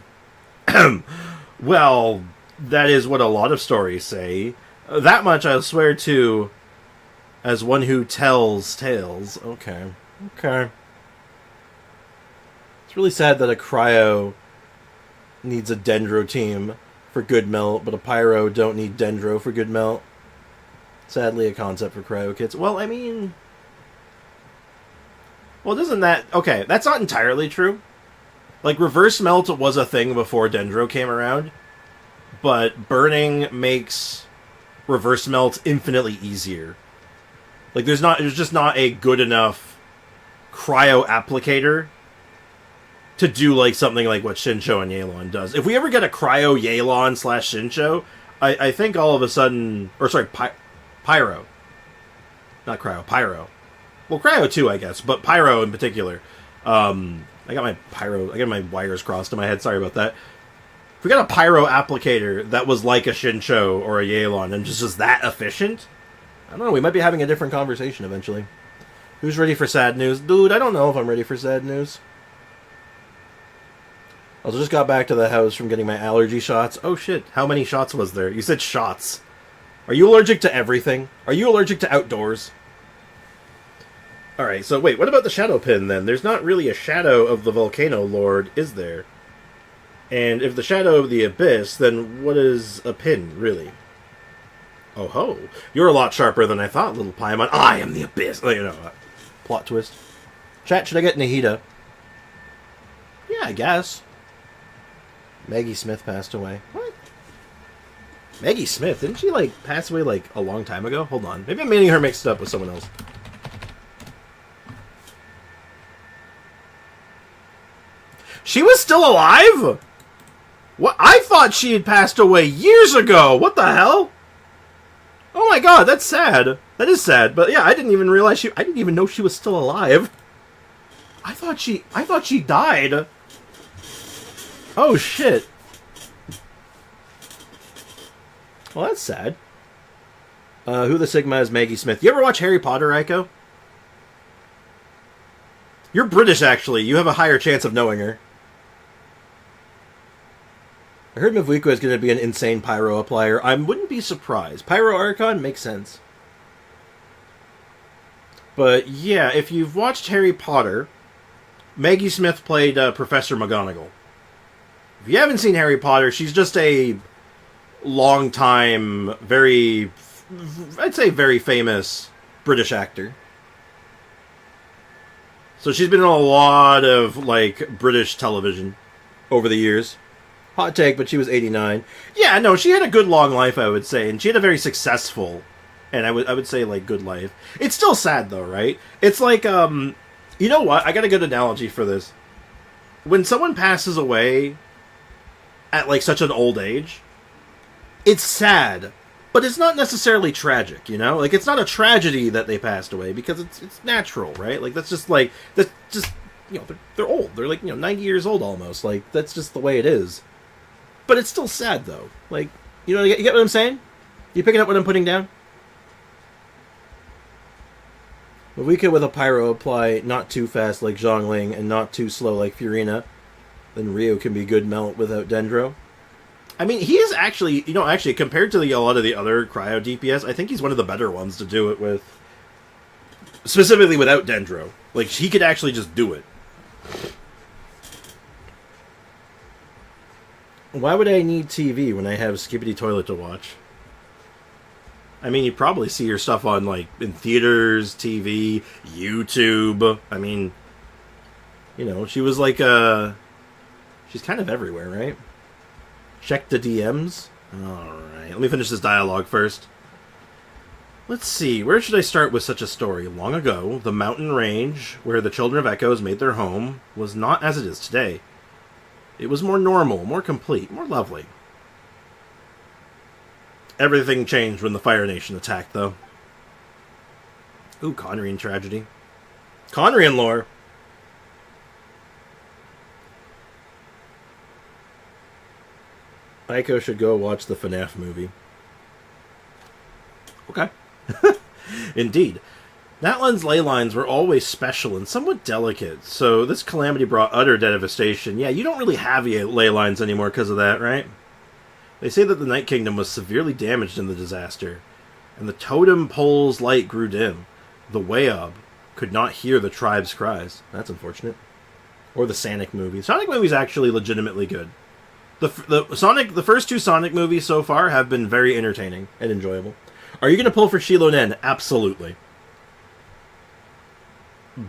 Well, that is what a lot of stories say. That much I'll swear to, as one who tells tales. Okay. Okay. It's really sad that a cryo needs a dendro team for good melt, but a pyro don't need dendro for good melt. Sadly, a concept for cryo kits. Well, I mean... Well, doesn't that... Okay, that's not entirely true. Like, reverse melt was a thing before dendro came around, but burning makes reverse melt infinitely easier. Like, there's just not a good enough cryo applicator to do, like, something like what Shincho and Yelan does. If we ever get a cryo Yelan / Shincho, I think all of a sudden... Or, sorry, Pyro. Not cryo, pyro. Well, cryo too, I guess, but pyro in particular. I got my wires crossed in my head, sorry about that. If we got a pyro applicator that was like a Shincho or a Yelan and just that efficient, I don't know, we might be having a different conversation eventually. Who's ready for sad news? Dude, I don't know if I'm ready for sad news. I just got back to the house from getting my allergy shots. Oh shit, how many shots was there? You said shots. Are you allergic to everything? Are you allergic to outdoors? Alright, so wait, what about the shadow pin then? There's not really a shadow of the Volcano Lord, is there? And if the shadow of the Abyss, then what is a pin, really? Oh ho! You're a lot sharper than I thought, little Paimon. I am the Abyss! You know, plot twist. Chat, should I get Nahida? Yeah, I guess. Maggie Smith passed away. What? Maggie Smith? Didn't she, like, pass away, like, a long time ago? Hold on. Maybe I'm getting her mixed up with someone else. She was still alive? What? I thought she had passed away years ago. What the hell? Oh my god, that's sad. That is sad. But yeah, I didn't even realize I didn't even know she was still alive. I thought she died. Oh shit. Well, that's sad. Who the Sigma is Maggie Smith. You ever watch Harry Potter, Aiko? You're British, actually. You have a higher chance of knowing her. I heard Mavuiko is going to be an insane pyro applier. I wouldn't be surprised. Pyro Archon makes sense. But yeah, if you've watched Harry Potter, Maggie Smith played Professor McGonagall. If you haven't seen Harry Potter, she's just a long-time, I'd say very famous British actor. So she's been in a lot of, like, British television over the years. Hot take, but she was 89. Yeah, no, she had a good long life, I would say, and she had a very successful, and I would say, like, good life. It's still sad, though, right? It's like, you know what? I got a good analogy for this. When someone passes away at, like, such an old age, it's sad, but it's not necessarily tragic, you know? Like, it's not a tragedy that they passed away, because it's natural, right? Like, that's just, you know, they're old. They're, like, you know, 90 years old almost. Like, that's just the way it is. But it's still sad, though. Like, you know, you get what I'm saying? You picking up what I'm putting down? Mavuika with a pyro apply not too fast like Zhongling and not too slow like Furina. Then Ryo can be good melt without Dendro. I mean, he is actually, you know, compared to a lot of the other cryo DPS, I think he's one of the better ones to do it with. Specifically without Dendro. Like, he could actually just do it. Why would I need TV when I have Skibbity Toilet to watch? I mean, you probably see your stuff on, like, in theaters, TV, YouTube. I mean, you know, she was like, she's kind of everywhere, right? Check the DMs. Alright, let me finish this dialogue first. Let's see, where should I start with such a story? Long ago, the mountain range, where the Children of Echoes made their home, was not as it is today. It was more normal, more complete, more lovely. Everything changed when the Fire Nation attacked, though. Ooh, Conrian tragedy. Conrian lore! Aiko should go watch the FNAF movie. Okay. Indeed. Natlan's ley lines were always special and somewhat delicate, so this calamity brought utter devastation. Yeah, you don't really have ley lines anymore because of that, right? They say that the Night Kingdom was severely damaged in the disaster, and the totem pole's light grew dim. The Wayob could not hear the tribe's cries. That's unfortunate. Or the Sonic movie. Sonic movie's actually legitimately good. The first two Sonic movies so far have been very entertaining and enjoyable. Are you going to pull for Shiloh Nen? Absolutely.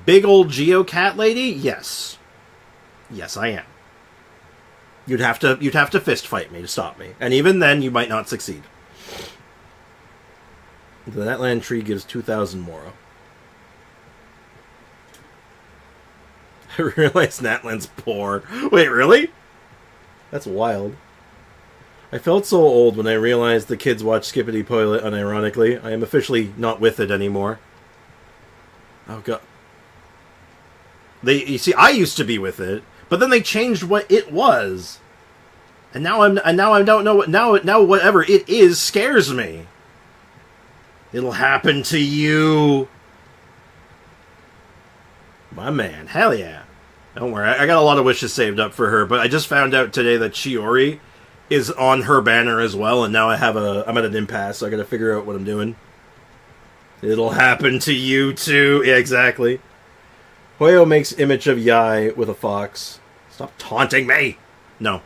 Big old Geocat lady? Yes. Yes, I am. You'd have to fist fight me to stop me. And even then, you might not succeed. The Natlan tree gives 2,000 Mora. I realize Natlan's poor. Wait, really? That's wild. I felt so old when I realized the kids watch Skippity Toilet unironically. I am officially not with it anymore. Oh god. You see, I used to be with it, but then they changed what it was. And now I don't know what now whatever it is scares me. It'll happen to you. My man, hell yeah. Don't worry, I got a lot of wishes saved up for her, but I just found out today that Chiori is on her banner as well, and now I'm at an impasse, so I gotta figure out what I'm doing. It'll happen to you too. Yeah, exactly. Hoyo makes image of Yai with a fox. Stop taunting me! No.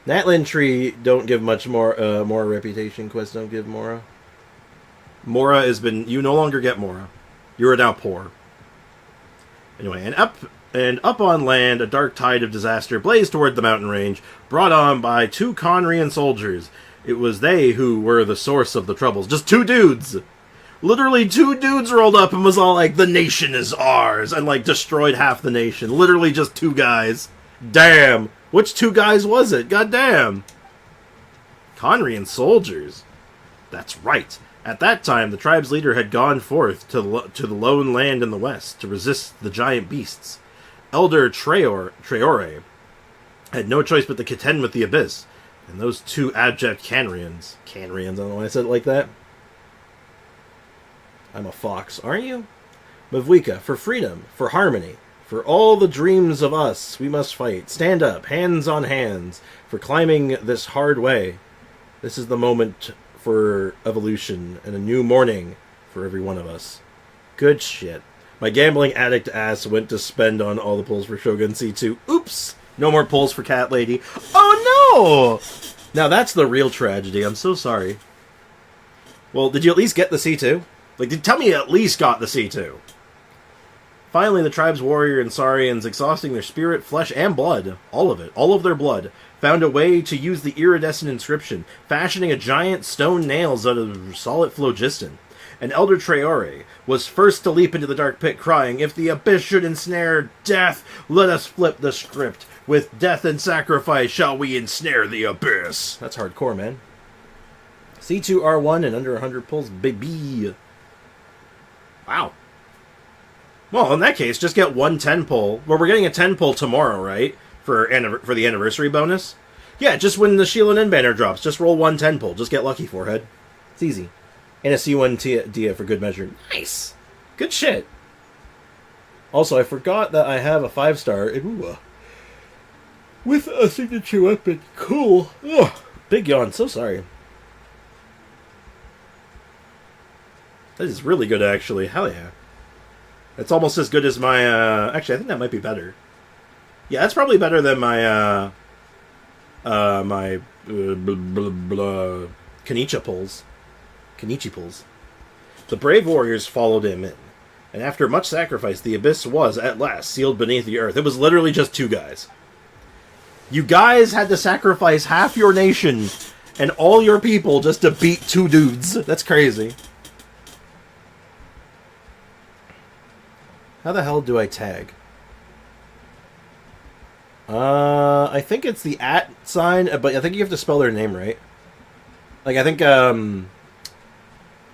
Natlan tree don't give much more reputation. Quests don't give Mora. Mora has been... You no longer get Mora. You are now poor. Anyway, and up on land, a dark tide of disaster blazed toward the mountain range, brought on by two Conrian soldiers. It was they who were the source of the troubles. Just two dudes! Literally two dudes rolled up and was all like, the nation is ours, and like destroyed half the nation. Literally just two guys. Damn! Which two guys was it? God damn! Conrian soldiers. That's right. At that time, the tribe's leader had gone forth to the lone land in the west to resist the giant beasts. Elder Treore had no choice but to contend with the abyss, and those two abject Canrians. Canrians, I don't know why I said it like that. I'm a fox, aren't you? Mavwika, for freedom, for harmony, for all the dreams of us, we must fight. Stand up, hands on hands, for climbing this hard way. This is the moment for evolution and a new morning for every one of us. Good shit. My gambling addict ass went to spend on all the pulls for Shogun C2. Oops! No more pulls for Cat Lady. Oh no! Now that's the real tragedy. I'm so sorry. Well, did you at least get the C2? Like, tell me you at least got the C2. Finally, the tribe's warrior and Saurians, exhausting their spirit, flesh, and blood, all of it, all of their blood, found a way to use the iridescent inscription, fashioning a giant stone nails out of solid phlogiston. And Elder Treore was first to leap into the dark pit, crying, "If the abyss should ensnare death, let us flip the script. With death and sacrifice shall we ensnare the abyss." That's hardcore, man. C2R1 and under 100 pulls, baby. Wow. Well, in that case, just get one 10 pull. Well, we're getting a 10 pull tomorrow, right? For the anniversary bonus? Yeah, just when the Shiloh Nen banner drops, just roll one 10 pull. Just get lucky, forehead. It's easy. And a C1 Dia for good measure. Nice! Good shit. Also, I forgot that I have a 5-star with a signature weapon. Cool. Ugh. Big yawn. So sorry. That is really good, actually. Hell yeah. It's almost as good as my, actually, I think that might be better. Yeah, that's probably better than my, Kenichi pulls. Kenichi pulls. The brave warriors followed him in, and after much sacrifice, the abyss was, at last, sealed beneath the earth. It was literally just two guys. You guys had to sacrifice half your nation and all your people just to beat two dudes. That's crazy. How the hell do I tag? I think it's the @ sign, but I think you have to spell their name right. Like, I think,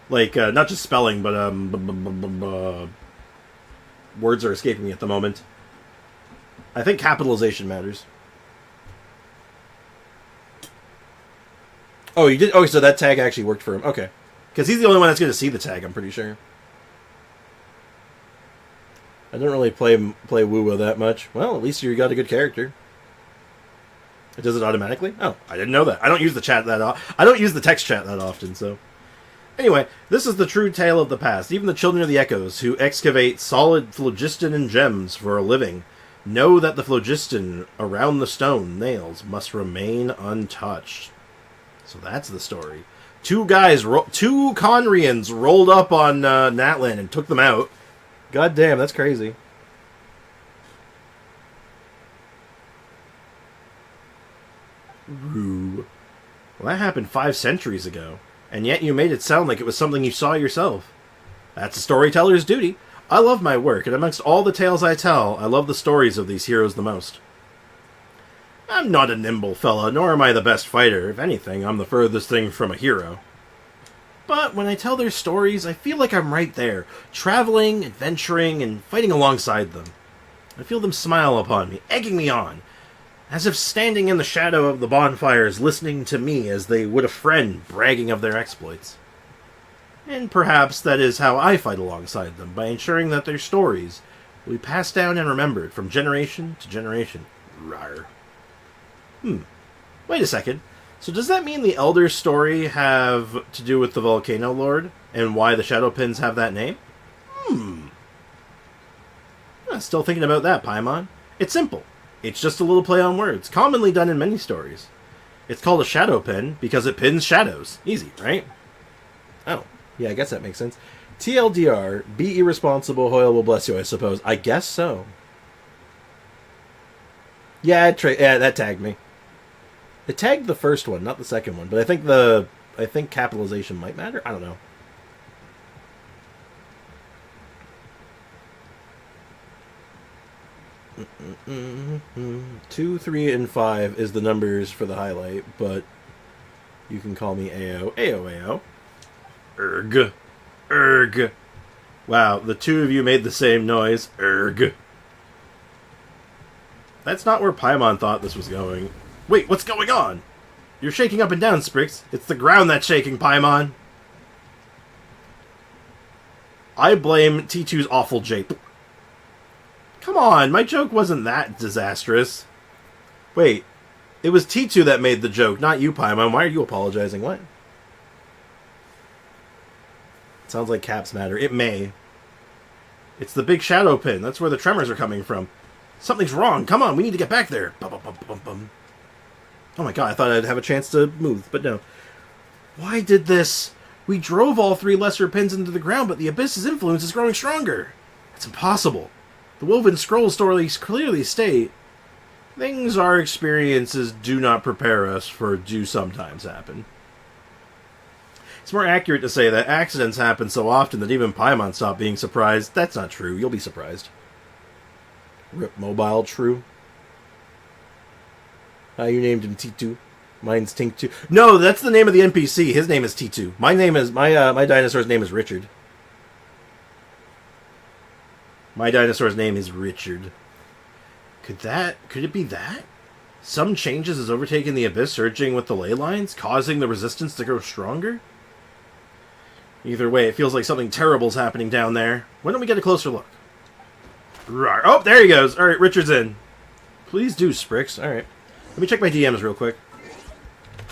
not just spelling, but, words are escaping me at the moment. I think capitalization matters. Oh, you did? Oh, so that tag actually worked for him. Okay. Because he's the only one that's going to see the tag, I'm pretty sure. I don't really play Woo-Woo that much. Well, at least you got a good character. It does it automatically? Oh, I didn't know that. I don't use the chat that I don't use the text chat that often, so... Anyway, this is the true tale of the past. Even the children of the echoes, who excavate solid phlogiston and gems for a living, know that the phlogiston around the stone nails must remain untouched. So that's the story. Two Conrians rolled up on Natlan and took them out. God damn, that's crazy. Ooh. Well, that happened 5 centuries ago, and yet you made it sound like it was something you saw yourself. That's a storyteller's duty. I love my work, and amongst all the tales I tell, I love the stories of these heroes the most. I'm not a nimble fella, nor am I the best fighter. If anything, I'm the furthest thing from a hero. But when I tell their stories, I feel like I'm right there, traveling, adventuring, and fighting alongside them. I feel them smile upon me, egging me on, as if standing in the shadow of the bonfires, listening to me as they would a friend bragging of their exploits. And perhaps that is how I fight alongside them, by ensuring that their stories will be passed down and remembered from generation to generation. Rawr. Wait a second. So does that mean the Elder's story have to do with the Volcano Lord, and why the Shadow Pins have that name? Still thinking about that, Paimon. It's simple. It's just a little play on words, commonly done in many stories. It's called a shadow pin because it pins shadows. Easy, right? Oh, yeah, I guess that makes sense. TLDR, be irresponsible, Hoyle will bless you, I suppose. I guess so. Yeah, that tagged me. It tagged the first one, not the second one, but I think capitalization might matter. I don't know. Mm-mm-mm-mm. 2, 3, and 5 is the numbers for the highlight, but you can call me AO. AO. Erg. Erg. Wow, the two of you made the same noise. Erg. That's not where Paimon thought this was going. Wait, what's going on? You're shaking up and down, Sprix. It's the ground that's shaking, Paimon. I blame T2's awful jape. Come on, my joke wasn't that disastrous. Wait, it was T2 that made the joke, not you, Paimon. Why are you apologizing? What? Sounds like caps matter. It may. It's the big shadow pin. That's where the tremors are coming from. Something's wrong. Come on, we need to get back there. Bum, bum, bum, bum, bum. Oh my god, I thought I'd have a chance to move, but no. Why did this? We drove all 3 lesser pins into the ground, but the Abyss's influence is growing stronger. It's impossible. The Woven Scroll stories clearly state, things our experiences do not prepare us for do sometimes happen. It's more accurate to say that accidents happen so often that even Paimon stopped being surprised. That's not true. You'll be surprised. Rip Mobile, true. You named him T2. Mine's Tink2. No, that's the name of the NPC. His name is T2. My dinosaur's name is Richard. My dinosaur's name is Richard. Could it be that? Some changes has overtaken the Abyss, surging with the ley lines, causing the resistance to grow stronger? Either way, it feels like something terrible's happening down there. Why don't we get a closer look? Rawr. Oh, there he goes. Alright, Richard's in. Please do, Sprix. Alright. Let me check my DMs real quick.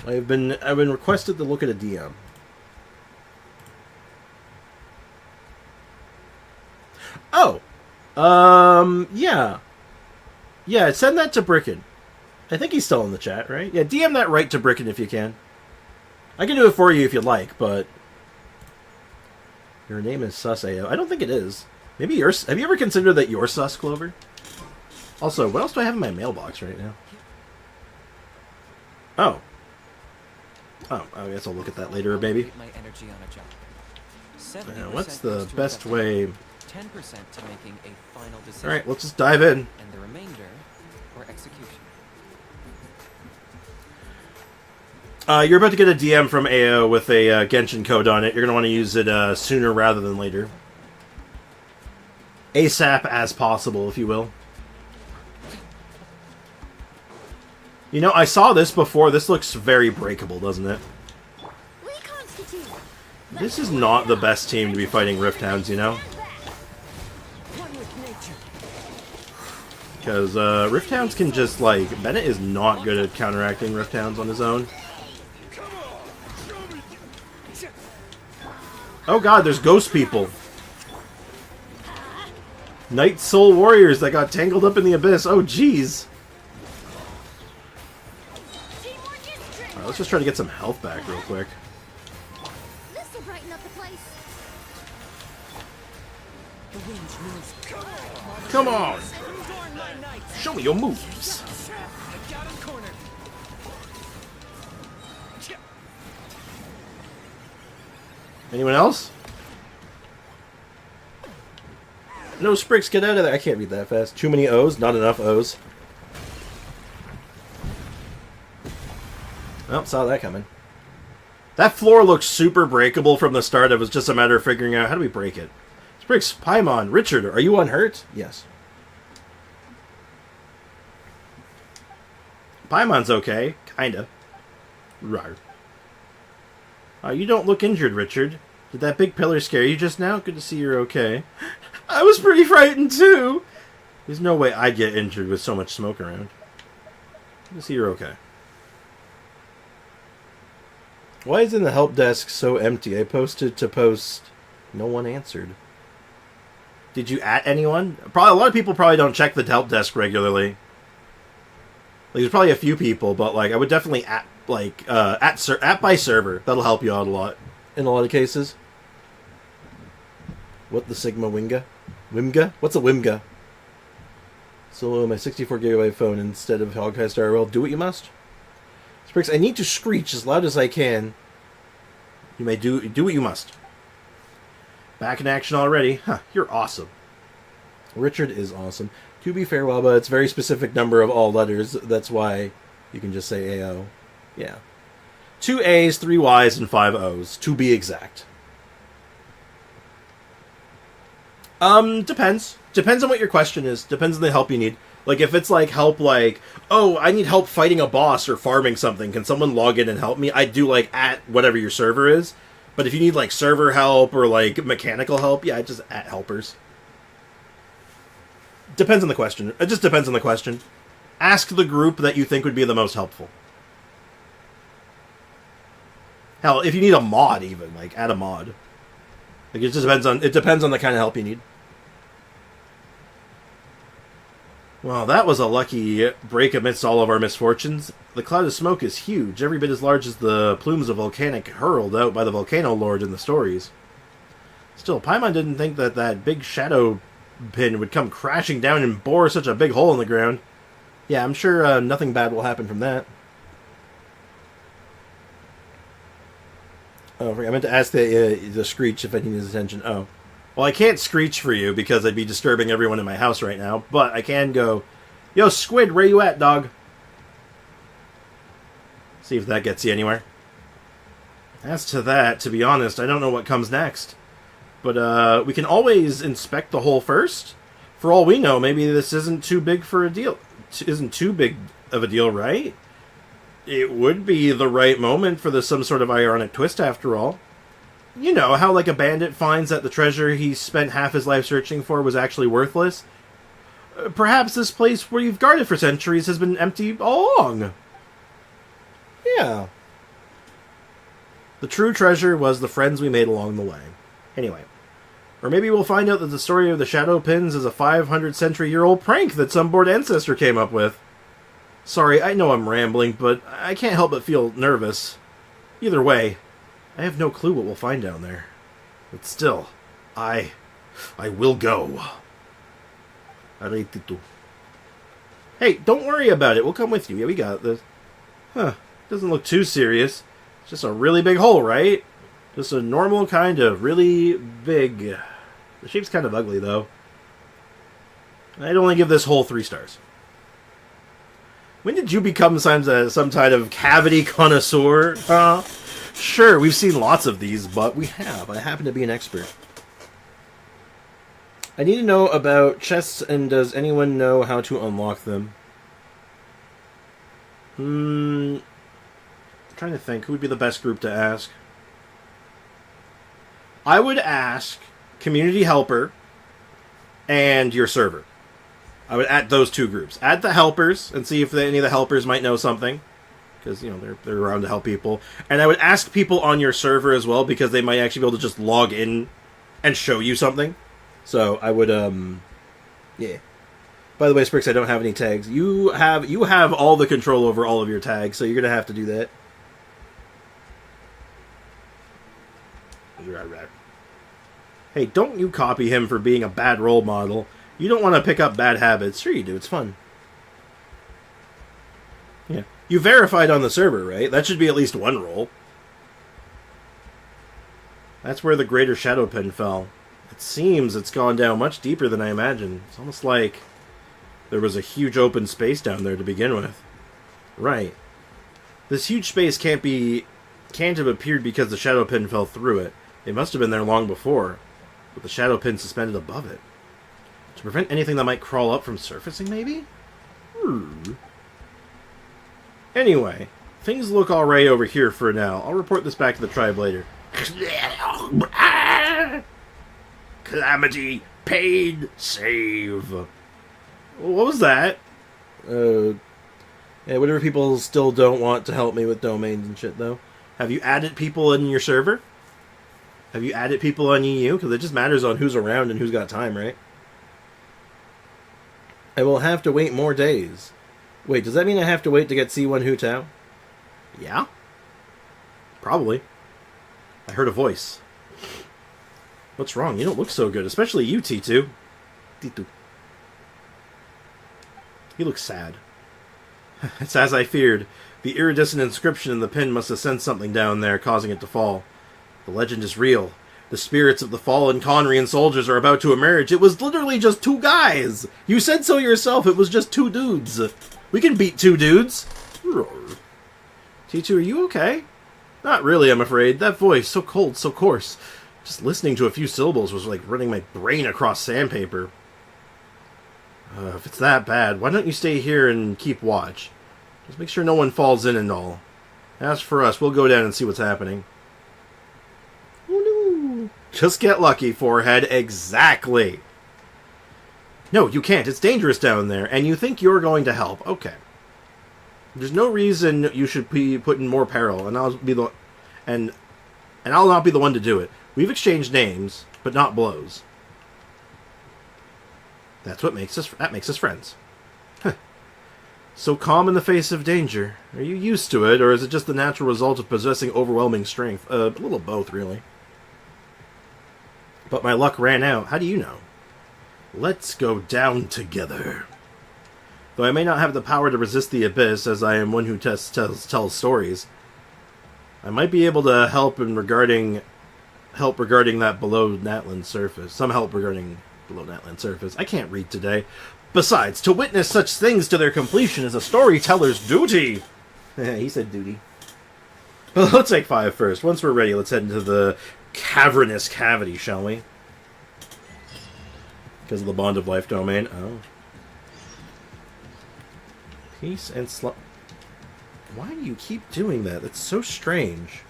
I've been requested to look at a DM. Oh! Yeah. Yeah, send that to Bricken. I think he's still in the chat, right? Yeah, DM that right to Bricken if you can. I can do it for you if you'd like, but... Your name is Sus.AO. I don't think it is. Maybe yours... Have you ever considered that you're Sus, Clover? Also, what else do I have in my mailbox right now? Oh. Oh, I guess I'll look at that later, baby. What's the best way... 10% to making a final decision. Alright, let's just dive in. And the remainder for execution. You're about to get a DM from AO with a Genshin code on it. You're going to want to use it sooner rather than later. ASAP as possible, if you will. You know, I saw this before. This looks very breakable, doesn't it? This is not the best team to be fighting Rift Hounds, you know? Because Rift Hounds can just, like... Bennett is not good at counteracting Rift Hounds on his own. Oh god, there's ghost people. Night Soul Warriors that got tangled up in the abyss. Oh, jeez. Alright, let's just try to get some health back real quick. This'll brighten up the place. Come on! Show me your moves! Anyone else? No, Sprix, get out of there. I can't read that fast. Too many O's, not enough O's. Oh, saw that coming. That floor looked super breakable from the start. It was just a matter of figuring out how do we break it. Sprix, Paimon, Richard, are you unhurt? Yes. Paimon's okay. Kinda. Rawr. You don't look injured, Richard. Did that big pillar scare you just now? Good to see you're okay. I was pretty frightened, too. There's no way I'd get injured with so much smoke around. Good to see you're okay. Why isn't the help desk so empty? I posted to post. No one answered. Did you at anyone? Probably a lot of people probably don't check the help desk regularly. Like, there's probably a few people, but like I would definitely at by server. That'll help you out a lot in a lot of cases. What the Sigma Winga? Wimga? What's a Wimga? So my 64GB phone instead of Hogheist RL. Do what you must. Sprix, I need to screech as loud as I can. You may do what you must. Back in action already. Huh, you're awesome. Richard is awesome. To be fair, Waba, it's a very specific number of all letters. That's why you can just say AO. Yeah. 2 A's, 3 Y's, and 5 O's, to be exact. Depends. Depends on what your question is. Depends on the help you need. Like, if it's like help like, oh, I need help fighting a boss or farming something, can someone log in and help me? I'd do like at whatever your server is. But if you need like server help or like mechanical help, yeah, just at helpers. Depends on the question. It just depends on the question. Ask the group that you think would be the most helpful. Hell, if you need a mod even, like add a mod. Like it just depends on the kind of help you need. Well, that was a lucky break amidst all of our misfortunes. The cloud of smoke is huge, every bit as large as the plumes of volcanic hurled out by the volcano lord in the stories. Still, Paimon didn't think that that big shadow pin would come crashing down and bore such a big hole in the ground. Yeah, I'm sure nothing bad will happen from that. Oh, I meant to ask the Screech if I need his attention. Oh. Well, I can't Screech for you because I'd be disturbing everyone in my house right now, but I can go, yo, Squid, where you at, dog? See if that gets you anywhere. As to that, to be honest, I don't know what comes next. But we can always inspect the hole first. For all we know, maybe this isn't too big for a deal. Isn't too big of a deal, right? It would be the right moment for some sort of ironic twist, after all. You know, how like a bandit finds that the treasure he spent half his life searching for was actually worthless? Perhaps this place where you've guarded for centuries has been empty all along. Yeah. The true treasure was the friends we made along the way. Anyway. Or maybe we'll find out that the story of the Shadow Pins is a 500-century-year-old prank that some bored ancestor came up with. Sorry, I know I'm rambling, but I can't help but feel nervous. Either way, I have no clue what we'll find down there. But still, I will go. Hey, don't worry about it. We'll come with you. Yeah, we got this. Huh. Doesn't look too serious. It's just a really big hole, right? Just a normal kind of really big. The shape's kind of ugly, though. I'd only give this hole 3 stars. When did you become some kind of cavity connoisseur? Sure, we've seen lots of these, but we have. I happen to be an expert. I need to know about chests, and does anyone know how to unlock them? I'm trying to think. Who would be the best group to ask? I would ask Community Helper and your server. I would add those two groups. Add the helpers and see if any of the helpers might know something. Because, you know, they're around to help people. And I would ask people on your server as well, because they might actually be able to just log in and show you something. So I would, yeah. By the way, Sprix, I don't have any tags. You have all the control over all of your tags, so you're going to have to do that. Hey, don't you copy him for being a bad role model. You don't want to pick up bad habits. Sure you do, it's fun. Yeah. You verified on the server, right? That should be at least one role. That's where the greater shadow pin fell. It seems it's gone down much deeper than I imagined. It's almost like there was a huge open space down there to begin with. Right. This huge space can't have appeared because the shadow pin fell through it. It must have been there long before, with the shadow pin suspended above it. To prevent anything that might crawl up from surfacing, maybe? Anyway, things look alright over here for now. I'll report this back to the tribe later. Calamity, pain, save. What was that? Yeah, whatever people still don't want to help me with domains and shit, though. Have you added people in your server? Have you added people on EU? Because it just matters on who's around and who's got time, right? I will have to wait more days. Wait, does that mean I have to wait to get C1 Hu Tao? Yeah? Probably. I heard a voice. What's wrong? You don't look so good, especially you, T2. T2. He looks sad. It's as I feared. The iridescent inscription in the pin must have sent something down there, causing it to fall. The legend is real. The spirits of the fallen Conrian soldiers are about to emerge. It was literally just two guys. You said so yourself. It was just two dudes. We can beat two dudes. T2, are you okay? Not really, I'm afraid. That voice, so cold, so coarse. Just listening to a few syllables was like running my brain across sandpaper. If it's that bad, why don't you stay here and keep watch? Just make sure no one falls in and all. As for us, we'll go down and see what's happening. Just get lucky, forehead. Exactly. No, you can't. It's dangerous down there, and you think you're going to help. Okay. There's no reason you should be put in more peril, and I'll not be the one to do it. We've exchanged names, but not blows. That makes us friends. So calm in the face of danger. Are you used to it, or is it just the natural result of possessing overwhelming strength? A little both, really. But my luck ran out. How do you know? Let's go down together. Though I may not have the power to resist the abyss, as I am one who tells stories, I might be able to help regarding that below Natland surface. Some help regarding below Natland surface. I can't read today. Besides, to witness such things to their completion is a storyteller's duty. He said duty. Well, let's take 5 first. Once we're ready, let's head into the cavernous cavity, shall we? Because of the Bond of Life domain. Oh. Peace and Why do you keep doing that? That's so strange.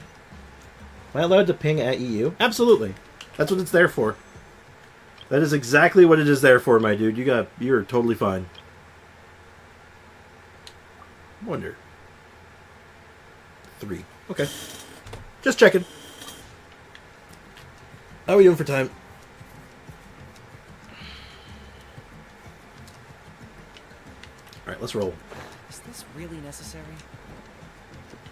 Am I allowed to ping at EU? Absolutely. That's what it's there for. That is exactly what it is there for, my dude. You're totally fine. Wonder. 3. Okay. Just checking. How are we doing for time? Alright, let's roll. Is this really necessary?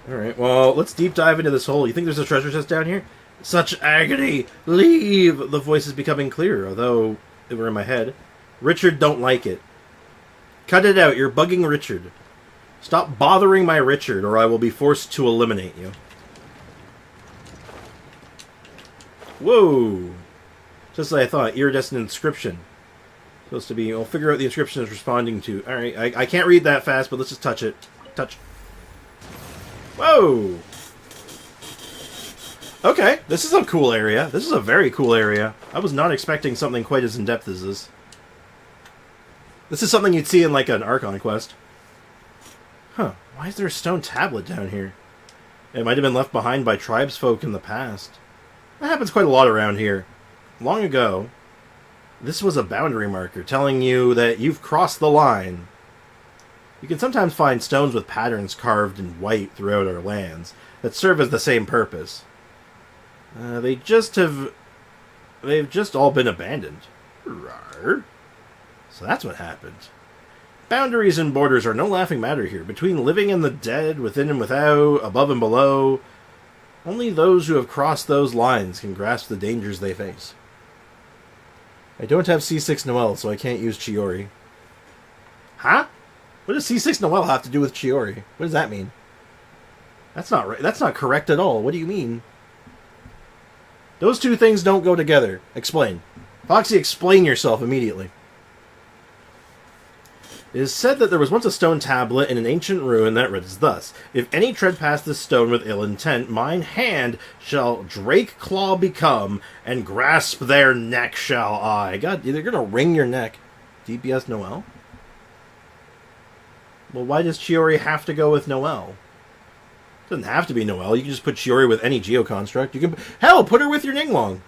Alright, well, let's deep dive into this hole. You think there's a treasure chest down here? Such agony! Leave! The voice is becoming clearer, although they were in my head. Richard don't like it. Cut it out, you're bugging Richard. Stop bothering my Richard, or I will be forced to eliminate you. Whoa! Just as I thought, iridescent inscription. Supposed to be, we'll figure out the inscription is responding to. Alright, I can't read that fast, but let's just touch it. Touch. Whoa! Okay, this is a cool area. This is a very cool area. I was not expecting something quite as in-depth as this. This is something you'd see in, like, an Archon quest. Huh, why is there a stone tablet down here? It might have been left behind by tribesfolk in the past. That happens quite a lot around here. Long ago, this was a boundary marker telling you that you've crossed the line. You can sometimes find stones with patterns carved in white throughout our lands that serve as the same purpose. They've just all been abandoned. Rawr. So that's what happened. Boundaries and borders are no laughing matter here. Between living and the dead, within and without, above and below, only those who have crossed those lines can grasp the dangers they face. I don't have C6 Noel, so I can't use Chiori. Huh? What does C6 Noel have to do with Chiori? What does that mean? That's not right. That's not correct at all. What do you mean? Those two things don't go together. Explain. Foxy, explain yourself immediately. It is said that there was once a stone tablet in an ancient ruin that reads thus: If any tread past this stone with ill intent, mine hand shall Drake Claw become, and grasp their neck shall I. God, they're gonna wring your neck. DPS Noel? Well, why does Chiori have to go with Noel? It doesn't have to be Noel. You can just put Chiori with any geoconstruct. You can, hell, put her with your Ningguang.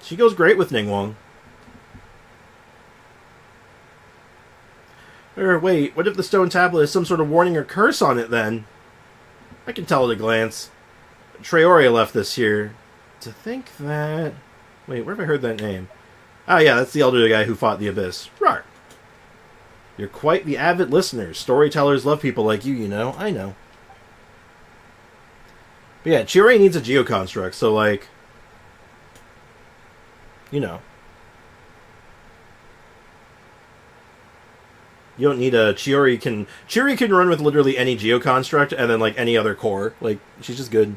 She goes great with Ningguang. Or wait, what if the stone tablet has some sort of warning or curse on it then? I can tell at a glance. Traoria left this here. To think that... Wait, where have I heard that name? Oh yeah, that's the elderly guy who fought the Abyss. Rawr. You're quite the avid listener. Storytellers love people like you know. I know. But yeah, Chiori needs a geoconstruct, so like... You know. You don't need a... Chiori can run with literally any geoconstruct and then, like, any other core. Like, she's just good.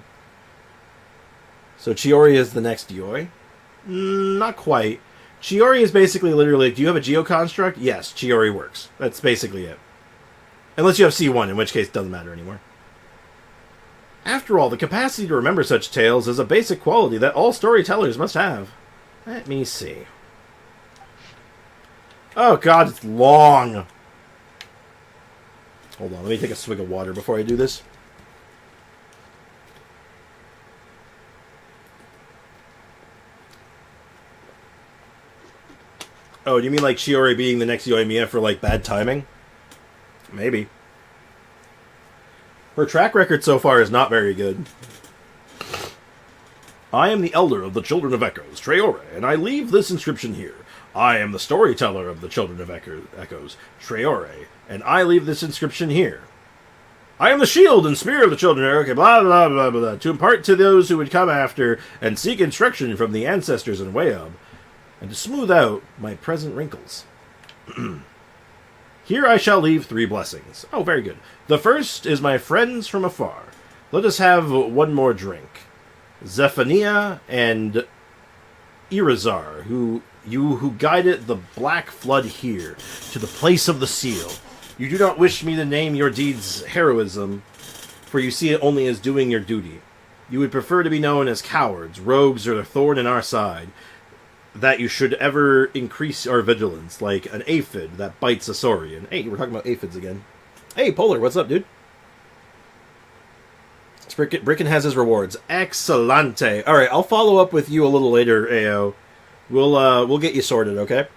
So Chiori is the next Yoi? Not quite. Chiori is basically literally, do you have a geoconstruct? Yes, Chiori works. That's basically it. Unless you have C1, in which case it doesn't matter anymore. After all, the capacity to remember such tales is a basic quality that all storytellers must have. Let me see. Oh god, it's long! Hold on, let me take a swig of water before I do this. Oh, do you mean like Chiori being the next Yoimiya for like bad timing? Maybe. Her track record so far is not very good. I am the elder of the Children of Echoes, Traore, and I leave this inscription here. I am the storyteller of the Children of Echoes, Traore, and I leave this inscription here. I am the shield and spear of the Children of Echoes, blah, blah, blah, blah, blah, to impart to those who would come after and seek instruction from the ancestors in Wayub, and to smooth out my present wrinkles. Here I shall leave 3 blessings. Oh, very good. The first is my friends from afar. Let us have one more drink. Zephaniah and Irazar, who guided the black flood here, to the place of the seal. You do not wish me to name your deeds heroism, for you see it only as doing your duty. You would prefer to be known as cowards, rogues, or the thorn in our side, that you should ever increase our vigilance, like an aphid that bites a saurian. Hey, we're talking about aphids again. Hey, Polar, what's up, dude? Bricken has his rewards. Excellente. Alright, I'll follow up with you a little later, AO. We'll get you sorted, okay?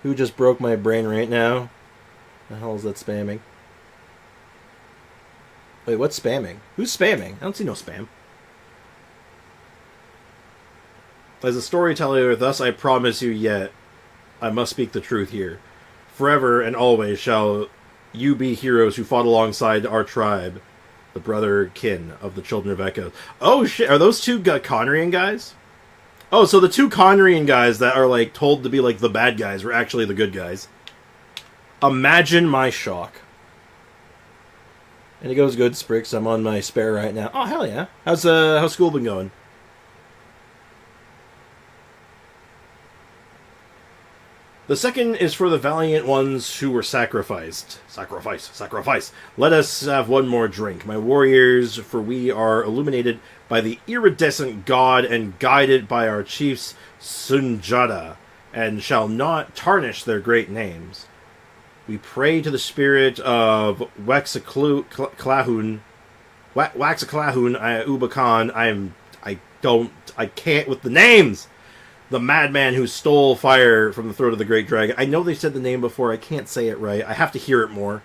Who just broke my brain right now? The hell is that spamming? Wait, what's spamming? Who's spamming? I don't see no spam. As a storyteller, thus I promise you yet, I must speak the truth here. Forever and always shall you be heroes who fought alongside our tribe, the brother kin of the Children of Echo. Oh shit, are those 2 Conrian guys? Oh, so the 2 Conrian guys that are like told to be like the bad guys were actually the good guys. Imagine my shock. And it goes good, Sprix. I'm on my spare right now. Oh hell yeah! How's school been going? The second is for the valiant ones who were sacrificed. Sacrifice, sacrifice. Let us have one more drink, my warriors, for we are illuminated by the iridescent god and guided by our chiefs Sunjata, and shall not tarnish their great names. We pray to the spirit of Waxaclahun, Ubakan. I can't with the names. The madman who stole fire from the throat of the great dragon. I know they said the name before. I can't say it right. I have to hear it more.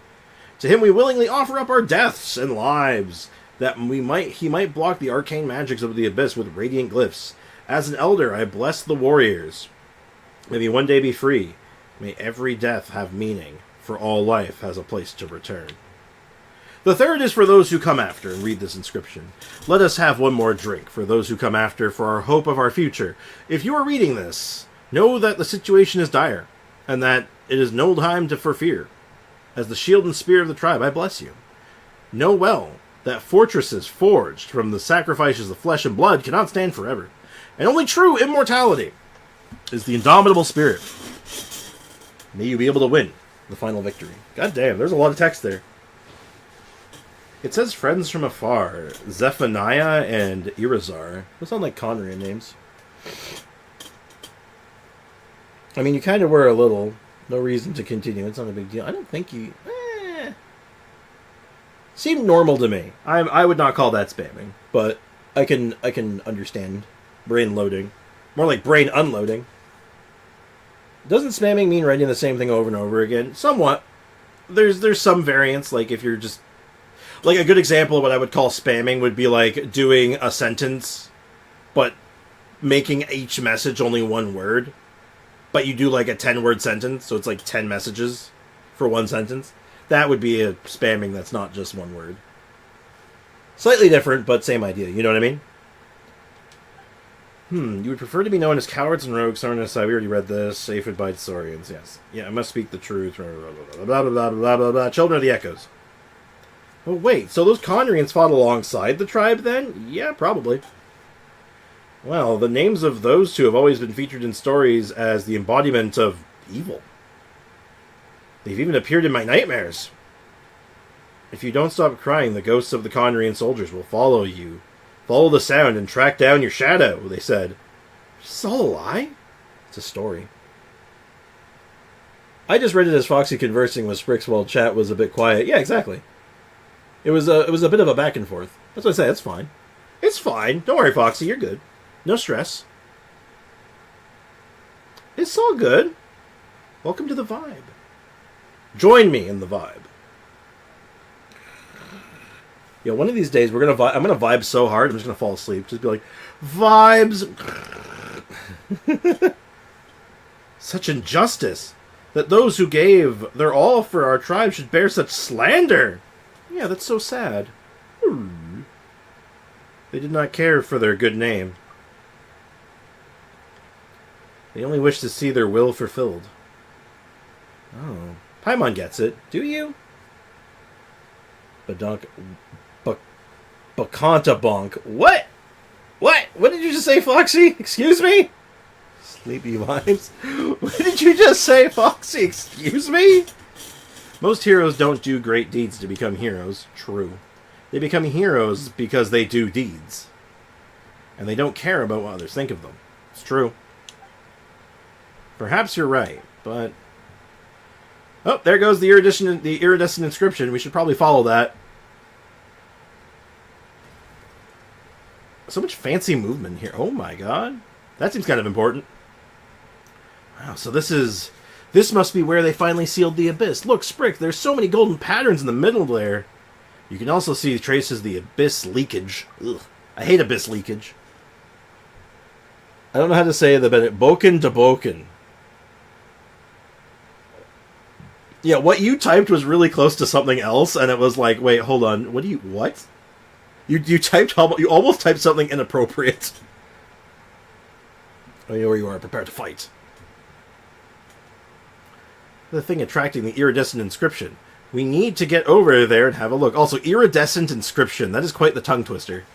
To him we willingly offer up our deaths and lives, that he might block the arcane magics of the abyss with radiant glyphs. As an elder, I bless the warriors. May they one day be free. May every death have meaning, for all life has a place to return. The third is for those who come after, and read this inscription. Let us have one more drink for those who come after, for our hope of our future. If you are reading this, know that the situation is dire, and that it is no time for fear. As the shield and spear of the tribe, I bless you. Know well that fortresses forged from the sacrifices of flesh and blood cannot stand forever, and only true immortality is the indomitable spirit. May you be able to win the final victory. God damn, there's a lot of text there. It says friends from afar, Zephaniah and Irazar. Those sound like Conrian names. I mean, you kind of were a little. No reason to continue. It's not a big deal. I don't think you... Seemed normal to me. I would not call that spamming, but I can understand brain loading. More like brain unloading. Doesn't spamming mean writing the same thing over and over again? Somewhat. There's some variance, like if you're just... Like, a good example of what I would call spamming would be, like, doing a sentence, but making each message only one word. But you do, like, a 10-word sentence, so it's, like, 10 messages for one sentence. That would be a spamming that's not just one word. Slightly different, but same idea. You know what I mean? You would prefer to be known as cowards and rogues, Sarnas. We already read this. Safe by Saurians, yes. Yeah, I must speak the truth. Blah, blah, blah, blah, blah, blah. Children of the Echoes. Oh, wait, so those Conrians fought alongside the tribe, then? Yeah, probably. Well, the names of those two have always been featured in stories as the embodiment of evil. They've even appeared in my nightmares. If you don't stop crying, the ghosts of the Conrian soldiers will follow you. Follow the sound and track down your shadow, they said. Is this all a lie? It's a story. I just read it as Foxy conversing with Sprix while chat was a bit quiet. Yeah, exactly. It was a bit of a back and forth. That's what I say. It's fine. It's fine. Don't worry, Foxy. You're good. No stress. It's all good. Welcome to the vibe. Join me in the vibe. Yeah, one of these days I'm gonna vibe so hard I'm just gonna fall asleep. Just be like, vibes. Such injustice that those who gave their all for our tribe should bear such slander. Yeah, that's so sad. They did not care for their good name. They only wish to see their will fulfilled. Oh. Paimon gets it. Do you? Badunk... Bakanta bonk. What? What? What did you just say, Foxy? Excuse me? Sleepy vibes. What did you just say, Foxy? Excuse me? Most heroes don't do great deeds to become heroes. True. They become heroes because they do deeds. And they don't care about what others think of them. It's true. Perhaps you're right, but... Oh, there goes the iridescent inscription. We should probably follow that. So much fancy movement here. Oh my god. That seems kind of important. Wow, so this must be where they finally sealed the abyss. Look, Sprick, there's so many golden patterns in the middle there. You can also see traces of the abyss leakage. Ugh, I hate abyss leakage. I don't know how to say the Bennett. Boken to Boken. Yeah, what you typed was really close to something else, and it was like, wait, hold on. What? You almost typed something inappropriate. Oh, yeah, where you are. Prepare to fight. The thing attracting the iridescent inscription. We need to get over there and have a look. Also, iridescent inscription. That is quite the tongue twister.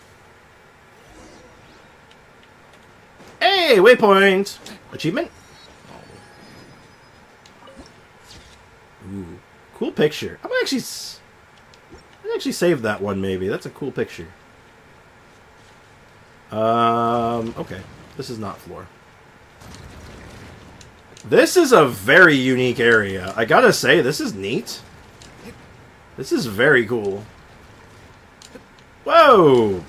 Hey, waypoint! Achievement? Ooh, cool picture. I'd actually save that one, maybe. That's a cool picture. Okay. This is not floor. This is a very unique area. I gotta say, this is neat. This is very cool. Whoa!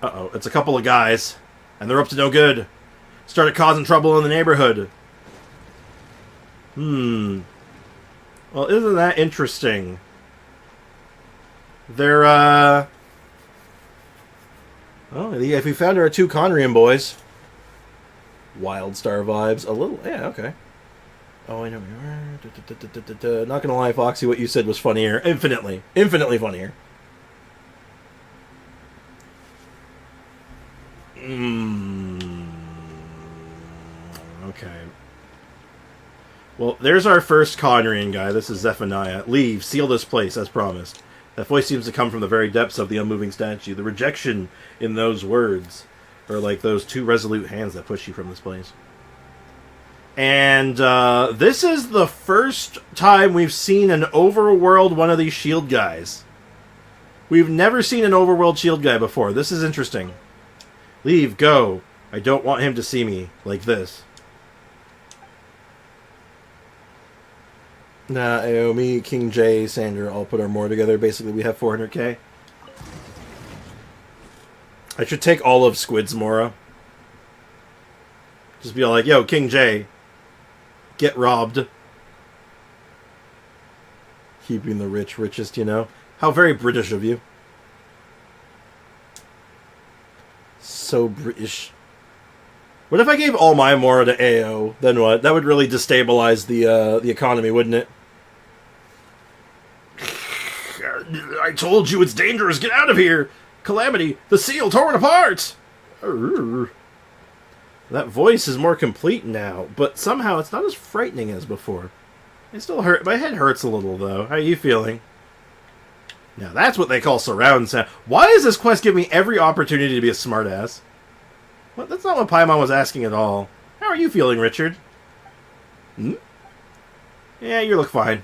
Uh-oh, it's a couple of guys. And they're up to no good. Started causing trouble in the neighborhood. Well, isn't that interesting? They're, Oh, if we found our 2 Conrian boys. Wildstar vibes. A little, yeah, okay. Oh, I know we are. Not gonna lie, Foxy, what you said was funnier. Infinitely. Infinitely funnier. Okay. Well, there's our first Conrian guy. This is Zephaniah. Leave. Seal this place, as promised. That voice seems to come from the very depths of the unmoving statue. The rejection in those words are like those 2 resolute hands that push you from this place. And this is the first time we've seen an overworld one of these shield guys. We've never seen an overworld shield guy before. This is interesting. Leave, go. I don't want him to see me like this. Nah, Aomi, King J, Sandra all put our Mora together. Basically, we have 400k. I should take all of Squid's Mora. Just be all like, yo, King J, get robbed. Keeping the rich richest, you know? How very British of you. So British. What if I gave all my Mora to AO? Then what? That would really destabilize the economy, wouldn't it? I told you it's dangerous. Get out of here! Calamity! The seal torn apart! That voice is more complete now, but somehow it's not as frightening as before. It still hurt. My head hurts a little, though. How are you feeling? Now, that's what they call surround sound. Why does this quest give me every opportunity to be a smartass? What? That's not what Paimon was asking at all. How are you feeling, Richard? Yeah, you look fine.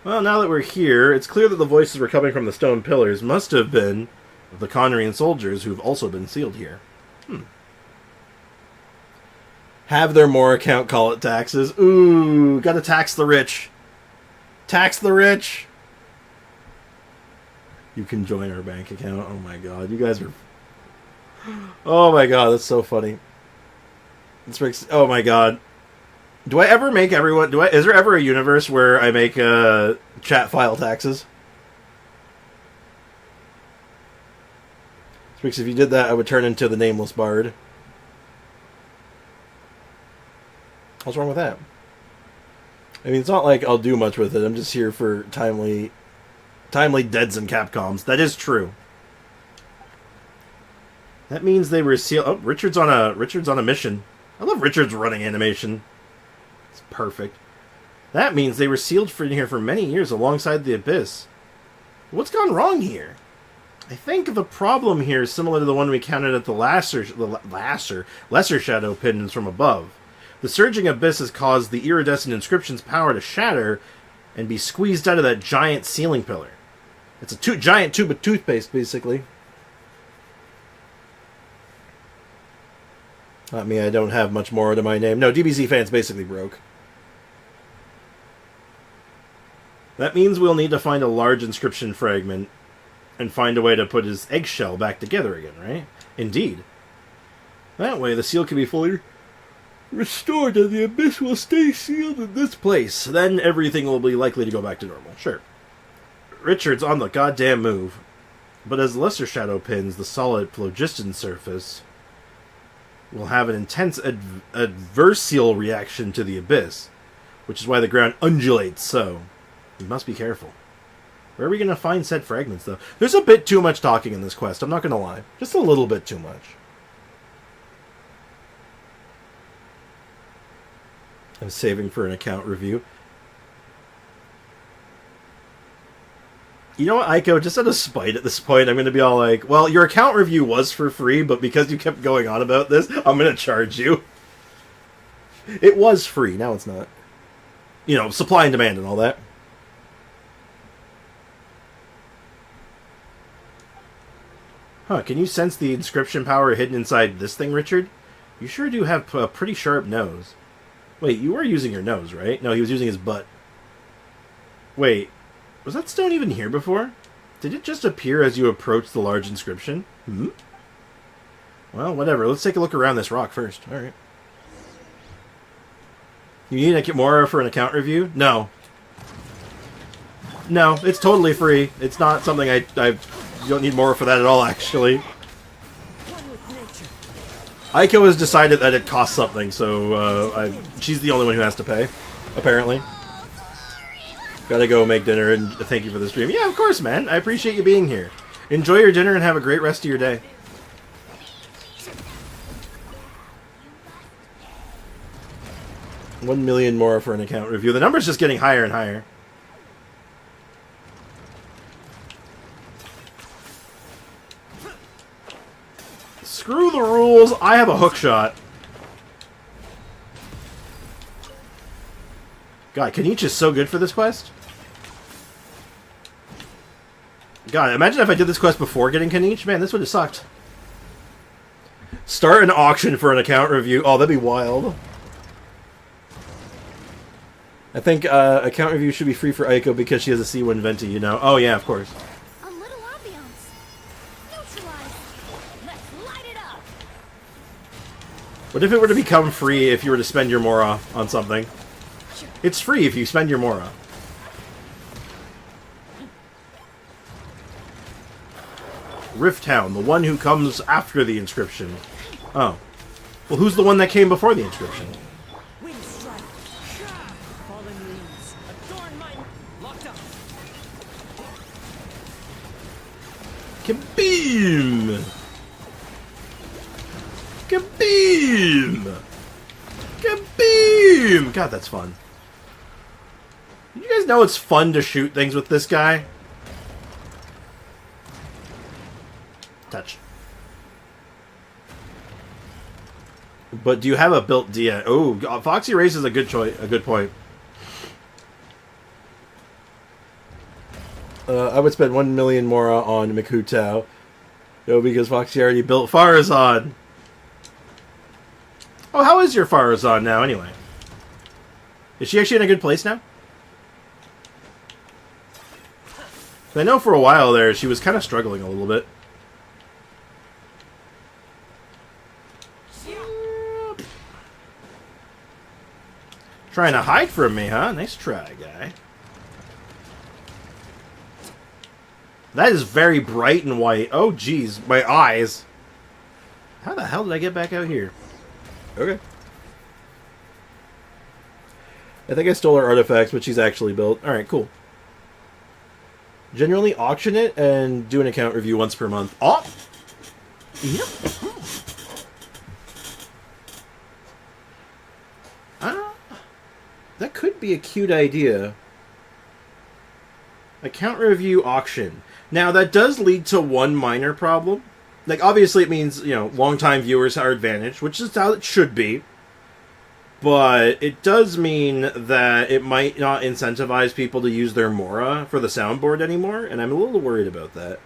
Well, now that we're here, it's clear that the voices were coming from the stone pillars must have been the Conrian soldiers who've also been sealed here. Have their Mora account call it taxes. Ooh, gotta tax the rich. Tax the rich! You can join our bank account. Oh my god, you guys are... Oh my god, that's so funny. Oh my god. Do I ever make everyone... Is there ever a universe where I make chat file taxes? Because if you did that, I would turn into the Nameless Bard. What's wrong with that? I mean, it's not like I'll do much with it. I'm just here for timely deads and Capcoms. That is true. That means they were sealed. Oh, Richard's on a mission. I love Richard's running animation. It's perfect. That means they were sealed for here for many years alongside the Abyss. What's gone wrong here? I think the problem here is similar to the one we counted at the lesser shadow pendants from above. The surging Abyss has caused the iridescent inscription's power to shatter and be squeezed out of that giant ceiling pillar. It's a giant tube of toothpaste, basically. Not me, I don't have much more to my name. No, DBZ fans basically broke. That means we'll need to find a large inscription fragment and find a way to put his eggshell back together again, right? Indeed. That way the seal can be fully restored and the Abyss will stay sealed in this place. Then everything will be likely to go back to normal. Sure. Richard's on the goddamn move. But as lesser shadow pins the solid phlogiston surface will have an intense adversarial reaction to the Abyss, which is why the ground undulates so. We must be careful. Where are we going to find said fragments, though? There's a bit too much talking in this quest, I'm not going to lie. Just a little bit too much. I'm saving for an account review. You know what, Aiko? Just out of spite at this point, I'm going to be all like, well, your account review was for free, but because you kept going on about this, I'm going to charge you. It was free, now it's not. You know, supply and demand and all that. Huh, can you sense the inscription power hidden inside this thing, Richard? You sure do have a pretty sharp nose. Wait, you were using your nose, right? No, he was using his butt. Wait, was that stone even here before? Did it just appear as you approached the large inscription? Hmm? Well, whatever. Let's take a look around this rock first. Alright. You need a Mora for an account review? No. No, it's totally free. It's not something I you don't need Mora for that at all, actually. Ayaka has decided that it costs something, so she's the only one who has to pay, apparently. Gotta go make dinner, and thank you for the stream. Yeah, of course, man. I appreciate you being here. Enjoy your dinner and have a great rest of your day. $1 million more for an account review. The number's just getting higher and higher. Screw the rules. I have a hook shot. God, Kanichi is so good for this quest. God, imagine if I did this quest before getting Kanichi. Man, this would have sucked. Start an auction for an account review. Oh, that'd be wild. I think account review should be free for Ayako because she has a C1 venti, you know. Oh, yeah, of course. A little ambiance. Neutralize. Let's light it up. What if it were to become free if you were to spend your Mora on something? It's free if you spend your Mora. Rift Town, the one who comes after the inscription. Oh. Well, who's the one that came before the inscription? Wind strike. Fallen leaves. Adorn mine. Locked up. Kaboom! Kaboom! Kaboom! God, that's fun. You guys know it's fun to shoot things with this guy? Touch. But do you have a built Dia? Oh, Foxy Race is a good choice. A good point. I would spend 1 million Mora on Mikutao. No, because Foxy already built Farazan. Oh, how is your Farazan now, anyway? Is she actually in a good place now? I know for a while there, she was kind of struggling a little bit. Trying to hide from me, huh? Nice try, guy. That is very bright and white. Oh, jeez. My eyes. How the hell did I get back out here? Okay. I think I stole her artifacts, but she's actually built. Alright, cool. Generally auction it and do an account review once per month. Oh! Yep. That could be a cute idea. Account review auction. Now, that does lead to one minor problem. Like, obviously it means, you know, long-time viewers are advantaged, which is how it should be. But it does mean that it might not incentivize people to use their Mora for the soundboard anymore, and I'm a little worried about that.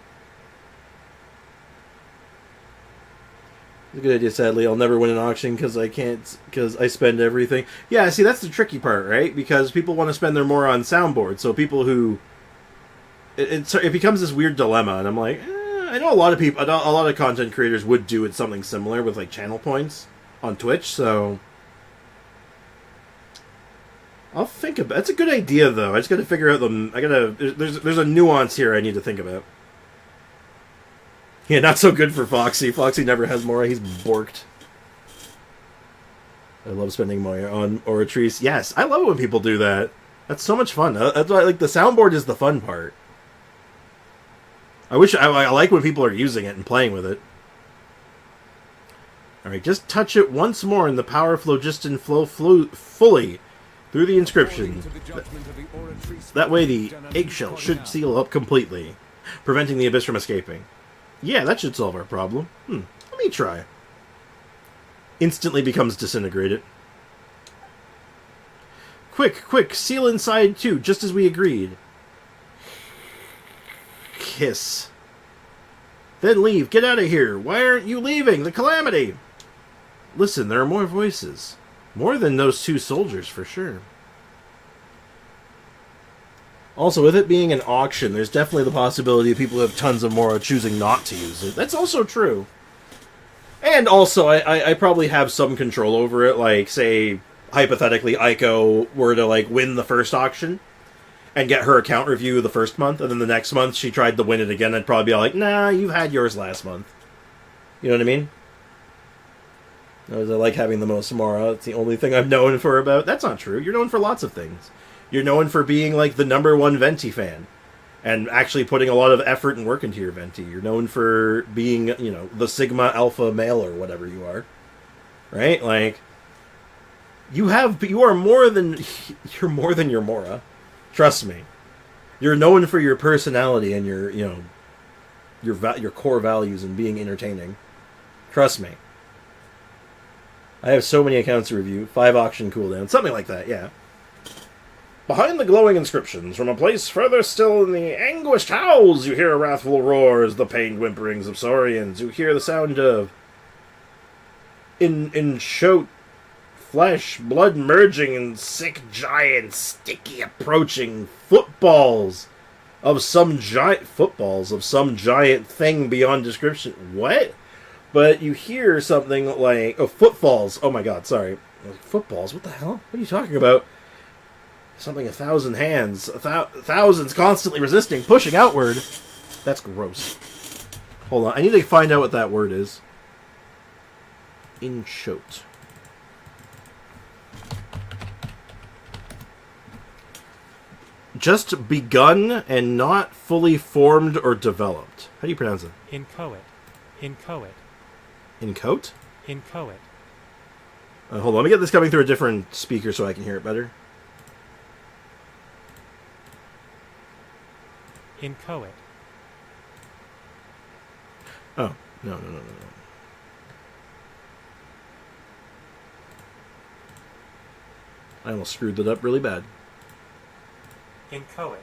It's a good idea, sadly. I'll never win an auction because I spend everything. Yeah, see, that's the tricky part, right? Because people want to spend their Mora on soundboard, so people who... It becomes this weird dilemma, and I'm like, I know a lot of people, a lot of content creators would do it something similar with, like, channel points on Twitch, so... I'll think about it. That's a good idea, though. I just gotta figure out there's a nuance here I need to think about. Yeah, not so good for Foxy. Foxy never has Mora. He's borked. I love spending Mora on oratrice. Yes, I love it when people do that. That's so much fun. That's why, like, the soundboard is the fun part. I like when people are using it and playing with it. Alright, just touch it once more and the power phlogiston flow fully through the inscription. That way the eggshell should seal up completely, preventing the abyss from escaping. Yeah, that should solve our problem. Let me try. Instantly becomes disintegrated. Quick, quick, seal inside too, just as we agreed. Kiss. Then leave. Get out of here. Why aren't you leaving? The calamity! Listen, there are more voices. More than those 2 soldiers, for sure. Also, with it being an auction, there's definitely the possibility of people who have tons of Mora choosing not to use it. That's also true. And also, I probably have some control over it. Like, say, hypothetically, Aiko were to, like, win the first auction and get her account review the first month, and then the next month she tried to win it again, I'd probably be like, nah, you've had yours last month. You know what I mean? I like having the most Mora. It's the only thing I'm known for about. That's not true. You're known for lots of things. You're known for being, like, the #1 Venti fan. And actually putting a lot of effort and work into your Venti. You're known for being, you know, the Sigma Alpha male or whatever you are. Right? Like, you're more than your Mora. Trust me. You're known for your personality and your, you know, your core values and being entertaining. Trust me. I have so many accounts to review. 5 auction cooldowns. Something like that, yeah. Behind the glowing inscriptions, from a place further still in the anguished howls, you hear wrathful roars, the pained whimperings of saurians. You hear the sound of in shout, flesh, blood merging, and sick giant, sticky approaching footballs of some giant thing beyond description. What? But you hear something like, oh, footfalls. Oh my god, sorry. Footballs? What the hell? What are you talking about? Something 1,000 hands. Thousands constantly resisting, pushing outward. That's gross. Hold on, I need to find out what that word is. Inchoate. Just begun and not fully formed or developed. How do you pronounce it? Inchoate. Inchoate. Incoat? Inchoate. Hold on, let me get this coming through a different speaker so I can hear it better. Inchoate. Oh, no. I almost screwed that up really bad. Inchoate.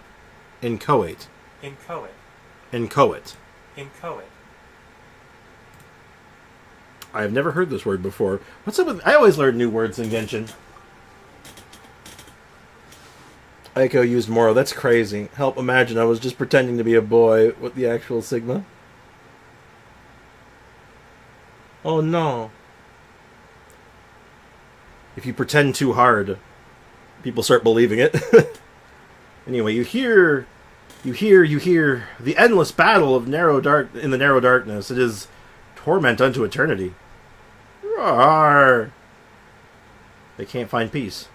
Inchoate. Inchoate. Inchoate. Inchoate. I have never heard this word before. What's up with... I always learn new words in Genshin. Aiko used Mora. That's crazy. Help, imagine I was just pretending to be a boy with the actual Sigma. Oh no. If you pretend too hard, people start believing it. Anyway, you hear the endless battle of in the narrow darkness. It is torment unto eternity. Roar! They can't find peace.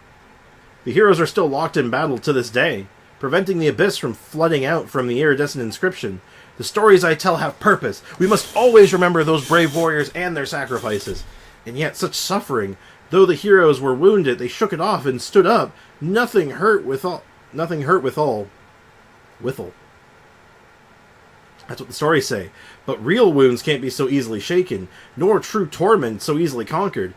The heroes are still locked in battle to this day, preventing the abyss from flooding out from the iridescent inscription. The stories I tell have purpose. We must always remember those brave warriors and their sacrifices. And yet such suffering. Though the heroes were wounded, they shook it off and stood up. Nothing hurt withal. Withal. That's what the stories say. But real wounds can't be so easily shaken, nor true torment so easily conquered.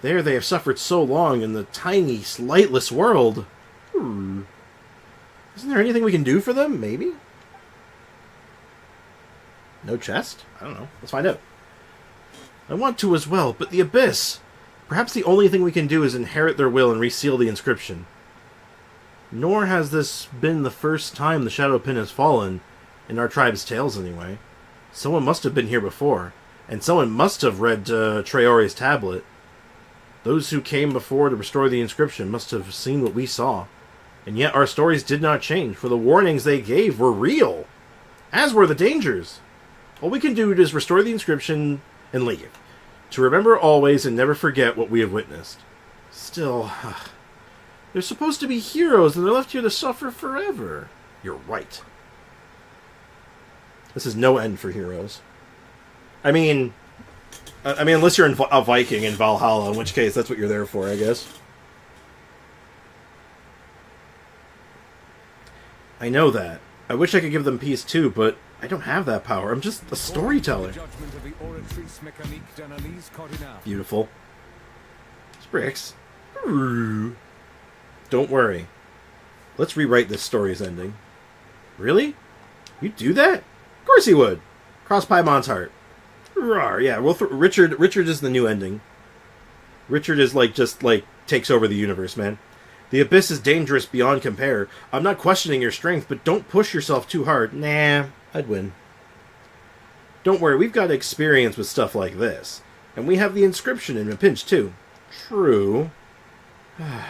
There they have suffered so long in the tiny, lightless world. Isn't there anything we can do for them? Maybe? No chest? I don't know. Let's find out. I want to as well, but the abyss. Perhaps the only thing we can do is inherit their will and reseal the inscription. Nor has this been the first time the Shadow Pin has fallen, in our tribe's tales anyway. Someone must have been here before, and someone must have read Traore's tablet. Those who came before to restore the inscription must have seen what we saw. And yet our stories did not change, for the warnings they gave were real, as were the dangers. All we can do is restore the inscription and leave, to remember always and never forget what we have witnessed. Still, they're supposed to be heroes, and they're left here to suffer forever. You're right. This is no end for heroes. I mean, unless you're a Viking in Valhalla, in which case that's what you're there for, I guess. I know that. I wish I could give them peace too, but I don't have that power. I'm just a storyteller. Beautiful. Sprix. Don't worry. Let's rewrite this story's ending. Really? You'd do that? Of course he would. Cross Paimon's heart. Rawr, yeah, Richard is the new ending. Richard is just takes over the universe, man. The Abyss is dangerous beyond compare. I'm not questioning your strength, but don't push yourself too hard. Nah, I'd win. Don't worry, we've got experience with stuff like this. And we have the inscription in a pinch, too. True.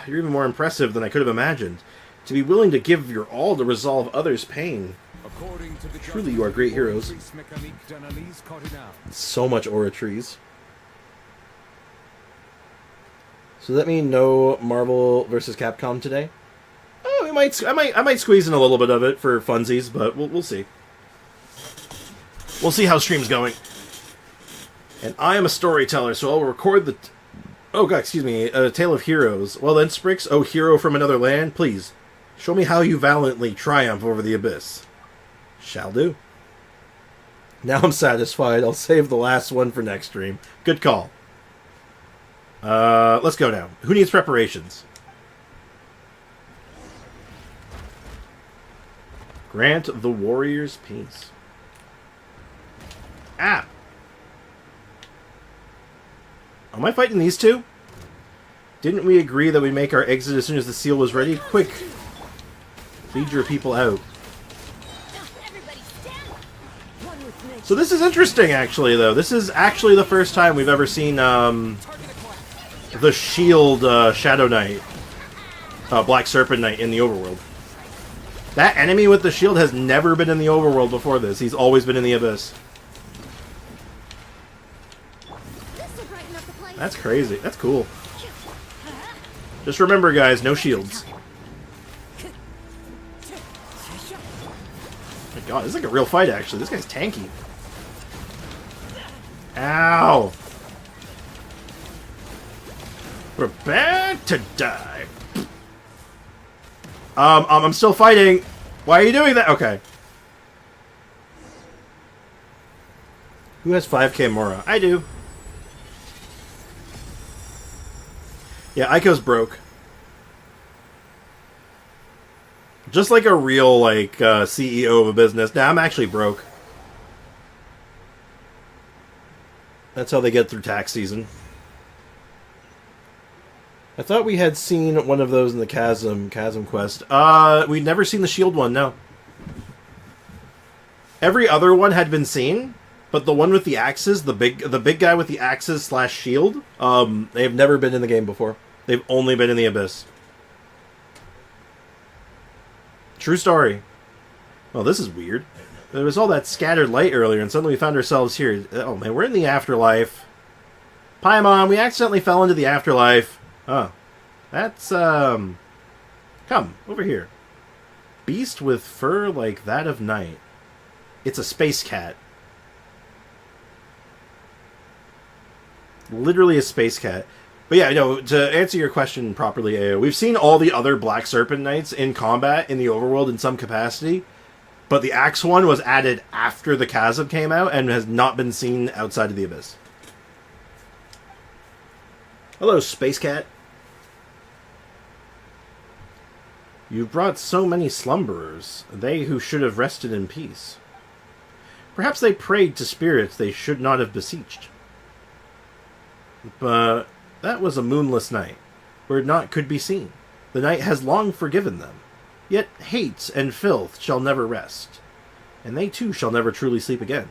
You're even more impressive than I could have imagined. To be willing to give your all to resolve others' pain. Truly, you are great heroes. So much oratrice. So does that mean no Marvel vs. Capcom today? Oh, I might squeeze in a little bit of it for funsies, but we'll see. We'll see how stream's going. And I am a storyteller, so I'll record the... Oh god, excuse me, a tale of heroes. Well then, Sprix, oh hero from another land, please, show me how you valiantly triumph over the abyss. Shall do. Now I'm satisfied. I'll save the last one for next stream. Good call. Let's go now. Who needs preparations? Grant the warriors peace. Ah! Am I fighting these two? Didn't we agree that we make our exit as soon as the seal was ready? Quick! Lead your people out. So this is interesting, actually, though. This is actually the first time we've ever seen, the Shield, Shadow Knight. Black Serpent Knight in the overworld. That enemy with the shield has never been in the overworld before this. He's always been in the Abyss. That's crazy. That's cool. Just remember, guys, no shields. Oh my god, this is like a real fight, actually. This guy's tanky. Ow! Prepare to die. I'm still fighting. Why are you doing that? Okay. Who has 5k Mora? I do. Yeah, Aiko's broke. Just like a real, CEO of a business. Nah, I'm actually broke. That's how they get through tax season. I thought we had seen one of those in the Chasm quest. We'd never seen the shield one, no. Every other one had been seen, but the one with the axes, the big guy with the axes / shield, they've never been in the game before. They've only been in the Abyss. True story. Well, this is weird. There was all that scattered light earlier, and suddenly we found ourselves here. Oh man, we're in the afterlife. Paimon, we accidentally fell into the afterlife. Oh. That's, come, over here. Beast with fur like that of night. It's a space cat. Literally a space cat. But yeah, no, to answer your question properly, Ayo, we've seen all the other Black Serpent Knights in combat in the overworld in some capacity, but the Axe one was added after the Chasm came out and has not been seen outside of the Abyss. Hello, Space Cat. You've brought so many slumberers, they who should have rested in peace. Perhaps they prayed to spirits they should not have beseeched. But that was a moonless night, where naught could be seen. The night has long forgiven them. Yet hate and filth shall never rest, and they too shall never truly sleep again.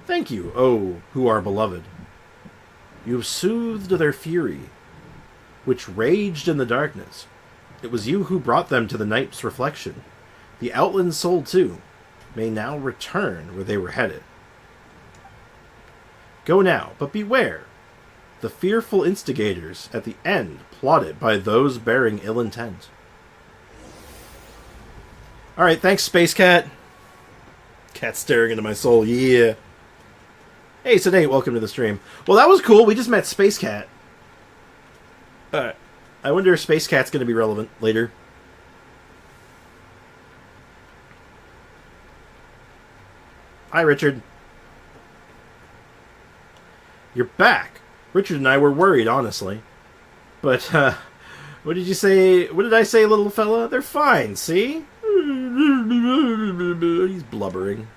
Thank you, O who are beloved. You have soothed their fury, which raged in the darkness. It was you who brought them to the night's reflection. The outland soul, too, may now return where they were headed. Go now, but beware. The fearful instigators at the end plotted by those bearing ill intent. Alright, thanks, Space Cat. Cat staring into my soul, yeah. Hey, Sedate, welcome to the stream. Well, that was cool. We just met Space Cat. Alright. I wonder if Space Cat's going to be relevant later. Hi, Richard. You're back. Richard and I were worried, honestly. But, What did you say? What did I say, little fella? They're fine, see? He's blubbering.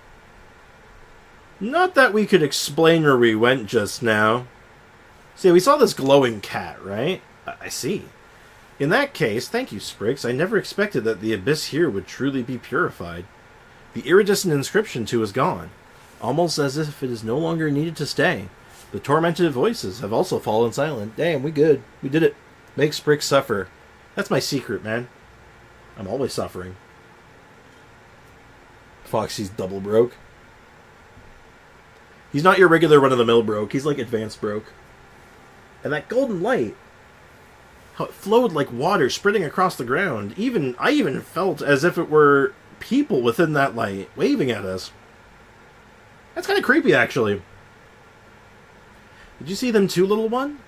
Not that we could explain where we went just now. See, we saw this glowing cat, right? I see. In that case, thank you, Spriggs. I never expected that the abyss here would truly be purified. The iridescent inscription, too, is gone. Almost as if it is no longer needed to stay. The tormented voices have also fallen silent. Damn, we good. We did it. Make Spriggs suffer. That's my secret, man. I'm always suffering. Foxy's double broke. He's not your regular run-of-the-mill broke. He's like advanced broke. And that golden light, how it flowed like water spreading across the ground. I even felt as if it were people within that light waving at us. That's kind of creepy, actually. Did you see them too, little one?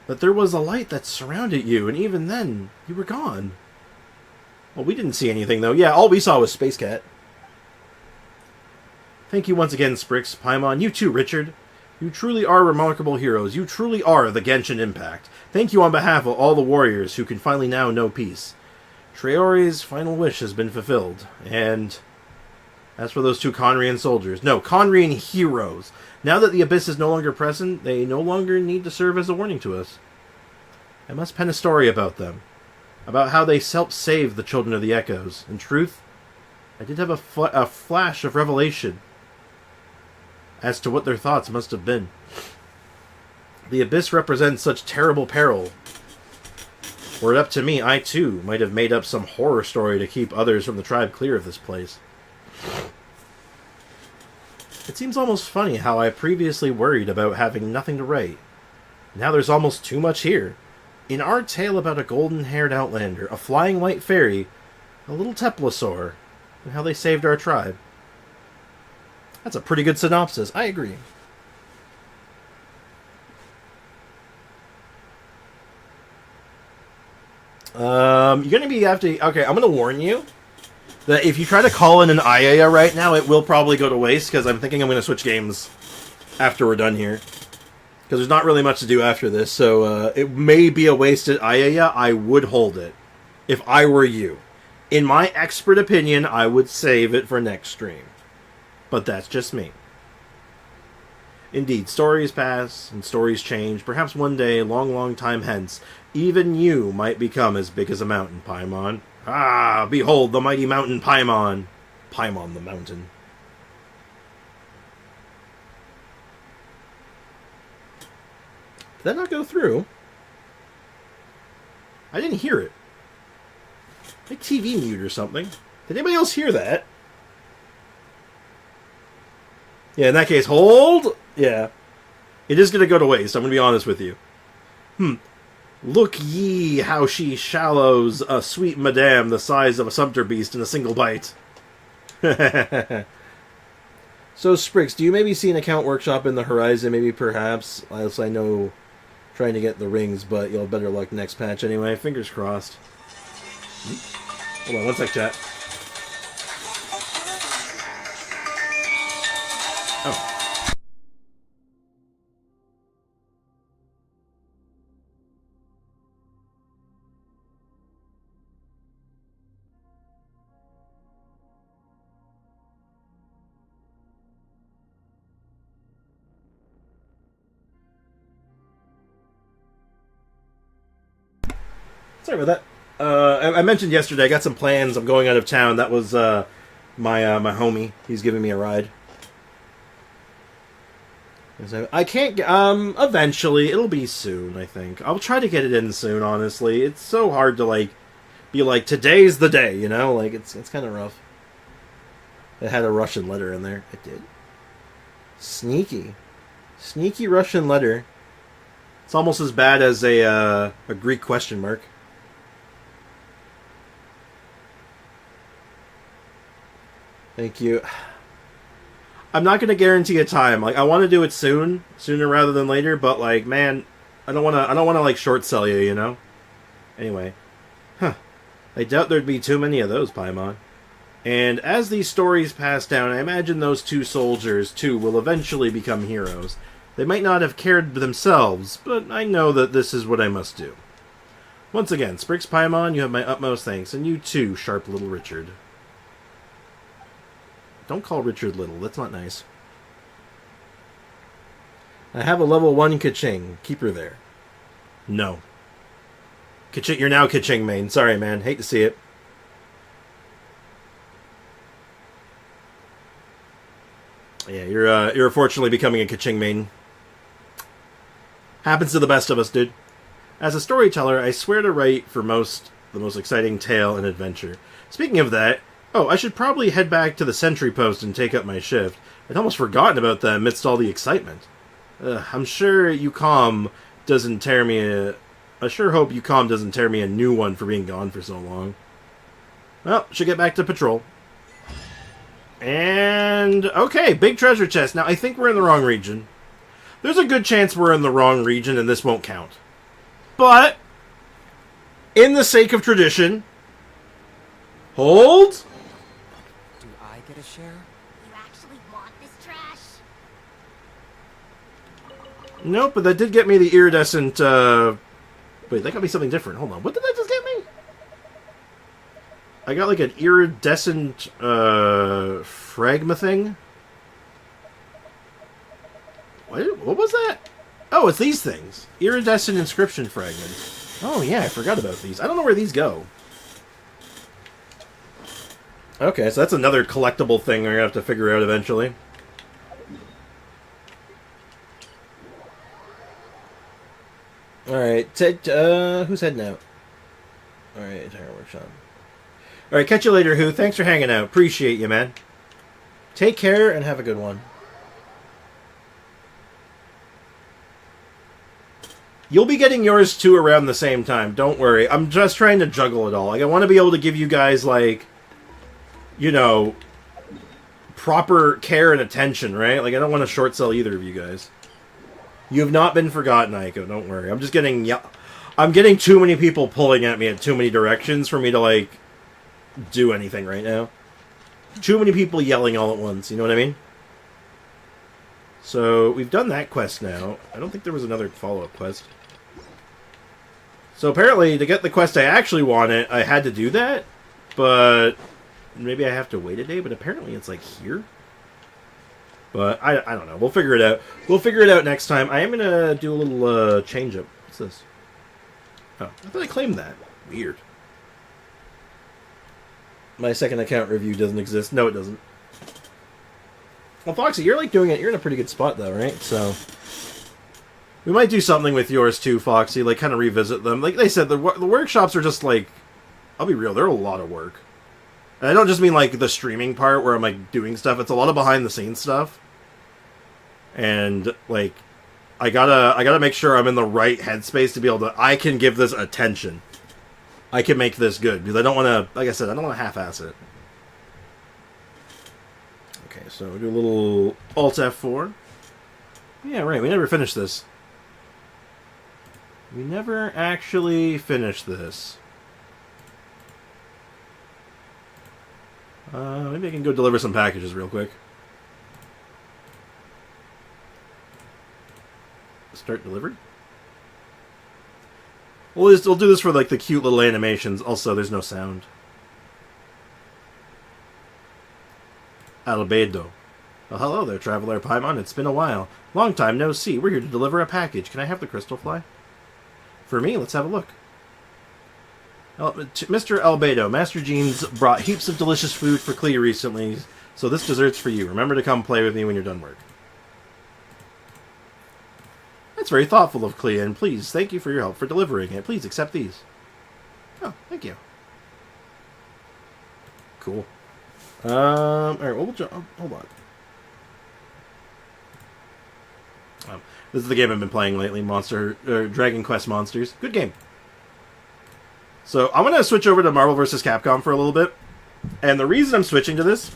That there was a light that surrounded you, and even then, you were gone. Well, we didn't see anything, though. Yeah, all we saw was Space Cat. Thank you once again, Sprix, Paimon. You too, Richard. You truly are remarkable heroes. You truly are the Genshin Impact. Thank you on behalf of all the warriors who can finally now know peace. Treori's final wish has been fulfilled, and as for those two Conrian soldiers, no, Conrian heroes. Now that the Abyss is no longer present, they no longer need to serve as a warning to us. I must pen a story about them, about how they helped save the Children of the Echoes. In truth, I did have a flash of revelation as to what their thoughts must have been. The Abyss represents such terrible peril. Were it up to me, I too might have made up some horror story to keep others from the tribe clear of this place. It seems almost funny how I previously worried about having nothing to write. Now there's almost too much here. In our tale about a golden-haired outlander, a flying white fairy, a little Teplosaur, and how they saved our tribe. That's a pretty good synopsis. I agree. You're gonna be okay, I'm gonna warn you that if you try to call in an ayaya right now, it will probably go to waste, because I'm thinking I'm gonna switch games after we're done here. Because there's not really much to do after this, so it may be a wasted ayaya. I would hold it if I were you. In my expert opinion, I would save it for next stream. But that's just me. Indeed, stories pass and stories change. Perhaps one day, long, long time hence, even you might become as big as a mountain, Paimon. Ah, behold the mighty mountain Paimon. Paimon the mountain. Did that not go through? I didn't hear it. Make TV mute or something. Did anybody else hear that? Yeah, in that case, hold. Yeah. It is going to go to waste, I'm going to be honest with you. Look ye how she shallows a sweet madame the size of a sumpter beast in a single bite. So, Sprix, do you maybe see an account workshop in the horizon? Maybe, perhaps. As I know, trying to get the rings, but you'll have better luck next patch anyway. Fingers crossed. Hold on, one sec, chat. Oh. Sorry about that. I mentioned yesterday I got some plans. I'm going out of town. That was my homie. He's giving me a ride. I can't get... eventually. It'll be soon, I think. I'll try to get it in soon, honestly. It's so hard to, like, be like, today's the day, you know? Like, it's kind of rough. It had a Russian letter in there. It did. Sneaky. Sneaky Russian letter. It's almost as bad as a Greek question mark. Thank you. I'm not going to guarantee a time. Like, I want to do it soon, sooner rather than later, but like, man, I don't want to like short sell you, you know? Anyway. I doubt there'd be too many of those, Paimon. And as these stories pass down, I imagine those two soldiers, too, will eventually become heroes. They might not have cared themselves, but I know that this is what I must do. Once again, Sprix Paimon, you have my utmost thanks, and you too, sharp little Richard. Don't call Richard little, that's not nice. I have a level 1 Kaching. Keep her there. No. Kaching, you're now Kaching main. Sorry, man. Hate to see it. Yeah, you're unfortunately becoming a Kaching main. Happens to the best of us, dude. As a storyteller, I swear to write for the most exciting tale and adventure. Speaking of that, I should probably head back to the sentry post and take up my shift. I'd almost forgotten about that amidst all the excitement. I'm sure UCOM doesn't tear me a... I sure hope UCOM doesn't tear me a new one for being gone for so long. Well, should get back to patrol. And... okay, big treasure chest. Now, I think we're in the wrong region. There's a good chance we're in the wrong region and this won't count. But, in the sake of tradition... hold... Do I get a share? You actually want this trash? Nope, but that did get me the iridescent, wait, that got me something different. Hold on, what did that just get me? I got like an iridescent, fragma thing. What was that? Oh, it's these things. Iridescent inscription fragments. Oh yeah, I forgot about these. I don't know where these go. Okay, so that's another collectible thing we're gonna have to figure out eventually. Alright, who's heading out? Alright, entire workshop. Alright, catch you later, Who. Thanks for hanging out. Appreciate you, man. Take care and have a good one. You'll be getting yours too around the same time. Don't worry. I'm just trying to juggle it all. Like, I want to be able to give you guys, like, you know, proper care and attention, right? Like, I don't want to short sell either of you guys. You have not been forgotten, Aiko. Don't worry. I'm just getting... I'm getting too many people pulling at me in too many directions for me to, like, do anything right now. Too many people yelling all at once. You know what I mean? So, we've done that quest now. I don't think there was another follow-up quest. So, apparently, to get the quest I actually wanted, I had to do that. But maybe I have to wait a day. But apparently it's, like, here. But I don't know. We'll figure it out. We'll figure it out next time. I am going to do a little change-up. What's this? Oh, I thought I claimed that. Weird. My second account review doesn't exist. No, it doesn't. Well, Foxy, you're like doing it. You're in a pretty good spot, though, right? So we might do something with yours, too, Foxy. Like, kind of revisit them. Like they said, the workshops are just, like... I'll be real. They're a lot of work. And I don't just mean, like, the streaming part where I'm, like, doing stuff. It's a lot of behind-the-scenes stuff. And, like, I gotta make sure I'm in the right headspace to be able to... I can give this attention. I can make this good. Because I don't want to... Like I said, I don't want to half-ass it. Okay, so we'll do a little Alt F4. Yeah, right. We never finished this. We never actually finished this. Maybe I can go deliver some packages real quick. Start delivery? We'll do this for, like, the cute little animations. Also, there's no sound. Albedo. Well, hello there, Traveler Paimon. It's been a while. Long time no see. We're here to deliver a package. Can I have the crystal fly? For me? Let's have a look. Mr. Albedo, Master Jeans brought heaps of delicious food for Clea recently, so this dessert's for you. Remember to come play with me when you're done work. That's very thoughtful of Clea, and please, thank you for your help for delivering it. Please accept these. Oh, thank you. Cool. Alright, well, hold on. This is the game I've been playing lately, Dragon Quest Monsters. Good game. So, I'm going to switch over to Marvel vs. Capcom for a little bit. And the reason I'm switching to this,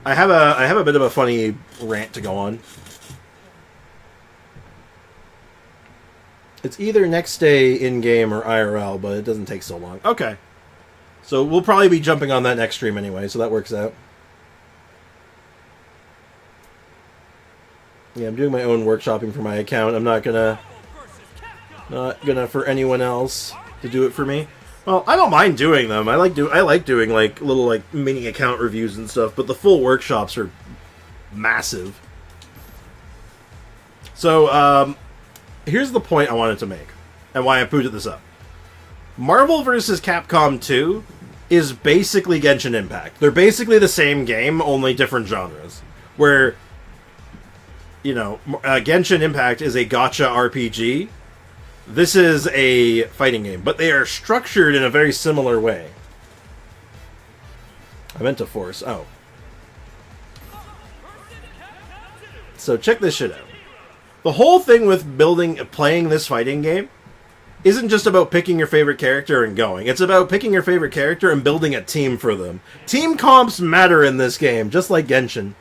I have a bit of a funny rant to go on. It's either next day in-game or IRL, but it doesn't take so long. Okay. So, we'll probably be jumping on that next stream anyway, so that works out. Yeah, I'm doing my own workshopping for my account. I'm not gonna for anyone else. to do it for me. Well, I don't mind doing them. I like doing like little like mini account reviews and stuff, but the full workshops are massive. So, here's the point I wanted to make, and why I booted this up. Marvel vs. Capcom 2 is basically Genshin Impact. They're basically the same game, only different genres. Where, you know, Genshin Impact is a gacha RPG. This is a fighting game, but they are structured in a very similar way. I meant to force. Oh. So check this shit out. The whole thing with playing this fighting game isn't just about picking your favorite character and going. It's about picking your favorite character and building a team for them. Team comps matter in this game, just like Genshin.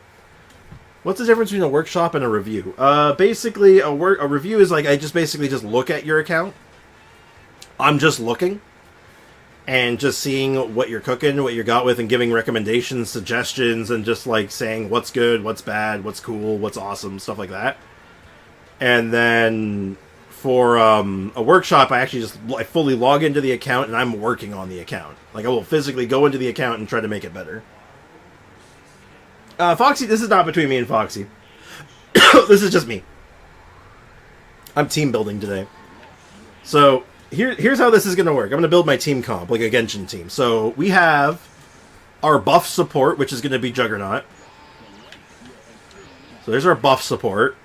What's the difference between a workshop and a review? Basically, a review is like I just basically just look at your account. I'm just looking and just seeing what you're cooking, what you got with, and giving recommendations, suggestions, and just like saying what's good, what's bad, what's cool, what's awesome, stuff like that. And then for a workshop, I fully log into the account and I'm working on the account. Like I will physically go into the account and try to make it better. Foxy, this is not between me and Foxy. This is just me. I'm team building today. So here's how this is going to work. I'm going to build my team comp, like a Genshin team. So we have our buff support, which is going to be Juggernaut. So there's our buff support.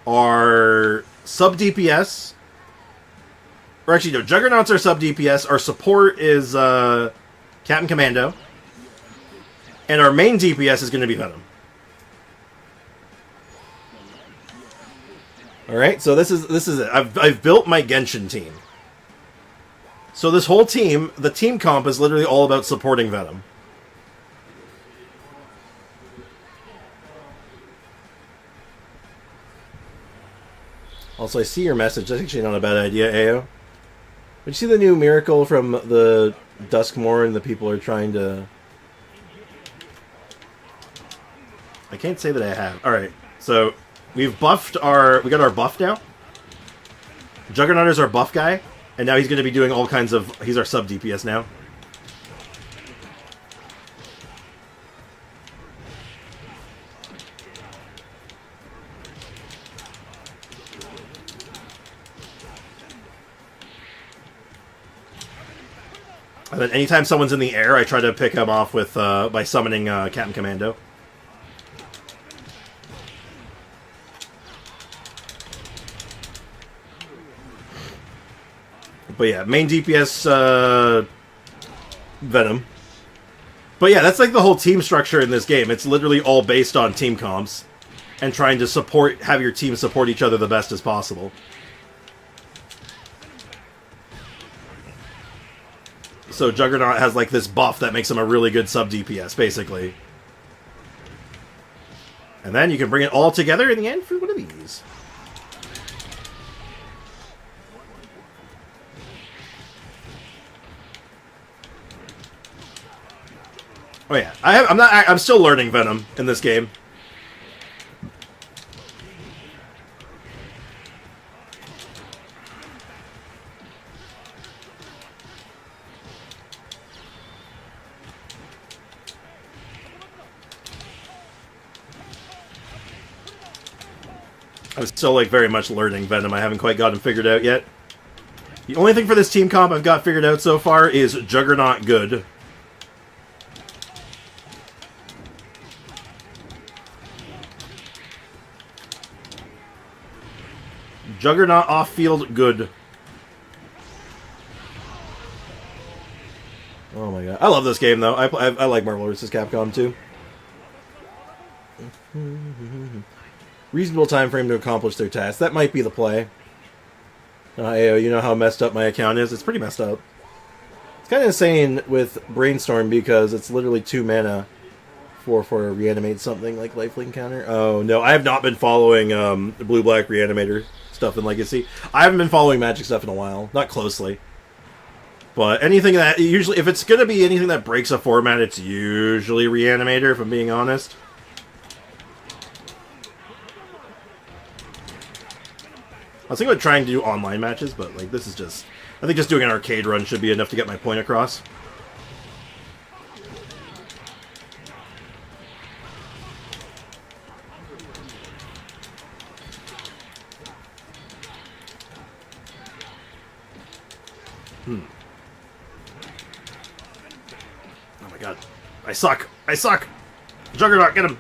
Our sub DPS, or actually no, Juggernaut's our sub DPS. Our support is Captain Commando, and our main DPS is going to be Venom. All right, so this is it. I've built my Genshin team. So this whole team, the team comp is literally all about supporting Venom. Also, I see your message. That's actually not a bad idea, Ayo. Did you see the new miracle from the Duskmore and the people are trying to... I can't say that I have. Alright, so we've buffed our... We got our buff now. Juggernaut is our buff guy. And now he's going to be doing all kinds of... He's our sub DPS now. And then anytime someone's in the air, I try to pick him off with by summoning Captain Commando. But yeah, main DPS Venom. But yeah, that's like the whole team structure in this game. It's literally all based on team comps and trying to have your team support each other the best as possible. So Juggernaut has like this buff that makes him a really good sub DPS, basically. And then you can bring it all together in the end for one of these. Oh yeah, I'm still learning Venom in this game. I'm still, like, very much learning Venom. I haven't quite got him figured out yet. The only thing for this team comp I've got figured out so far is Juggernaut good. Juggernaut off-field good. Oh my god. I love this game, though. I like Marvel vs. Capcom, too. Reasonable time frame to accomplish their task. That might be the play. Ayo, you know how messed up my account is? It's pretty messed up. It's kind of insane with Brainstorm because it's literally 2 mana for reanimate something like lifelink counter. Oh no, I have not been following the blue-black reanimator stuff in Legacy. I haven't been following Magic stuff in a while. Not closely. But anything that... Usually, if it's going to be anything that breaks a format, it's usually reanimator, if I'm being honest. I was thinking about trying to do online matches, but like this is just I think just doing an arcade run should be enough to get my point across. Oh my god. I suck! I suck! Juggernaut, get him!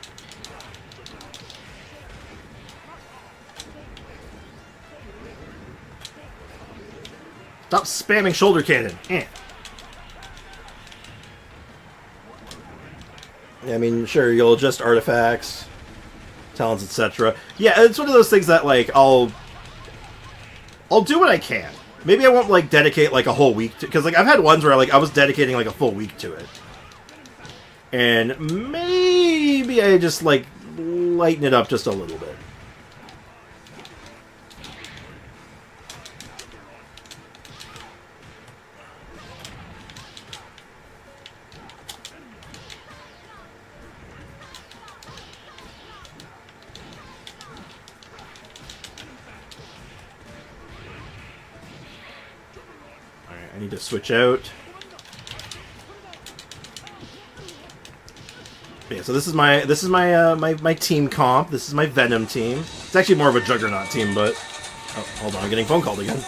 Stop spamming shoulder cannon. Eh. Yeah, I mean, sure, you'll adjust artifacts, talents, etc. Yeah, it's one of those things that, like, I'll do what I can. Maybe I won't, like, dedicate, like, a whole week to... Because, like, I've had ones where, like, I was dedicating, like, a full week to it. And maybe I just, like, lighten it up just a little bit. I need to switch out. Yeah, so this is my team comp. This is my Venom team. It's actually more of a Juggernaut team, but oh, hold on, I'm getting phone called again.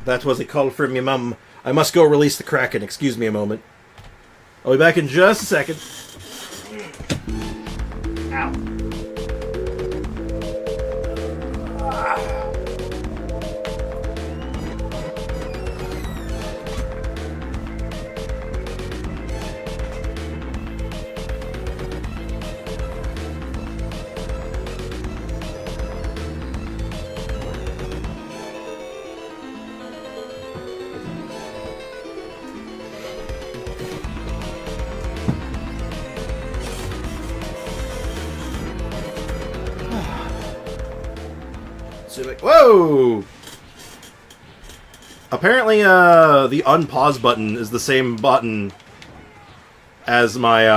That was a call from your mum. I must go release the Kraken. Excuse me a moment. I'll be back in just a second. Ow. Whoa! Apparently, the unpause button is the same button as my,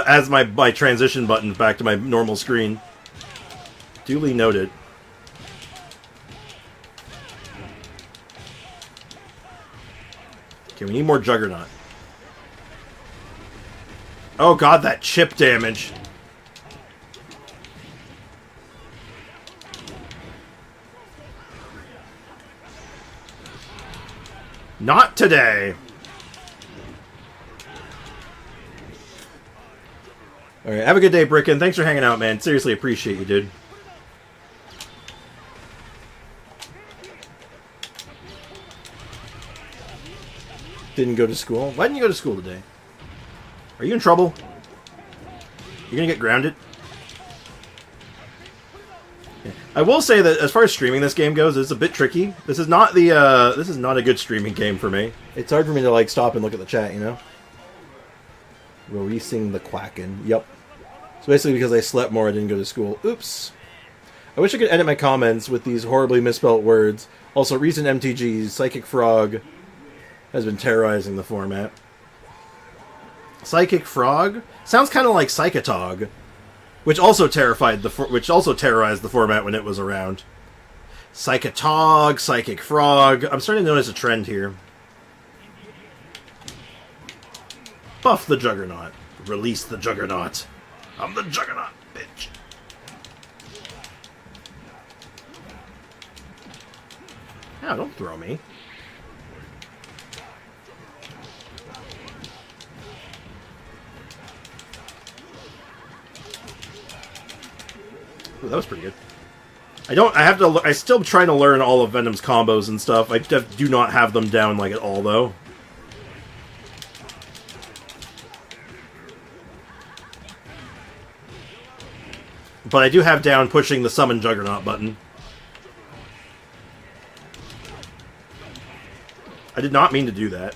as my transition button back to my normal screen. Duly noted. Okay, we need more Juggernaut. Oh god, that chip damage. Not today! Alright, have a good day, Bricken. Thanks for hanging out, man. Seriously appreciate you, dude. Didn't go to school? Why didn't you go to school today? Are you in trouble? You're gonna get grounded? I will say that as far as streaming this game goes, it's a bit tricky. This is not a good streaming game for me. It's hard for me to like stop and look at the chat, you know? Releasing the Quacken. Yep. So basically because I slept more, I didn't go to school. Oops. I wish I could edit my comments with these horribly misspelt words. Also, recent MTGs, Psychic Frog has been terrorizing the format. Psychic Frog? Sounds kind of like Psychotog. Which also terrorized the format when it was around. Psychotog, Psychic Frog. I'm starting to notice a trend here. Buff the Juggernaut. Release the Juggernaut. I'm the Juggernaut, bitch. Ow, don't throw me. Ooh, that was pretty good. I still trying to learn all of Venom's combos and stuff. I do not have them down, like, at all, though. But I do have down pushing the Summon Juggernaut button. I did not mean to do that.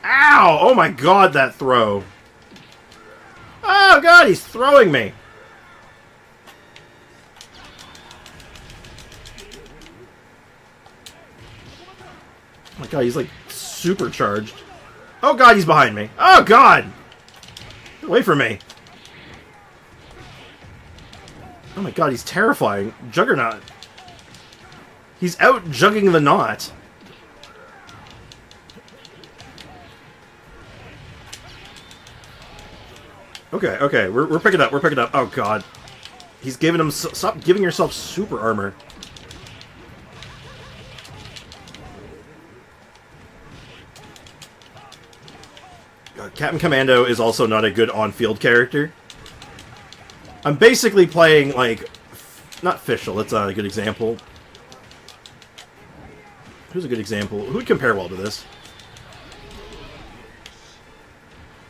Ow! Oh my god, that throw. Oh god, he's throwing me! Oh my god, he's like supercharged. Oh god, he's behind me. Oh god! Get away from me. Oh my god, he's terrifying. Juggernaut. He's out jugging the knot. Okay, okay, we're picking up, we're picking up. Oh god. He's giving him... Stop giving yourself super armor. Captain Commando is also not a good on-field character. I'm basically playing, like... Not Fischl, that's not a good example. Who's a good example? Who would compare well to this?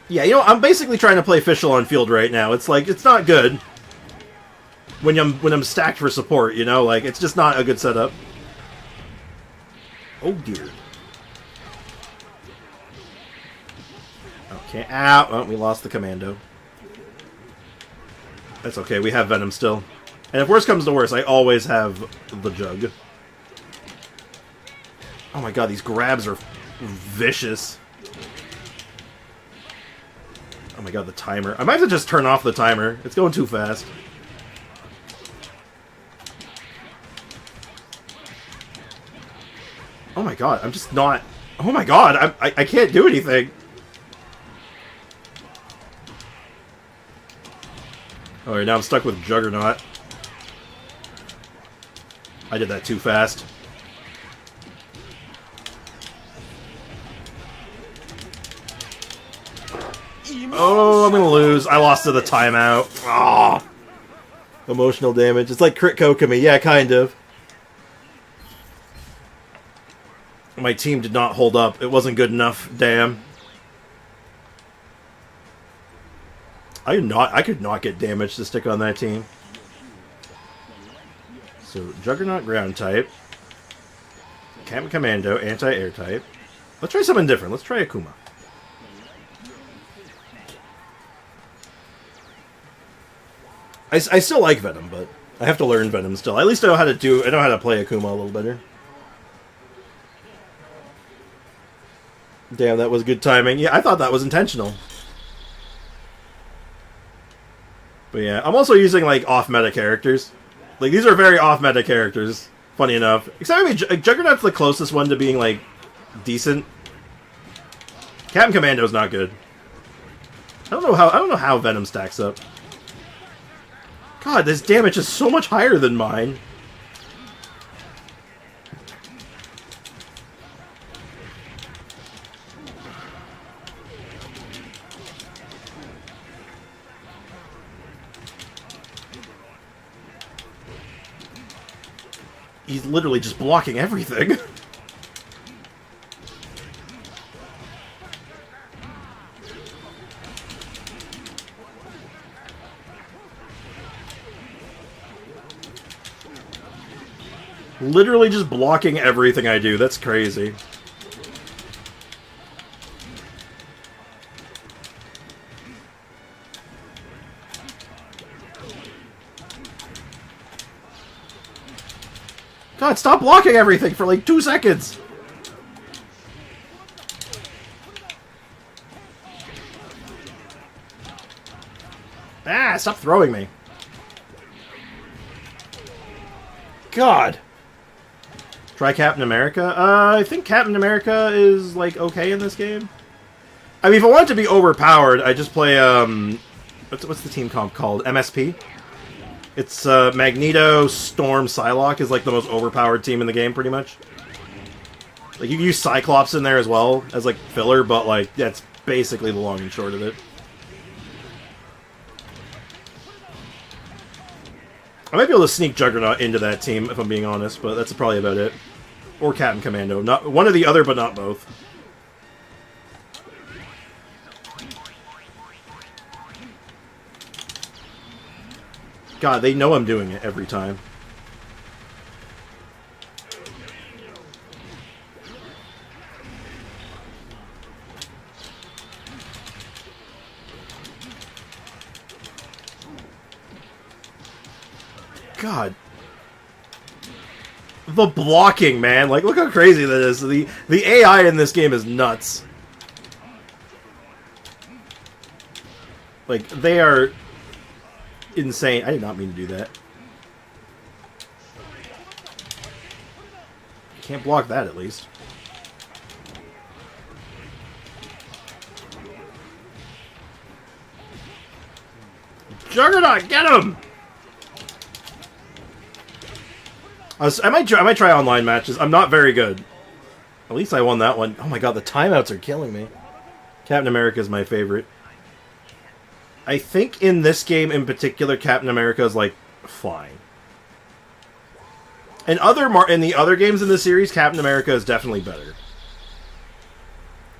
Yeah, you know, I'm basically trying to play Fischl on field right now. It's like, it's not good. When I'm stacked for support, you know? Like, it's just not a good setup. Oh dear. Okay, ow! Oh, we lost the commando. That's okay, we have Venom still. And if worse comes to worse, I always have the Jug. Oh my god, these grabs are vicious. Oh my god, the timer. I might have to just turn off the timer. It's going too fast. Oh my god, I'm just not... Oh my god, I can't do anything. Alright, now I'm stuck with Juggernaut. I did that too fast. Oh, I'm gonna lose. I lost to the timeout. Oh, emotional damage. It's like crit Kokomi. Yeah, kind of. My team did not hold up. It wasn't good enough. Damn. I could not get damage to stick on that team. So, Juggernaut ground type. Captain Commando, anti-air type. Let's try something different. Let's try Akuma. I still like Venom, but I have to learn Venom still. At least I know how to play Akuma a little better. Damn, that was good timing. Yeah, I thought that was intentional. But yeah, I'm also using, like, off-meta characters. Like, these are very off-meta characters, funny enough. Except maybe Juggernaut's the closest one to being, like, decent. Captain Commando's not good. I don't know how Venom stacks up. God, this damage is so much higher than mine. He's literally just blocking everything. Literally just blocking everything I do. That's crazy. God, stop blocking everything for like 2 seconds! Ah, stop throwing me. God. Try Captain America? I think Captain America is, like, okay in this game. I mean, if I want it to be overpowered, I just play, what's the team comp called? MSP? It's, Magneto, Storm, Psylocke is, like, the most overpowered team in the game, pretty much. Like, you can use Cyclops in there as well, as, like, filler, but, like, that's basically the long and short of it. I might be able to sneak Juggernaut into that team, if I'm being honest, but that's probably about it. Or Captain Commando. Not one or the other, but not both. God, they know I'm doing it every time. god. The blocking, man. Like, look how crazy that is. The AI in this game is nuts. Like, they are insane. I did not mean to do that. Can't block that, at least. Juggernaut, get him! I might try online matches. I'm not very good. At least I won that one. Oh my god, the timeouts are killing me. Captain America is my favorite. I think in this game in particular, Captain America is like fine. In the other games in the series, Captain America is definitely better.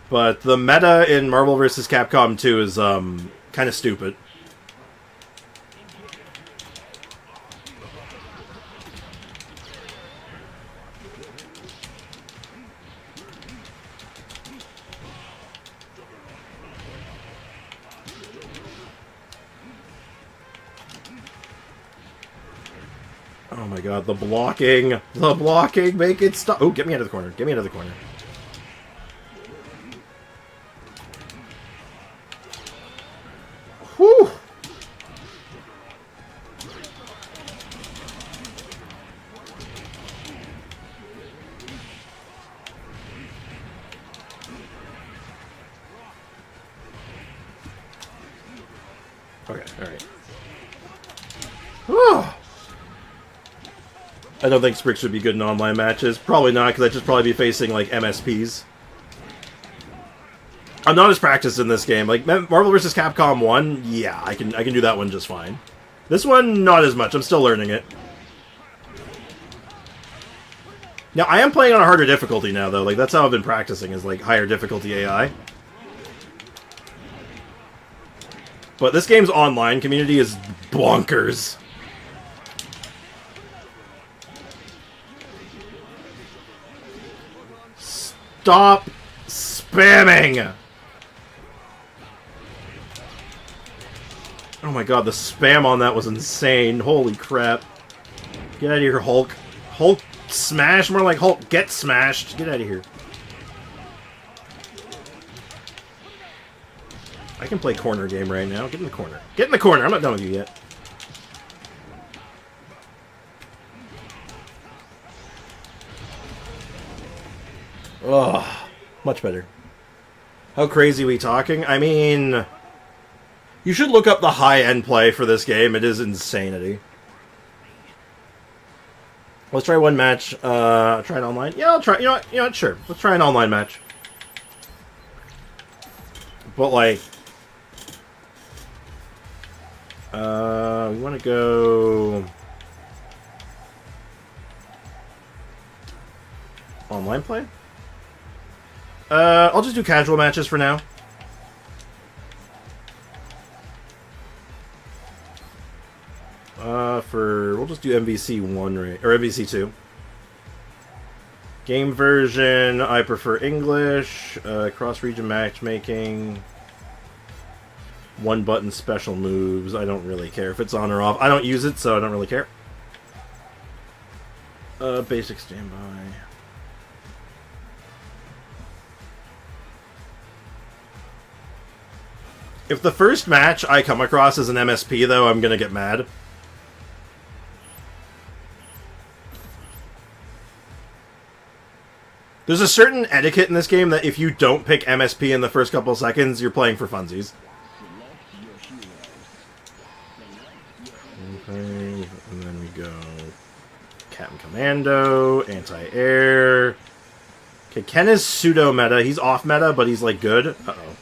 But the meta in Marvel vs. Capcom 2 is kind of stupid. Oh my god, the blocking! The blocking! Make it stop! Oh, get me out of the corner. Get me out of the corner. Whew! Okay, alright. Whew! I don't think Sprix would be good in online matches. Probably not, because I'd just probably be facing, like, MSPs. I'm not as practiced in this game. Like, Marvel vs. Capcom 1, yeah, I can do that one just fine. This one, not as much. I'm still learning it. Now, I am playing on a harder difficulty now, though. Like, that's how I've been practicing, is, like, higher difficulty AI. But this game's online community is bonkers. Stop spamming! Oh my god, the spam on that was insane. Holy crap. Get out of here, Hulk. Hulk smash? More like Hulk get smashed. Get out of here. I can play corner game right now. Get in the corner. Get in the corner! I'm not done with you yet. Ugh, much better. How crazy are we talking? I mean, you should look up the high-end play for this game. It is insanity. Let's try one match. Try it online. Yeah, I'll try. You know what? Sure. Let's try an online match. But like, we want to go online play. I'll just do casual matches for now. We'll just do MVC 1 or MVC 2. Game version, I prefer English. Cross-region matchmaking. One button special moves. I don't really care if it's on or off. I don't use it, so I don't really care. Basic standby. If the first match I come across is an MSP, though, I'm gonna get mad. There's a certain etiquette in this game that if you don't pick MSP in the first couple seconds, you're playing for funsies. Okay, and then we go Captain Commando, Anti-Air. Okay, Ken is pseudo-meta. He's off-meta, but he's, like, good. Uh-oh.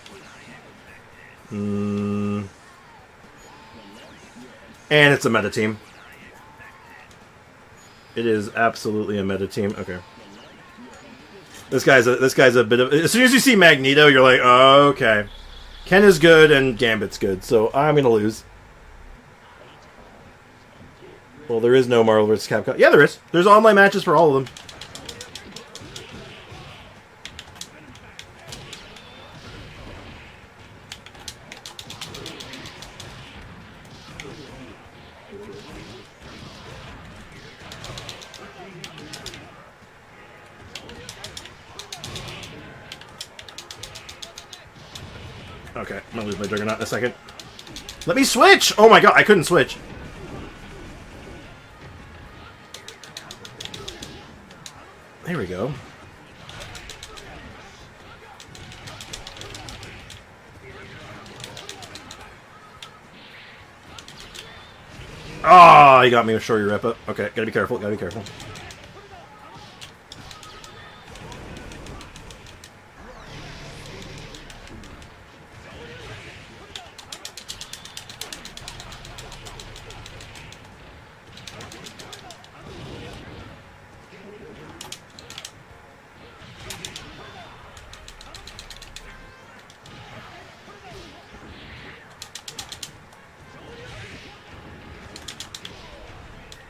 And it's a meta team. It is absolutely a meta team. Okay. This guy's a bit of... As soon as you see Magneto, you're like, oh, okay. Ken is good and Gambit's good, so I'm gonna lose. Well, there is no Marvel vs. Capcom. Yeah, there is. There's online matches for all of them. Okay, I'm gonna lose my Juggernaut in a second. Let me switch! Oh my god, I couldn't switch. There we go. Ah, oh, you got me with Shory Rep Up. Okay, gotta be careful, gotta be careful.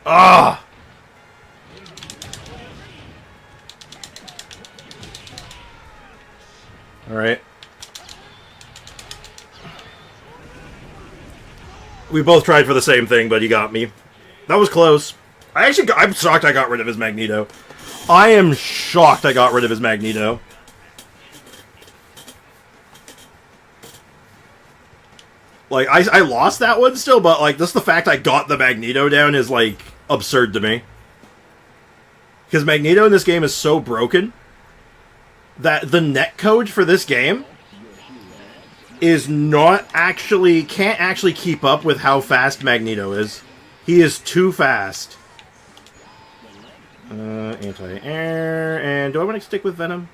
Ah! Alright. We both tried for the same thing, but he got me. That was close. I'm shocked I got rid of his Magneto. I am shocked I got rid of his Magneto. Like, I lost that one still, but, like, just the fact I got the Magneto down is, like, absurd to me. Because Magneto in this game is so broken that the netcode for this game is not actually... can't actually keep up with how fast Magneto is. He is too fast. Anti-air... And do I want to stick with Venom?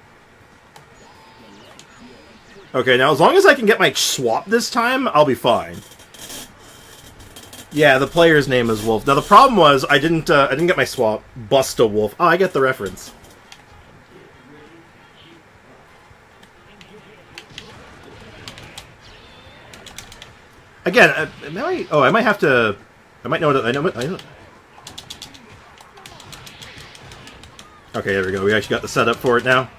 Okay, now as long as I can get my swap this time, I'll be fine. Yeah, the player's name is Wolf. Now the problem was I didn't get my swap. Busta Wolf. Oh, I get the reference. Again, I might have to. I might know what I know. Okay, there we go. We actually got the setup for it now.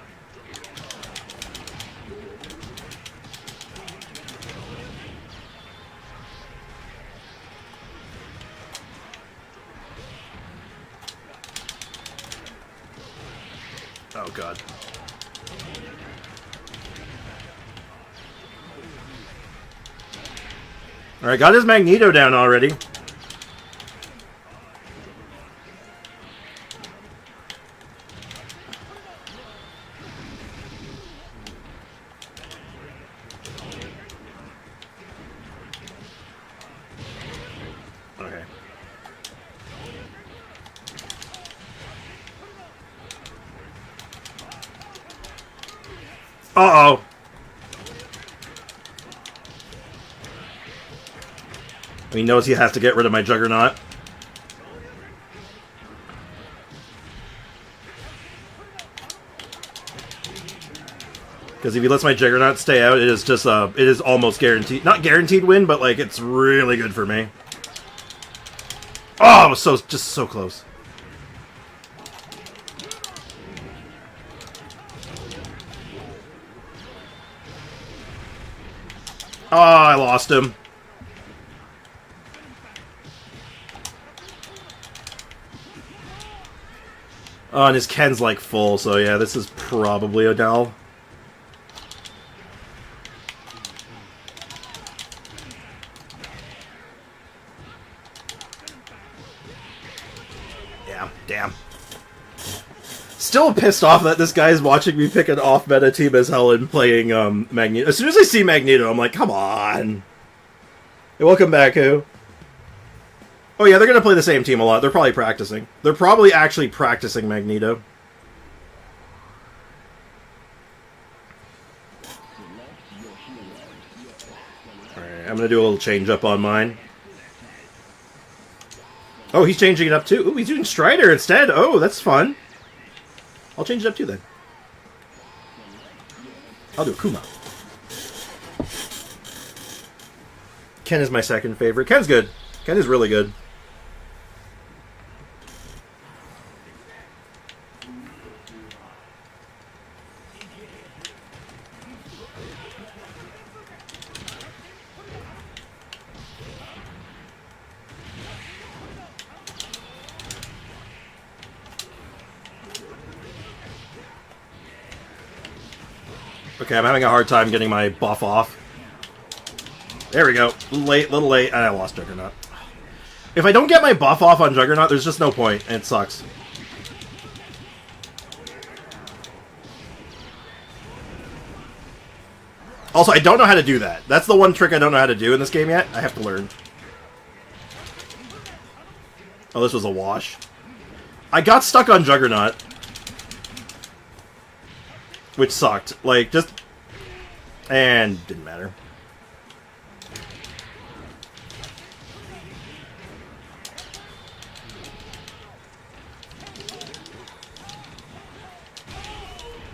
Oh, God. Alright, got his Magneto down already. Okay. Uh-oh. He knows he has to get rid of my Juggernaut. Because if he lets my Juggernaut stay out, it is just it is almost guaranteed. Not guaranteed win, but like it's really good for me. Oh, it was just so close. Oh, I lost him. Oh, and his Ken's like full, so yeah, this is probably Odell. Yeah, damn. Still pissed off that this guy's watching me pick an off-meta team as hell and playing Magneto. As soon as I see Magneto, I'm like, come on. Hey, welcome back, who? Oh yeah, they're going to play the same team a lot. They're probably practicing. They're probably actually practicing Magneto. Alright, I'm going to do a little change up on mine. Oh, he's changing it up too. Ooh, he's doing Strider instead. Oh, that's fun. I'll change it up too then. I'll do Kuma. Ken is my second favorite. Ken's good. Ken is really good. Okay, I'm having a hard time getting my buff off. There we go. Little late, and I lost Juggernaut. If I don't get my buff off on Juggernaut, there's just no point, and it sucks. Also, I don't know how to do that. That's the one trick I don't know how to do in this game yet. I have to learn. Oh, this was a wash. I got stuck on Juggernaut. Which sucked. Like, just... And didn't matter.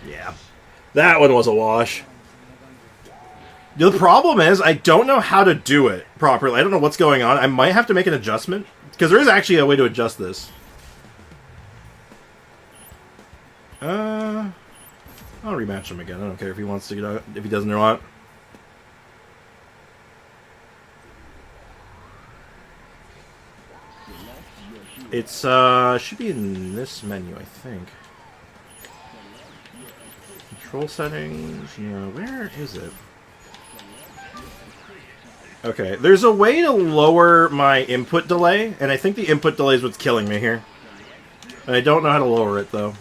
Yeah. That one was a wash. The problem is, I don't know how to do it properly. I don't know what's going on. I might have to make an adjustment. Because there is actually a way to adjust this. I'll rematch him again. I don't care if he wants to get out, if he doesn't or not. It's, should be in this menu, I think. Control settings, no, where is it? Okay, there's a way to lower my input delay, and I think the input delay is what's killing me here. And I don't know how to lower it, though.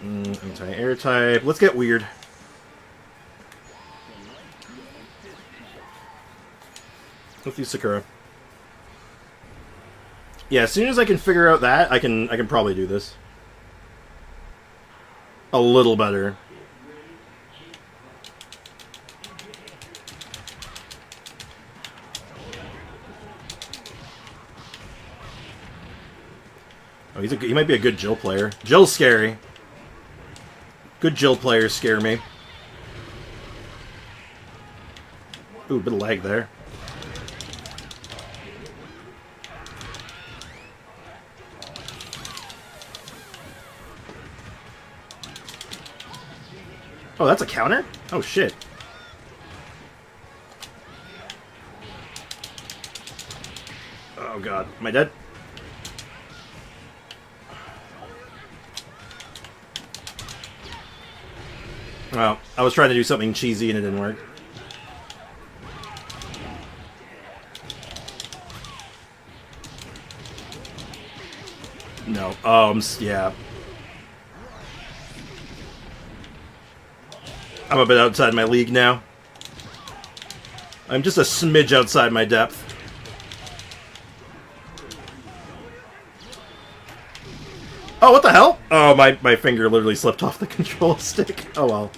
Anti-air type. Let's get weird. Let's use Sakura. Yeah, as soon as I can figure out that, I can probably do this. A little better. Oh, he might be a good Jill player. Jill's scary. Good Jill players scare me. Ooh, bit of lag there. Oh, that's a counter? Oh, shit. Oh, God. Am I dead? Well, I was trying to do something cheesy and it didn't work. No. Yeah. I'm a bit outside my league now. I'm just a smidge outside my depth. Oh, what the hell? Oh, my finger literally slipped off the control stick. Oh, well.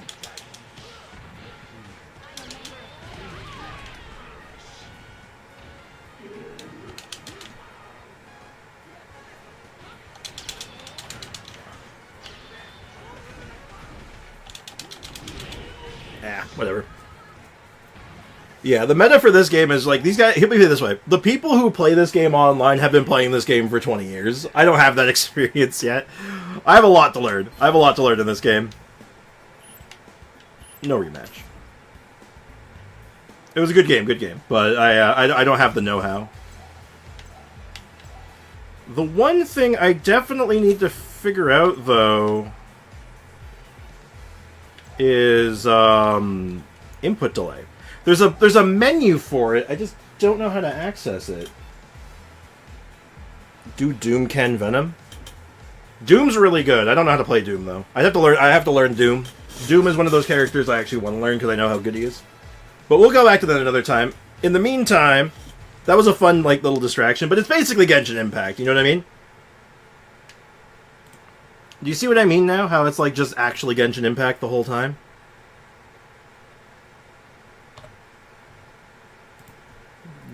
Whatever. Yeah, the meta for this game is like, these guys, let me put it this way. The people who play this game online have been playing this game for 20 years. I don't have that experience yet. I have a lot to learn. I have a lot to learn in this game. No rematch. It was a good game, but I don't have the know-how. The one thing I definitely need to figure out, though, is input delay. There's a menu for it. I just don't know how to access it. Do Doom Ken Venom? Doom's really good. I don't know how to play Doom though. I have to learn Doom. Doom is one of those characters I actually want to learn because I know how good he is. But we'll go back to that another time. In the meantime, that was a fun little distraction, but it's basically Genshin Impact, you know what I mean? Do you see what I mean now? How it's just actually Genshin Impact the whole time?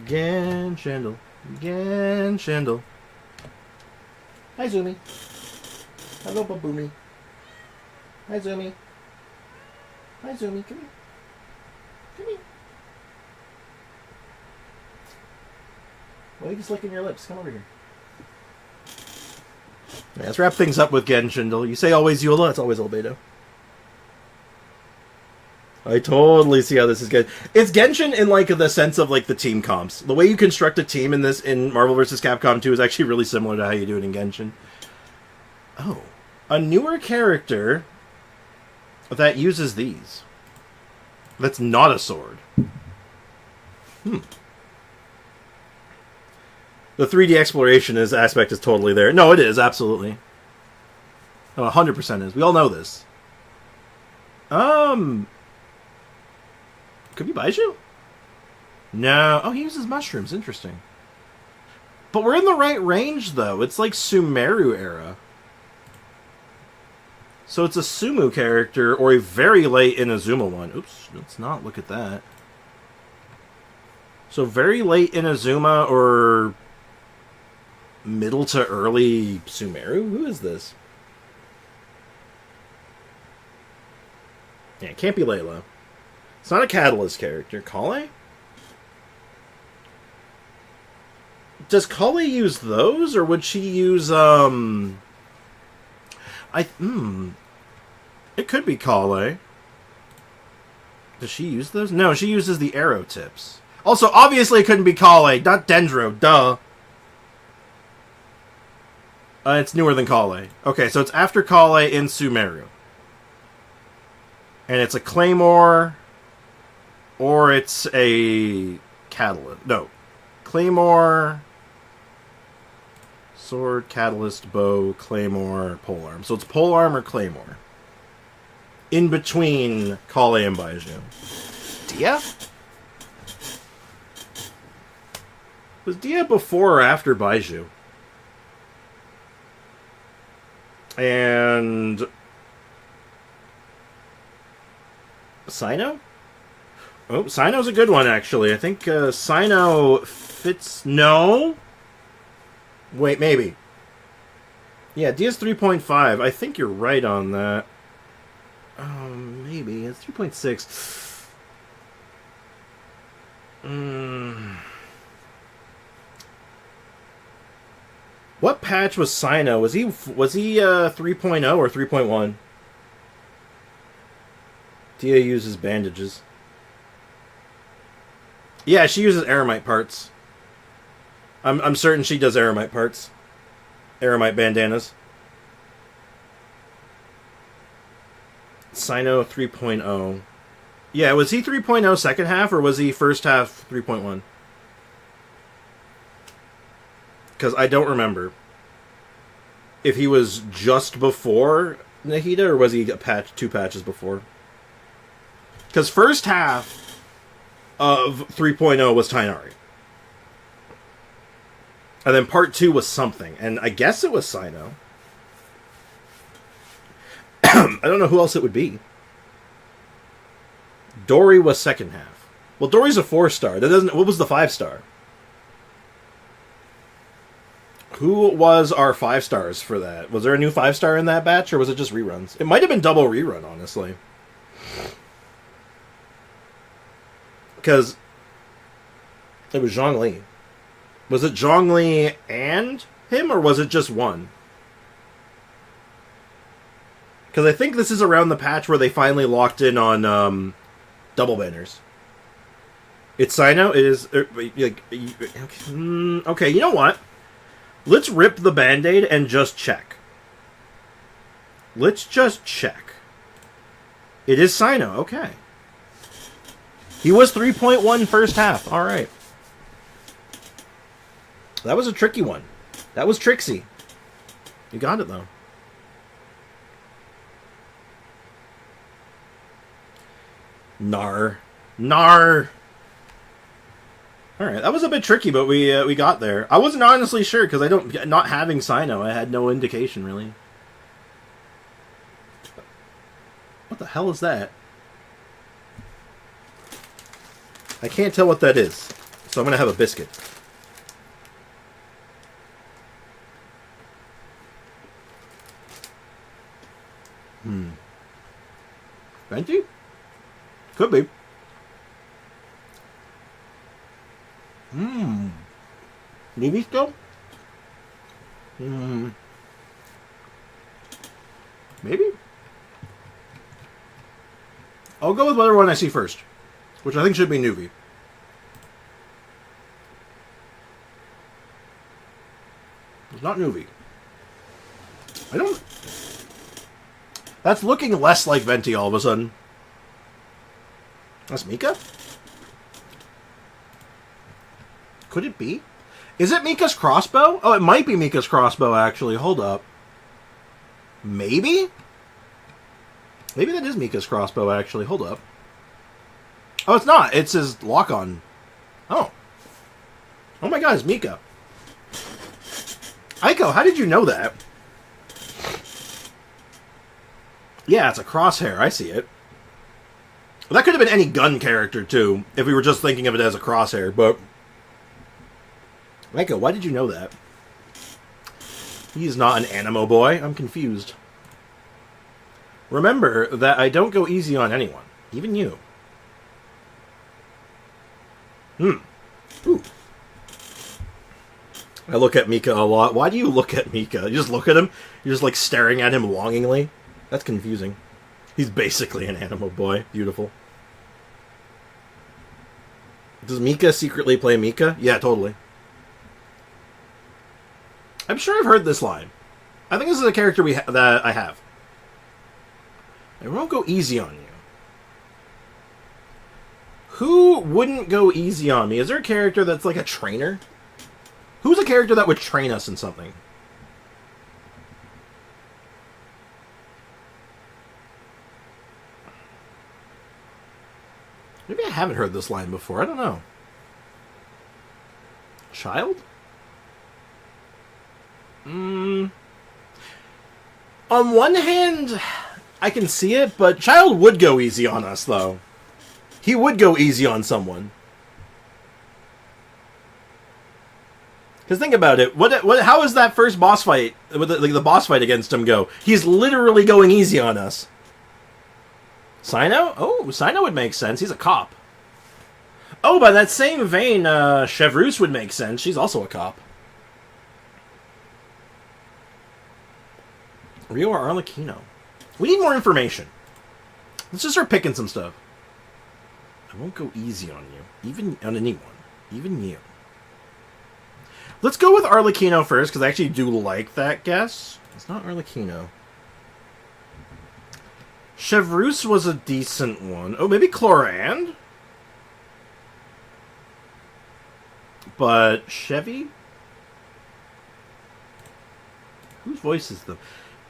Genshin. Genshin. Hi, Zumi. Hello, Baboomy. Hi, Zumi. Hi, Zumi. Come here. Come here. Why are you just licking your lips? Come over here. Yeah, let's wrap things up with Genshin. You say always Eula, it's always Albedo. I totally see how this is good. It's Genshin in the sense of the team comps. The way you construct a team in this in Marvel vs. Capcom 2 is actually really similar to how you do it in Genshin. Oh, a newer character that uses these. That's not a sword. The 3D exploration aspect is totally there. No, it is, absolutely. Oh, 100% is. We all know this. Could be Baiju? No. Oh, he uses mushrooms. Interesting. But we're in the right range, though. It's like Sumeru era. So it's a Sumu character, or a very late Inazuma one. Oops, let's not look at that. So very late Inazuma, or middle to early Sumeru? Who is this? Yeah, it can't be Layla. It's not a Catalyst character. Kale? Does Kale use those, or would she use, It could be Kale. Does she use those? No, she uses the arrow tips. Also, obviously it couldn't be Kale, not Dendro, duh. It's newer than Kale. Okay, so it's after Kale in Sumeru. And it's a Claymore, or it's a Catalyst. No. Claymore, Sword, Catalyst, Bow, Claymore, Polearm. So it's Polearm or Claymore. In between Kale and Baiju. Dia? Was Dia before or after Baiju? And Sino? Oh, Sino's a good one, actually. I think Sino fits... No? Wait, maybe. Yeah, Dia's 3.5. I think you're right on that. Maybe. It's 3.6. What patch was Sino? Was he 3.0 or 3.1? Dia uses bandages. Yeah, she uses Aramite parts. I'm certain she does Aramite parts. Aramite bandanas. Sino 3.0. Yeah, was he 3.0 second half, or was he first half 3.1? Because I don't remember if he was just before Nahida, or was he two patches before? Because first half of 3.0 was Tainari. And then part 2 was something. And I guess it was Sino. I don't know who else it would be. Dory was second half. Well, Dory's a 4-star. That doesn't. What was the 5-star? Who was our 5-stars for that? Was there a new 5-star in that batch, or was it just reruns? It might have been double rerun, honestly. Because it was Zhongli. Was it Zhongli and him, or was it just one? Because I think this is around the patch where they finally locked in on double banners. It's Sino. It is... okay, you know what? Let's rip the Band-Aid and just check. Let's just check. It is Sino. Okay. He was 3.1 first half. All right. That was a tricky one. That was tricksy. You got it, though. Nar. Alright, that was a bit tricky, but we got there. I wasn't honestly sure, because not having Sino, I had no indication, really. What the hell is that? I can't tell what that is, so I'm going to have a biscuit. Venti? Could be. Maybe still? Maybe? I'll go with whatever one I see first, which I think should be Nuvi. It's not Nuvi. I don't... That's looking less like Venti all of a sudden. That's Mika? Could it be? Is it Mika's crossbow? Oh, it might be Mika's crossbow, actually. Hold up. Maybe? Maybe that is Mika's crossbow, actually. Hold up. Oh, it's not. It's his lock-on. Oh. Oh my god, it's Mika. Aiko, how did you know that? Yeah, it's a crosshair. I see it. Well, that could have been any gun character, too, if we were just thinking of it as a crosshair, but... Aiko, why did you know that? He's not an animo boy. I'm confused. Remember that I don't go easy on anyone. Even you. Ooh. I look at Mika a lot. Why do you look at Mika? You just look at him? You're just, like, staring at him longingly? That's confusing. He's basically an animo boy. Beautiful. Does Mika secretly play Mika? Yeah, totally. I'm sure I've heard this line. I think this is a character that I have. I won't go easy on you. Who wouldn't go easy on me? Is there a character that's like a trainer? Who's a character that would train us in something? Maybe I haven't heard this line before. I don't know. Child? On one hand, I can see it, but Child would go easy on us, though. He would go easy on someone. Because think about it. How is that first boss fight, the boss fight against him go? He's literally going easy on us. Sino? Oh, Sino would make sense. He's a cop. Oh, by that same vein, Chevreuse would make sense. She's also a cop. Rio or Arlecchino? We need more information. Let's just start picking some stuff. I won't go easy on you. Even on anyone. Even you. Let's go with Arlecchino first, because I actually do like that guess. It's not Arlecchino. Chevreuse was a decent one. Oh, maybe Chlorand? But Chevy? Whose voice is them?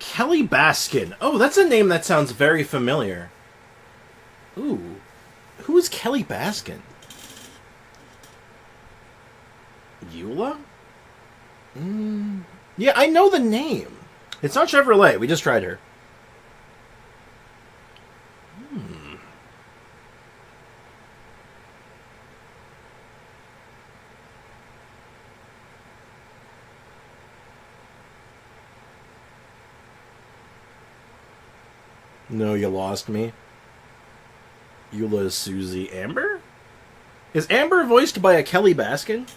Kelly Baskin. Oh, that's a name that sounds very familiar. Ooh. Who is Kelly Baskin? Eula? Yeah, I know the name. It's not Chevrolet. We just tried her. No, you lost me. Eula is Susie. Amber? Is Amber voiced by a Kelly Baskin?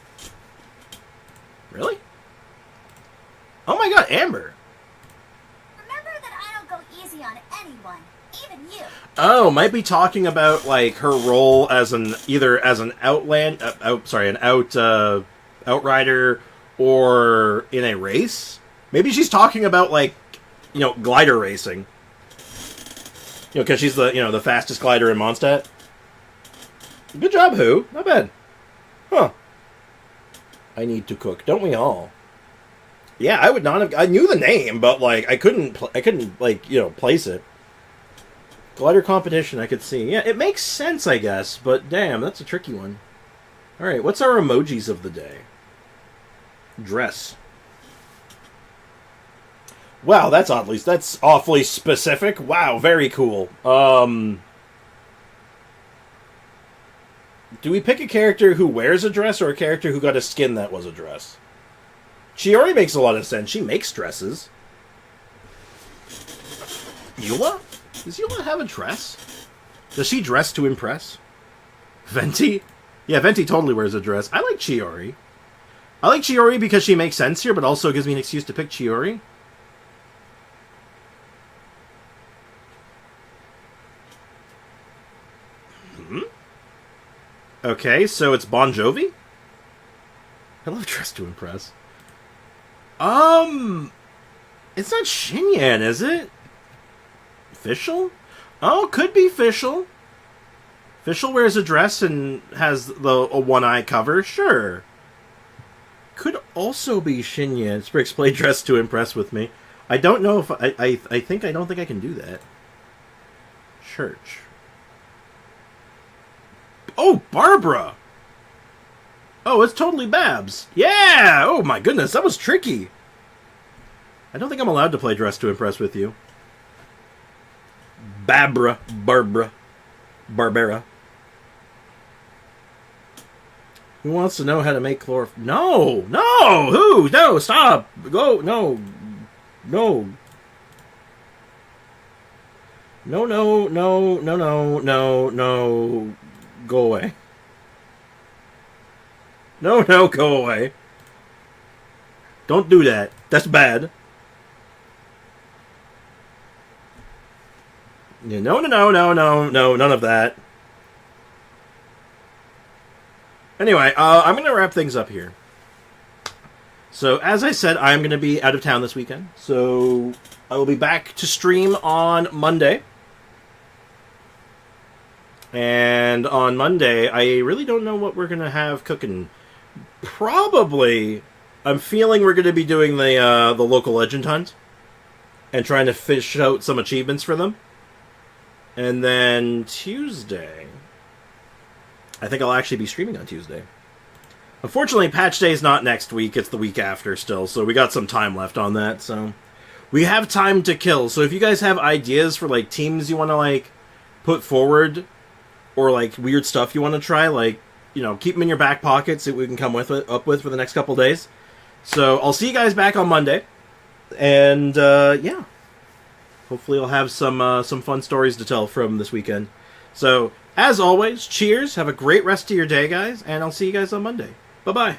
Really? Oh my god, Amber! Remember that I don't go easy on anyone, even you. Oh, might be talking about like her role as either as an outrider or in a race. Maybe she's talking about like, glider racing. Because she's the fastest glider in Mondstadt. Good job, Who. Not bad. Huh. I need to cook. Don't we all? Yeah, I would not have... I knew the name, but, like, I couldn't place it. Glider competition, I could see. Yeah, it makes sense, I guess, but damn, that's a tricky one. Alright, what's our emojis of the day? Dress. Wow, that's awfully specific. Wow, very cool. Do we pick a character who wears a dress or a character who got a skin that was a dress? Chiori makes a lot of sense. She makes dresses. Eula? Does Eula have a dress? Does she dress to impress? Venti? Yeah, Venti totally wears a dress. I like Chiori. I like Chiori because she makes sense here, but also gives me an excuse to pick Chiori. Okay, so it's Bon Jovi? I love Dress to Impress. It's not Shinyan, is it? Fischl? Oh, could be Fischl. Fischl wears a dress and has a one-eye cover? Sure. Could also be Shinya. Sprix play dress to impress with me. I don't know if... I don't think I can do that. Church. Oh, Barbruh! Oh, it's totally Babs. Yeah! Oh my goodness, that was tricky. I don't think I'm allowed to play dress to impress with you. Barbruh. Barbera. Who wants to know how to make chloroform? No! No! Who? No! Stop! Go! No! No! No, no, no, no, no, no, no. Go away. No, no, go away. Don't do that. That's bad. Yeah, no, no, no, no, no, no, none of that. Anyway, I'm going to wrap things up here. So, as I said, I'm going to be out of town this weekend. So, I will be back to stream on Monday. And on Monday, I really don't know what we're going to have cooking. Probably, I'm feeling we're going to be doing the local legend hunt. And trying to fish out some achievements for them. And then Tuesday... I think I'll actually be streaming on Tuesday. Unfortunately, patch day is not next week. It's the week after still. So we got some time left on that. So we have time to kill. So if you guys have ideas for like teams you want to like put forward, or like weird stuff you want to try, like, you know, keep them in your back pocket. See what we can come up with for the next couple days. So I'll see you guys back on Monday. And yeah, hopefully I'll have some fun stories to tell from this weekend. So, as always, cheers, have a great rest of your day, guys, and I'll see you guys on Monday. Bye-bye.